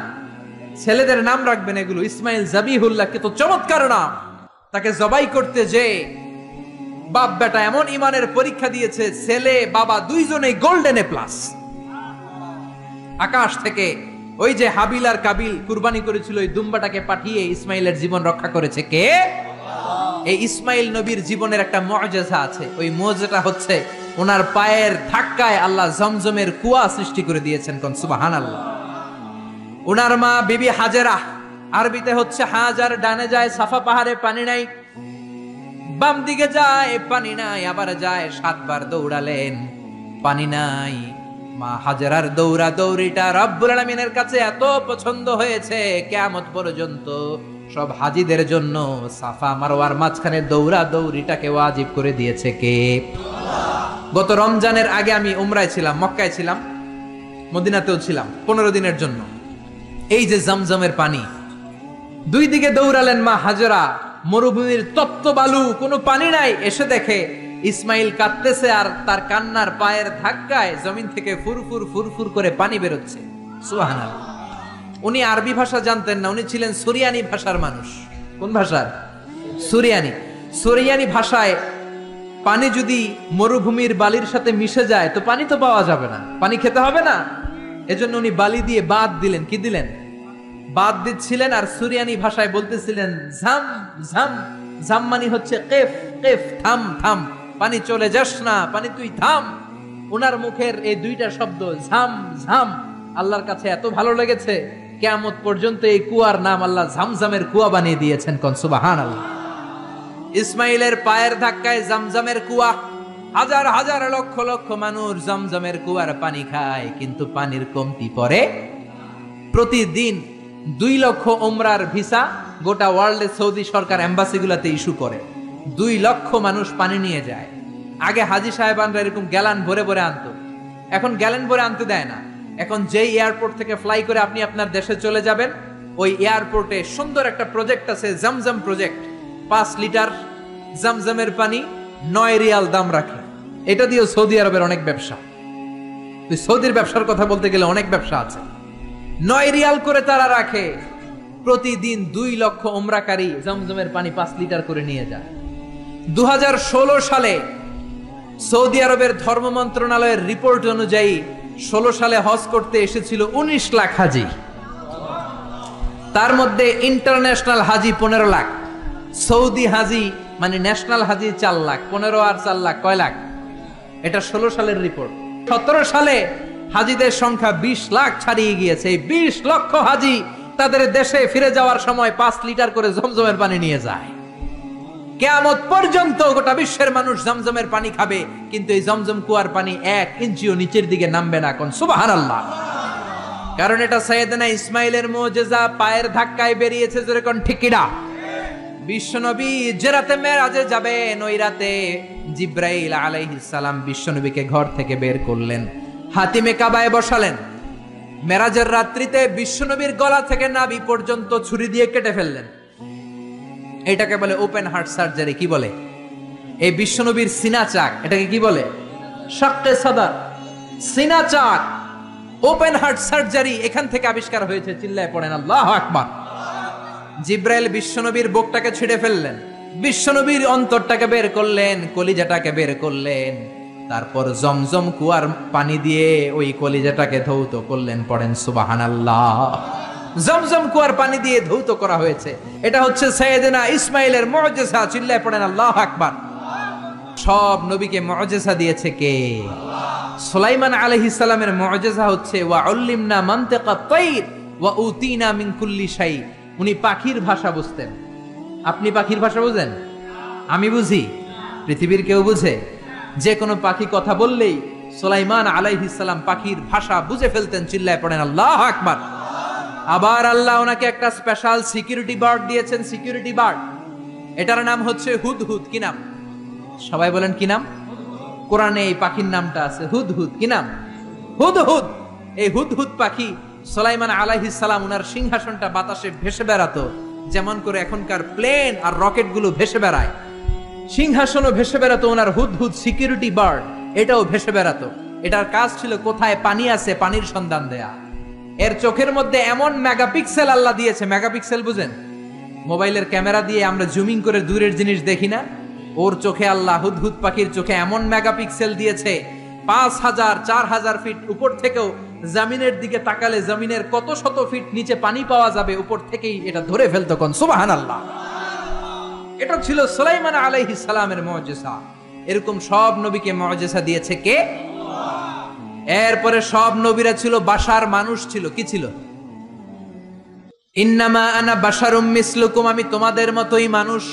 [SPEAKER 1] ছেলেদের নাম রাখবেন এগুলো। ইসমাঈল জাবিহুল্লাহ, কত চমৎকার নাম। তাকে জবাই করতে যে বাপ বেটা এমন ইমানের পরীক্ষা দিয়েছে, ছেলে বাবা দুইজনেই গোল্ডেন এ প্লাস। আকাশ থেকে ওই যে হাবিল আর কাবিল কুরবানি করেছিল, ওই দুম্বাটাকে পাঠিয়ে ইসমাইলের জীবন রক্ষা করেছে কে? এই ইসমাইল নবীর জীবনের একটা মুআজিজা আছে। ওই মুআজিজাটা হচ্ছে ওনার পায়ের ধাক্কায় আল্লাহ জমজমের কুয়া সৃষ্টি করে দিয়েছেন। কোন সুবহানাল্লাহ। ওনার মা বিবি হাজেরা, আরবিতে হচ্ছে হাজার, ডানে যায় সাফা পাহাড়ে পানি নাই, বাম দিকে যায় পানি নাই, আবার যায় 7 বার দৌড়ালেন, পানি নাই। মা হাজেরার দৌড়া দৌড়িটা রব্বুল আলামিনের কাছে এত পছন্দ হয়েছে, কিয়ামত পর্যন্ত সব হাজীদের জন্য সাফা মারওয়ার মাঝখানে দৌড়া দৌড়িটাকে ওয়াজিব করে দিয়েছে কে? গত রমজানের আগে আমি উমরায় ছিলাম, মক্কায় ছিলাম, মদিনাতেও ছিলাম 15 দিনের জন্য। এই যে জমজমের পানি, দুই দিকে দৌড়ালেন মা হাজেরা, মরুভূমির তপ্ত বালু, কোনো পানি নাই। এসে দেখে ইসমাইল কাঁদতেছে আর তার কান্নার পায়ের ধাক্কায় জমিন থেকে ফুরফুর ফুরফুর করে পানি বেরোচ্ছে। সুবহানাল্লাহ। উনি আরবি ভাষা জানতেন না, উনি ছিলেন সুরিয়ানি ভাষার মানুষ। কোন ভাষার? সুরিয়ানি। সুরিয়ানি ভাষায় পানি যদি মরুভূমির বালির সাথে মিশে যায় তো পানি তো পাওয়া যাবে না, পানি খেতে হবে না। এজন্য উনি বালি দিয়ে বাদ দিলেন। কি দিলেন? বাদ দিচ্ছিলেন। আর সুরিয়ানি ভাষায় বলতেছিলেন ঝাম ঝাম। ঝাম মানে হচ্ছে কেফ কেফ, থাম থাম, পানি চলে যাস না, পানি তুই থাম। ওনার মুখের এই দুইটা শব্দ ঝাম ঝাম আল্লাহর কাছে এত ভালো লেগেছে, কিয়ামত পর্যন্ত এই কুয়ার নাম আল্লাহ ঝামঝামের কুয়া বানিয়ে দিয়েছেন। কোন সুবহানাল্লাহ। ইসমাইলের পায়ের ধাক্কায় জামজামের কুয়া, হাজার হাজার লক্ষ লক্ষ মানুষ জামজামের কুয়ার পানি খায়, কিন্তু পানির কমতি পড়ে। প্রতিদিন 2 লক্ষ উমরার ভিসা গোটা ওয়ার্ল্ডে সৌদি সরকার এম্বাসিগুলোতে ইস্যু করে। 2 লক্ষ মানুষ পানি নিয়ে যায়। আগে হাজি সাহেবানরা এরকম গ্যালান ভরে ভরে আনতো, এখন গ্যালান ভরে আনতে দেয় না। এখন যেই এয়ারপোর্ট থেকে ফ্লাই করে আপনি আপনার দেশে চলে যাবেন, ওই এয়ারপোর্টে সুন্দর একটা প্রজেক্ট আছে, জামজাম প্রজেক্ট। 5 লিটার জামজামের পানি 9 রিয়াল দাম রাখে। এটা দিয়েও সৌদি আরবের অনেক ব্যবসা। তুই সৌদির ব্যবসার কথা বলতে গেলে অনেক ব্যবসা আছে। 9 রিয়াল করে তারা রাখে। প্রতিদিন 2 লক্ষ উমরাকারী জামজামের পানি 5 লিটার করে নিয়ে যায়। 2016 সালে সৌদি আরবের ধর্ম মন্ত্রণালয়ের রিপোর্ট অনুযায়ী 16 সালে হজ করতে এসেছিল 19 লাখ হাজি। তার মধ্যে ইন্টারন্যাশনাল হাজি 15 লাখ, সৌদি হাজি মানে ন্যাশনাল হাজি 4 লাখ। 15 আর 4 লাখ কয় লাখ? এটা 16 সালের রিপোর্ট। 17 সালে হাজিদের সংখ্যা 20 লাখ ছাড়িয়ে গিয়েছে। এই 20 লক্ষ হাজি তাদের দেশে ফিরে যাওয়ার সময় 5 লিটার করে জমজমের পানি নিয়ে যায়। কিয়ামত পর্যন্ত গোটা বিশ্বের মানুষ জমজমের পানি খাবে, কিন্তু এই জমজম কুয়ার পানি 1 ইঞ্চিও নিচের দিকে নামবে না। কোন সুবহানাল্লাহ। কারণ এটা সাইয়েদনা ইসমাইলের মুজিজা, পায়ের ধাক্কায় বেরিয়েছে। যেরকম ঠিক কিনা? বিশ্বনবী যে রাতে মেরাজে যাবেন, ওই রাতে জিব্রাইল আলাইহিস সালাম বিশ্বনবীকে ঘর থেকে বের করলেন, হাতিমে কাবায় বসালেন। মেরাজের রাত্রিতে বিশ্বনবীর গলা থেকে নাভি পর্যন্ত ছুরি দিয়ে কেটে ফেললেন। এটাকে বলে ওপেন হার্ট সার্জারি। কি বলে? এই বিশ্বনবীর সিনা চাক, এটাকে কি বলে? শাক্কে সাদর, সিনা চাক, ওপেন হার্ট সার্জারি এখান থেকে আবিষ্কার হয়েছে। চিল্লায় পড়েন আল্লাহু আকবার। জিব্রাইল বিশ্বনবীর বুকটাকে ছিঁড়ে ফেললেন, বিশ্বনবীর অন্তরটাকে বের করলেন, কলিজাটাকে বের করলেন। তারপর জমজম কুয়ার পানি দিয়ে ওই কলিজাটাকে ধৌত করলেন। পড়েন সুবহানাল্লাহ। জমজম কুয়ার পানি দিয়ে ধৌত করা হয়েছে। এটা হচ্ছে সাইয়েদনা ইসমাইলের মুজিজা। চিল্লায় পড়েন আল্লাহু আকবার। সব নবীকে মুজিজা দিয়েছে কে? সুলাইমান আলাইহিস সালামের মুজিজা হচ্ছে ওয়া উল্লিমনা মানতিকাত তাইর ওয়া উতিনা মিন কুল্লি শাই। উনি পাখির ভাষা বুঝতেন। আপনি পাখির ভাষা বুঝেন? আমি বুঝি? পৃথিবীর কেউ বুঝে? যে কোনো পাখি কথা বললেই সুলাইমান আলাইহিস সালাম পাখির ভাষা বুঝে ফেলতেন। চিল্লায় পড়েন আল্লাহু আকবার। আবার আল্লাহ ওনাকে একটা স্পেশাল সিকিউরিটি বার্ড দিয়েছেন। সিকিউরিটি বার্ড, এটার নাম হচ্ছে হুদহুদ। কি নাম? সবাই বলেন কি নাম? কোরআনে এই পাখির নামটা আছে হুদহুদ। কি নাম? হুদহুদ। এই হুদহুদ পাখি সুলাইমান আলাইহিস সালাম ওনার সিংহাসনটা বাতাসে ভেসে বেড়াতো, যেমন করে এখনকার প্লেন আর রকেট গুলো ভেসে বেড়ায়। সিংহাসনও ভেসে বেড়াতো ওনার হুদহুদ সিকিউরিটি বার্ড, এটাও ভেসে বেড়াতো। এটার কাজ ছিল কোথায় পানি আছে পানির সন্ধান দেয়া। এর চোখের মধ্যে এমন মেগাপিক্সেল আল্লাহ দিয়েছে। মেগাপিক্সেল বুঝেন? মোবাইলের ক্যামেরা দিয়ে আমরা জুমিং করে দূরের জিনিস দেখি না? ওর চোখে আল্লাহ হুদহুদ পাখির চোখে এমন মেগাপিক্সেল দিয়েছে, 5000 4000 ফিট উপর থেকেও জমিনের দিকে তাকালে জমিনের কত শত ফিট নিচে পানি পাওয়া যাবে, উপর থেকেই এটা ধরে ফেলতো। কোন সুবহানাল্লাহ। এটা ছিল সুলাইমান আলাইহিস সালামের মুজিজা। এরকম সব নবীকে মুজিজা দিয়েছে কে? এরপরে সব নবীরা ছিল বাশার, মানুষ ছিল। কি ছিল? ইন্নামা আনা বাশারুম মিসলুকুম, আমি তোমাদের মতোই মানুষ।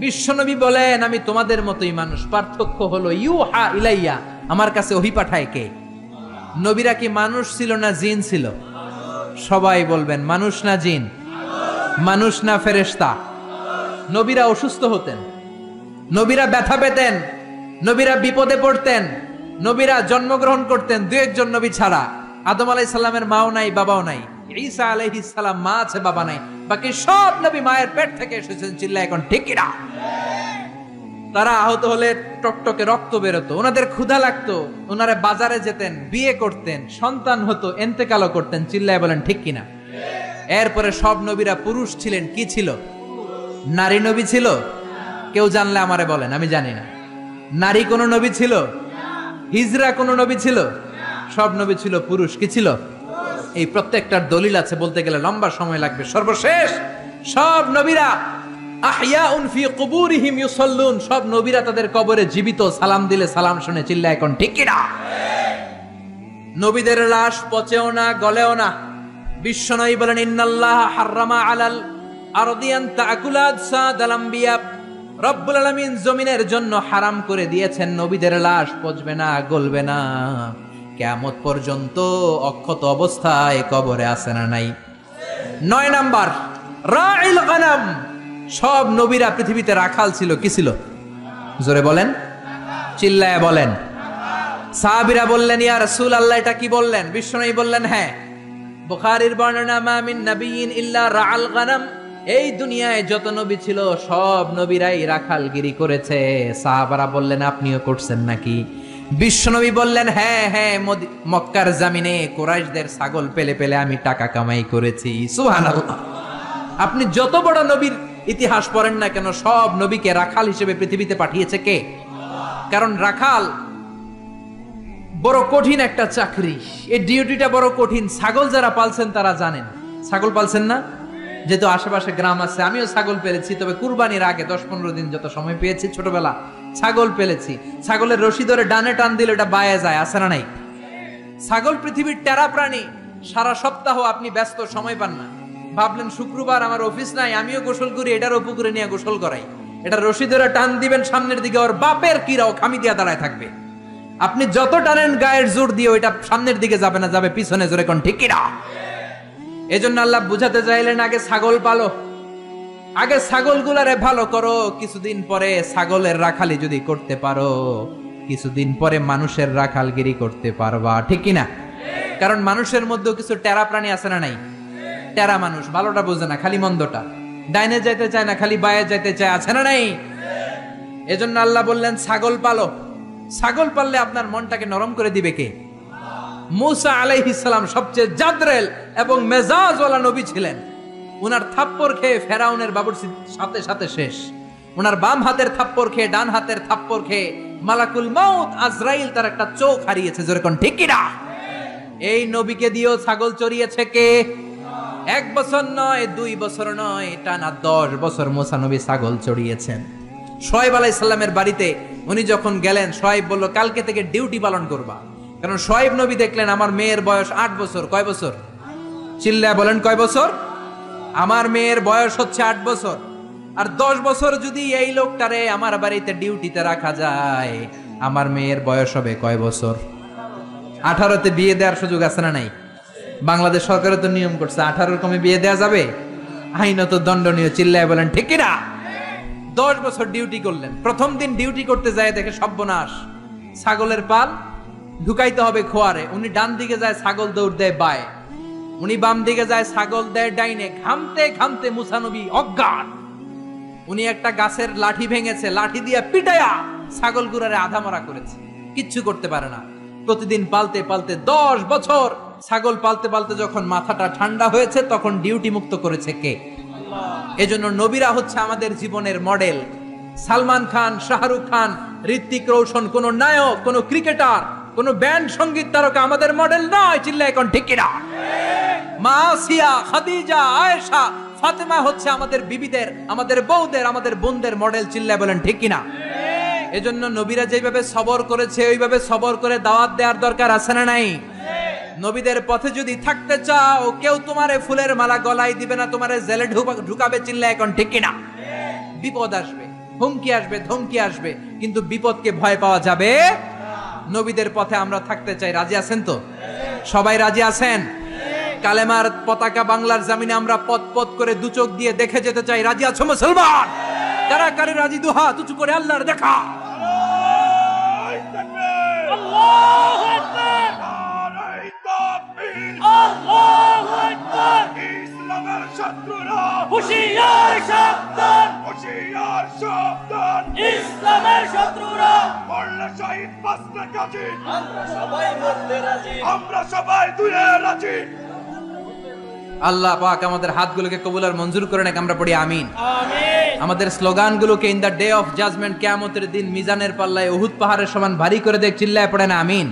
[SPEAKER 1] বিশ্বনবী বলেন আমি তোমাদের মতোই মানুষ, পার্থক্য হলো ইউহা ইলাইয়া, আমার কাছে ওহী পাঠায় কে? নবীরা কি মানুষ ছিল না জিন ছিল? সবাই বলবেন মানুষ না জিন? মানুষ না ফেরেশতা? নবীরা অসুস্থ হতেন, নবীরা ব্যথা পেতেন, নবীরা বিপদে পড়তেন, নবীরা জন্মগ্রহণ করতেন 2-1 নবী ছাড়া। আদম আলাইহিস সালামের মাও নাই, বাবাও নাই। ঈসা আলাইহিস সালাম মা আছে, বাবা নাই। বাকি সব নবী মায়ের পেট থেকে এসেছেন। চিল্লায় এখন ঠিক কিনা? তারা আহত হলে টকটকে রক্ত বেরোতো, ওনাদের ক্ষুধা লাগতো, ওনারা বাজারে যেতেন, বিয়ে করতেন, সন্তান হতো, ইন্তেকালও করতেন। চিল্লায় বলেন ঠিক কিনা? এরপরে সব নবীরা পুরুষ ছিলেন। কি ছিল? নারী নবী ছিল? কেউ জানলে আমারে বলেন, আমি জানি না। নারী কোন নবী ছিল? হিজরা কোন নবী ছিল? সব নবী ছিল পুরুষ। কি ছিল? এই প্রত্যেকটার দলিল আছে, বলতে গেলে লম্বা সময় লাগবে। সর্বশেষ সব নবীরা আহইয়াউন ফি কুবুরিহিম ইউসাল্লুন, সব নবীরা তাদের কবরে জীবিত, সালাম দিলে সালাম শুনে চিল্লায় এখন ঠিক কি না? নবীদের লাশ পচেও না, গলেও না। বিশ্বনবী বলেন ইন্নাল্লাহ হাররামা আলাল আরদি আন তাকুলা আজসাদাল আমবিয়া, রব্বুল আলামিন জমিনের জন্য হারাম করে দিয়েছেন নবীদের লাশ পচবে না, গলবে না, কিয়ামত পর্যন্ত অক্ষত অবস্থায় কবরে আছে না নাই? 9 নাম্বার রাইল গানাম, সব নবীরা পৃথিবীতে রাখাল ছিল। কি ছিল? জোরে বলেন, চিল্লায় বলেন। সাহাবীরা বললেন ইয়া রাসূলুল্লাহ এটা কি বললেন? বিশ্বনবী বললেন হ্যাঁ, বুখারীর বর্ণনা মা মিন নাবিয়্যিন ইল্লা রাআল গানাম, এই দুনিয়ায় যত নবী ছিল সব নবীরাই রাখালগিরি করেছে। সাহাবারা বললেন আপনিও করছেন নাকি? বিশ্বনবী বললেন হ্যাঁ হ্যাঁ, মক্কার জমিনে কুরাইশদের ছাগল পেলে পেলে আমি টাকা কামাই করেছি। সুবহানাল্লাহ। আপনি যত বড় নবীর ইতিহাস পড়েন না কেন, সব নবীকে রাখাল হিসেবে পৃথিবীতে পাঠিয়েছে কে? কারণ রাখাল বড় কঠিন একটা চাকরি, এই ডিউটিটা বড় কঠিন। ছাগল যারা পালছেন তারা জানেন। ছাগল পালছেন না? যেহেতু আশেপাশে গ্রাম আছে, আমিও ছাগল পেলেছি, তবে কুরবানির আগে 10-15 দিন যত সময় পেয়েছি ছোটবেলা ছাগল পেলেছি। ছাগলের রশি ধরে ডানে টান দিলে এটা বায়ে যায়, আছে না নাই? ছাগল পৃথিবীর টেরা প্রাণী। সারা সপ্তাহ আপনি ব্যস্ত, সময় পান না। ভাবলেন শুক্রবার আমার অফিস নাই, আমিও গোসল করি, এটারও পুকুরে নিয়ে গোসল করাই। এটা রশি ধরে টান দিবেন সামনের দিকে, ওর বাপের কিরাও খামি দিয়া দাঁড়ায় থাকবে। আপনি যত টানেন গায়ের জোর দিয়ে ওইটা সামনের দিকে যাবে না, যাবে পিছনে। জোরে কোন ঠিক কিনা? এজন্য আল্লাহ বুঝাতে চাইলেন আগে ছাগল পালো, আগে ছাগলগুলারে ভালো করো। কিছুদিন পরে ছাগলের রাখালি যদি করতে পারো, কিছুদিন পরে মানুষের রাখালগিরি করতে পারবা। ঠিক কিনা? কারণ মানুষের মধ্যেও কিছু টেরা প্রাণী আছে না নাই? টেরা মানুষ ভালোটা বোঝে না, খালি মন্দটা। ডাইনে যাইতে চায় না, খালি বায়ে যাইতে চায়, আছে না নাই? এজন্য আল্লাহ বললেন ছাগল পালো। ছাগল পাললে আপনার মনটাকে নরম করে দিবে কে? মুসা আলাইহিস সালাম সবচেয়ে জাদরেল এবং মেজাজওয়ালা নবী ছিলেন। উনার থাপ্পড় খেয়ে ফেরাউনের বাবুর্চির সাথে সাথে শেষ। উনার বাম হাতের থাপ্পড় খেয়ে, ডান হাতের থাপ্পড় খেয়ে মালাকুল মাউত আজরাইল তার একটা চোখ হারিয়েছে। যেরকম ঠিক কিনা? এই নবীকে দিয়েও ছাগল চড়িয়েছে কে? 1 বছর নয়, 2 বছর নয়, টানা 10 বছর মুসা নবী ছাগল চড়িয়েছেন। শোয়েব আলাইহিস সালামের বাড়িতে উনি যখন গেলেন, শোয়েব বলল কালকে থেকে ডিউটি পালন করবা। কারণ শোয়েব নবী দেখলেন আমার মেয়ের বয়স 8 বছর। কয় বছর? চিল্লায় বলেন কয় বছর? আমার মেয়ের বয়স হচ্ছে 8 বছর। আর 10 বছর যদি এই লোকটারে আমার বাড়িতে ডিউটিতে রাখা যায়, আমার মেয়ের বয়স হবে কয় বছর? 18তে বিয়ে দেওয়ার সুযোগ আছে না নাই? বাংলাদেশ সরকারও তো নিয়ম করছে 18-র কমে বিয়ে দেওয়া যাবে, আইনত দণ্ডনীয়। চিল্লায় বলেন ঠিক কিনা? 10 বছর ডিউটি করলেন। প্রথম দিন ডিউটি করতে যায় দেখে সর্বনাশ, ছাগলের পাল ঢুকাইতে হবে খোয়ারে। উনি ডান দিকে যায়, ছাগল দৌড় দেয় বায়ে। উনি বাম দিকে যায়, ছাগল দেয় ডাইনে। ঘামতে ঘামতে মুসা নবী অজ্ঞান। উনি একটা গাছের লাঠি ভেঙেছে, লাঠি দিয়ে পিটায়া ছাগল গুড়ারে আধা মরা করেছে, কিচ্ছু করতে পারে না। প্রতিদিন পালতে পালতে 10 বছর ছাগল পালতে পালতে যখন মাথাটা ঠান্ডা হয়েছে, তখন ডিউটি মুক্ত করেছে কে? এজন্য নবীরা হচ্ছে আমাদের জীবনের মডেল। সালমান খান, শাহরুখ খান, ঋত্বিক রোশন কোন নায়ক, কোন ক্রিকেটার, কোন ব্যান্ড সঙ্গীত তারকা আমাদের মডেল নয়। চিল্লায় এখন ঠিক কিনা? মা আসিয়া, খাদিজা, আয়েশা, ফাতেমা হচ্ছে আমাদের বিবিদের, আমাদের বউদের, আমাদের বোনদের মডেল। চিল্লায় বলেন ঠিক কিনা? এজন্য নবীরা যেভাবে সবর করেছে, ওইভাবে সবর করে দাওয়াত দেওয়ার দরকার আছে না নাই? নবীদের পথে যদি থাকতে চাও, কেউ তোমারে ফুলের মালা গলায় দিবে না, তোমারে জেলে ঢুকাবে। চিল্লায় এখন ঠিক কিনা? বিপদ আসবে, হুমকি আসবে, ধমকি আসবে, কিন্তু বিপদকে ভয় পাওয়া যাবে। নবীদের পথে আমরা থাকতে চাই। রাজি আছেন তো? সবাই রাজি আছেন? কালেমার পতাকা বাংলার জমিনে আমরা পথ পথ করে দু চোখ দিয়ে দেখে যেতে চাই। রাজি আছো মুসলমান? কারা কারে রাজি? দুহাত উঁচু করে আল্লাহর দেখা।
[SPEAKER 2] আল্লাহু আকবার, আল্লাহু আকবার। ইসলামের শত্রুরা হুঁশিয়ার সাবধান, হুঁশিয়ার সাবধান। ইসলামের শত্রুরা মরলে শহীদ, বাঁচলে গাজী। আমরা সবাই মরতে রাজি, আমরা সবাই দুয়ে রাজি।
[SPEAKER 1] আল্লাহ পাক আমাদের হাতগুলোকে কবুল আর মঞ্জুর করে নেক। আমরা পড়ি আমিন।
[SPEAKER 2] আমিন।
[SPEAKER 1] আমাদের স্লোগানগুলোকে in the day of judgement কিয়ামতের দিন মিজানের পাল্লায় উহুদ পাহাড়ের সমান ভারী করে দেখ, চিল্লায় পড়ে না আমিন।